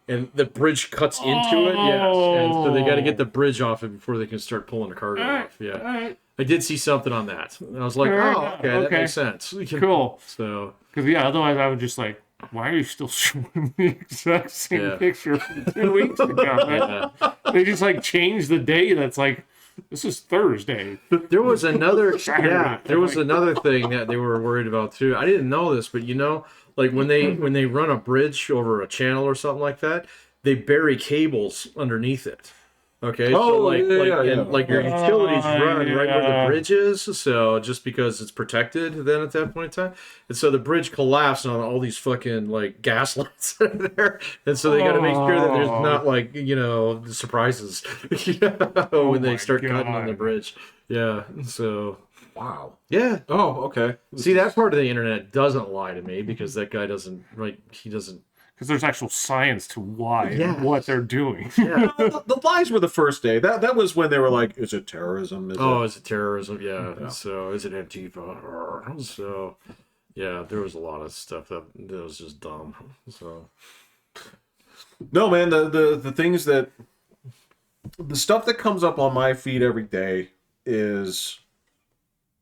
A: and the bridge cuts into it. Yes, and so they got to get the bridge off it before they can start pulling the cargo off. Yeah,
B: Alright,
A: I did see something on that. And I was like,
B: Fair
A: oh,
B: enough.
A: okay, that
B: Okay.
A: makes sense.
B: cool.
A: So
B: Because yeah, otherwise I would just like, why are you still showing the exact same
A: Yeah.
B: picture from 2 weeks ago? Man? They just like changed the day. That's like, this is Thursday.
A: there was another
B: Saturday.
A: there was another thing that they were worried about too. I didn't know this, but you know, like when they run a bridge over a channel or something like that, they bury cables underneath it. Okay, so like your utilities run right where the
B: yeah.
A: bridge is. So just because it's protected, then at that point in time, and so the bridge collapsed on all these fucking like gas lights that are there, and so they got to make sure that there's not like surprises, when they start cutting on the bridge. Yeah, so
C: Wow.
A: yeah.
C: Oh, okay.
A: See, that part of the internet doesn't lie to me because that guy doesn't he doesn't.
B: Because there's actual science to why
A: Yes.
B: what they're doing.
A: Yeah.
C: The lies were the first day. That was when they were like, "Is it terrorism?
A: Is it terrorism? Yeah. So is it Antifa? So yeah, there was a lot of stuff that was just dumb. So
C: No, man. The things the stuff that comes up on my feed every day is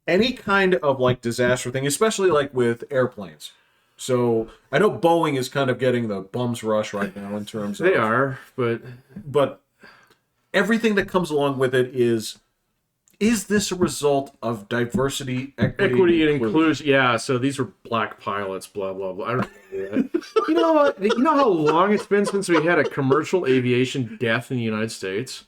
C: any kind of like disaster thing, especially like with airplanes. So I know Boeing is kind of getting the bum's rush right now in terms of
A: they are,
C: but everything that comes along with it is this a result of diversity,
A: equity and inclusion. Yeah. So these were black pilots. Blah blah blah. I don't know. You know what? You know how long it's been since we had a commercial aviation death in the United States?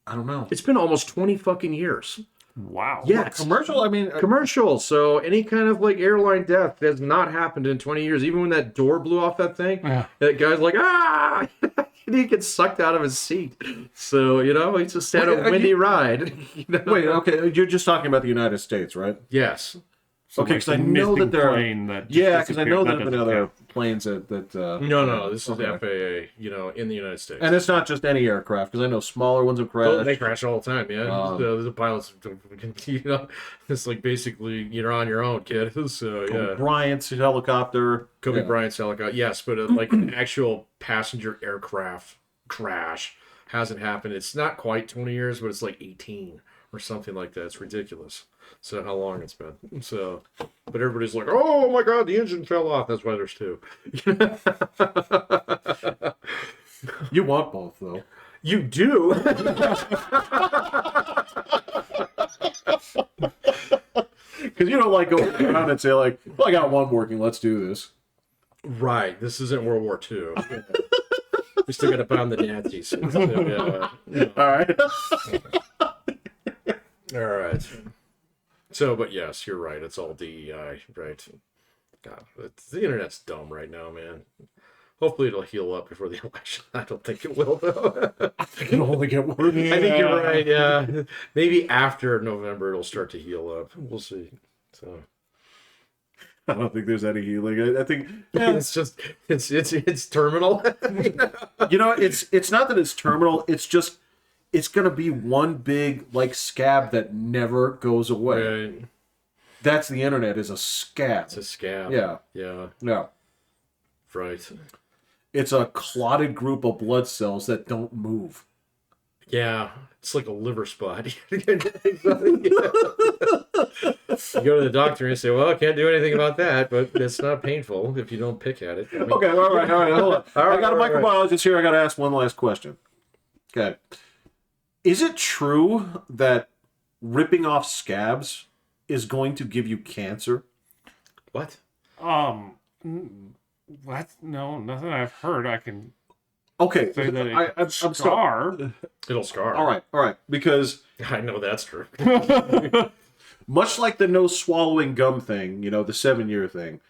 C: I don't know.
A: It's been almost 20 fucking years.
B: Wow.
A: Yeah,
C: Commercial. I mean,
A: commercial. So any kind of like airline death has not happened in 20 years. Even when that door blew off that thing, that guy's like, ah, and he gets sucked out of his seat. So he just had a windy ride.
C: Wait, okay, you're just talking about the United States, right?
A: Yes.
B: So
C: Okay,
B: like
C: because I
B: the
C: know
B: missing
C: that there are
B: plane that
C: yeah, because I know
B: disappeared,
C: there have
B: that
C: been
B: doesn't
C: other
B: count.
C: planes that
A: No, this is
C: okay.
A: FAA. In the United States.
C: And it's not just any aircraft, because I know smaller ones have crashed.
A: They crash all the time, yeah. So the pilots, it's like basically you're on your own, kid. So yeah.
C: Bryant's helicopter.
A: Kobe
C: Yeah.
A: Bryant's helicopter, yes, but like an actual passenger aircraft crash hasn't happened. It's not quite 20 years, but it's like 18 or something like that. It's ridiculous. So how long it's been. So, but everybody's like, oh my God, the engine fell off. That's why there's two.
C: You want both, though.
A: You do.
C: Because you don't like go around and say like, well, I got one working, let's do this.
A: Right. This isn't World War II. We still got to pound the Nazis. So,
C: All right.
A: All right. So, but yes, you're right. It's all DEI, right? God, the internet's dumb right now, man. Hopefully it'll heal up before the election. I don't think it will, though.
C: I think it'll only get worse.
A: I think you're right, yeah. Maybe after November it'll start to heal up. We'll see. So
C: I don't think there's any healing. I think
A: it's just it's terminal.
C: It's not that it's terminal. It's just it's gonna be one big like scab that never goes away.
A: Right.
C: That's the internet, is a scab.
A: It's a scab.
C: Yeah.
A: Yeah.
C: No.
A: Right.
C: It's a clotted group of blood cells that don't move.
A: Yeah. It's like a liver spot. You go to the doctor and say, well, I can't do anything about that, but it's not painful if you don't pick at it. I mean,
C: Okay, all right, hold on. I got a
A: all right.
C: microbiologist here. I got to ask one last question. Okay. Is it true that ripping off scabs is going to give you cancer?
A: What?
B: What? No, nothing I've heard. I can
C: Okay.
B: say that it
C: I'm
B: scar.
A: It'll scar.
C: All right. Because
A: I know that's true.
C: much like the no swallowing gum thing, the 7-year thing,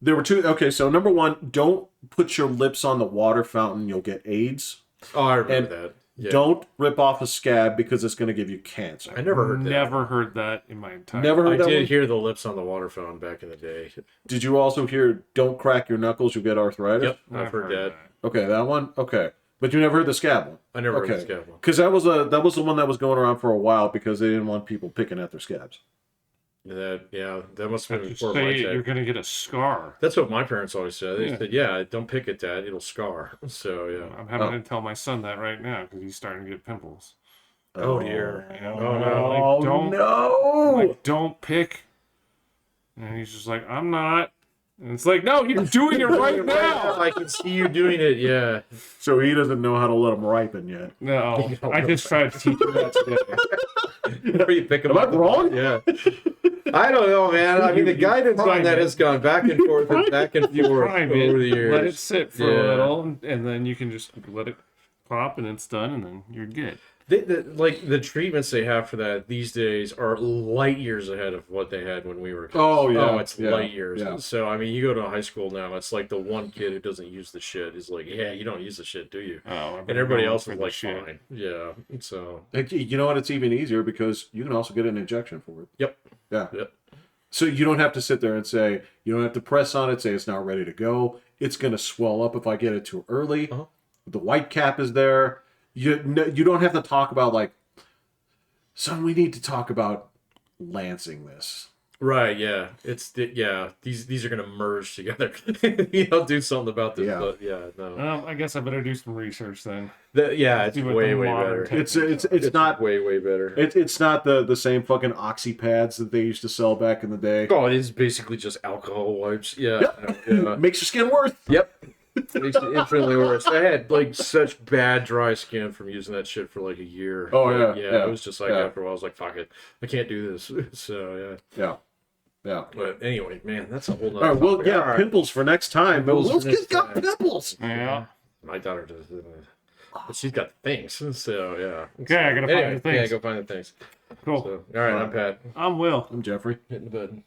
C: there were two. Okay, so number one, don't put your lips on the water fountain. You'll get AIDS.
A: Oh, I remember that. Yeah.
C: Don't rip off a scab because it's going to give you cancer.
A: I never heard that.
B: Never heard that in my entire
C: Never heard
A: I
C: that
A: did
C: one?
A: hear the lips on the water fountain back in the day.
C: Did you also hear don't crack your knuckles, you'll get arthritis?
A: Yep,
B: I've
A: I've heard that.
C: Okay, that one? Okay. But you never heard the scab one?
A: I never heard
C: Okay.
A: the scab one.
C: Because that was the one that was going around for a while because they didn't want people picking at their scabs.
A: That must have been
B: Just
A: before
B: say
A: my
B: you're
A: time.
B: gonna get a scar.
A: That's what my parents always said. They
B: Yeah.
A: said, "Yeah, don't pick at that; it'll scar." So yeah.
B: I'm having to tell my son that right now because he's starting to get pimples.
A: Oh dear.
B: Oh,
A: Oh no.
B: Like, don't,
C: no!
B: like, don't pick. And he's just like, I'm not. And it's like, no, you're doing it right now.
A: I can see you doing it. Yeah.
C: So he doesn't know how to let them ripen yet.
B: No, I just tried to teach him that today.
A: Where you pick 'em
C: Am I
A: up.
C: wrong?
A: Yeah. I don't know, man. I mean, the guidance on
B: Prime
A: that
B: it.
A: has gone back and forth and back and forth
B: Prime
A: over
B: it,
A: the years.
B: let it sit for a
A: Yeah.
B: little, and then you can just let it pop, and it's done, and then you're good.
A: Like the treatments they have for that these days are light years ahead of what they had when we were kids.
C: Oh, yeah.
A: Oh, it's
C: Yeah.
A: light years.
C: Yeah.
A: So I mean, you go to a high school now, it's like the one kid who doesn't use the shit is like, yeah, you don't use the shit, do you?
B: Oh,
A: And everybody else
B: for
A: is
B: the
A: like,
B: shit.
A: fine. Yeah. So
C: You know what? It's even easier because you can also get an injection for it.
A: yep.
C: Yeah.
A: Yep.
C: So you don't have to sit there and say, you don't have to press on it, say it's not ready to go. It's going to swell up if I get it too early.
A: Uh-huh.
C: The white cap is there. You don't have to talk about like, son, we need to talk about lancing this.
A: Right, yeah. These are gonna merge together. Do something about this.
C: Yeah.
A: But yeah, no.
B: I guess I better do some research then.
A: It's
B: See what
A: way,
B: the
A: way
B: modern
A: better.
C: It's not
A: way, way better.
C: it's not the same fucking oxy pads that they used to sell back in the day.
A: Oh, it is basically just alcohol wipes. Yeah. Yeah.
C: Makes your skin worse.
A: Yep. Makes it infinitely worse. I had like such bad dry skin from using that shit for like a year.
C: Oh,
A: Like,
C: yeah.
A: It was just like
C: Yeah.
A: after a while, I was like, fuck it, I can't do this. So
C: Yeah. Yeah.
A: but anyway, man, that's a whole nother.
C: All right, well,
A: topic.
C: yeah,
A: All right.
C: pimples for next time. But
A: Pimples
C: Will's
A: for
C: kid's
A: next
C: got
A: time.
C: pimples.
B: Yeah.
A: My daughter does. But she's got things. So yeah.
B: Okay, I gotta find the
A: Yeah,
B: things.
A: go find the things.
B: Cool.
A: So, all right, I'm Pat.
B: I'm Will.
C: I'm Jeffrey.
A: Hitting the bed.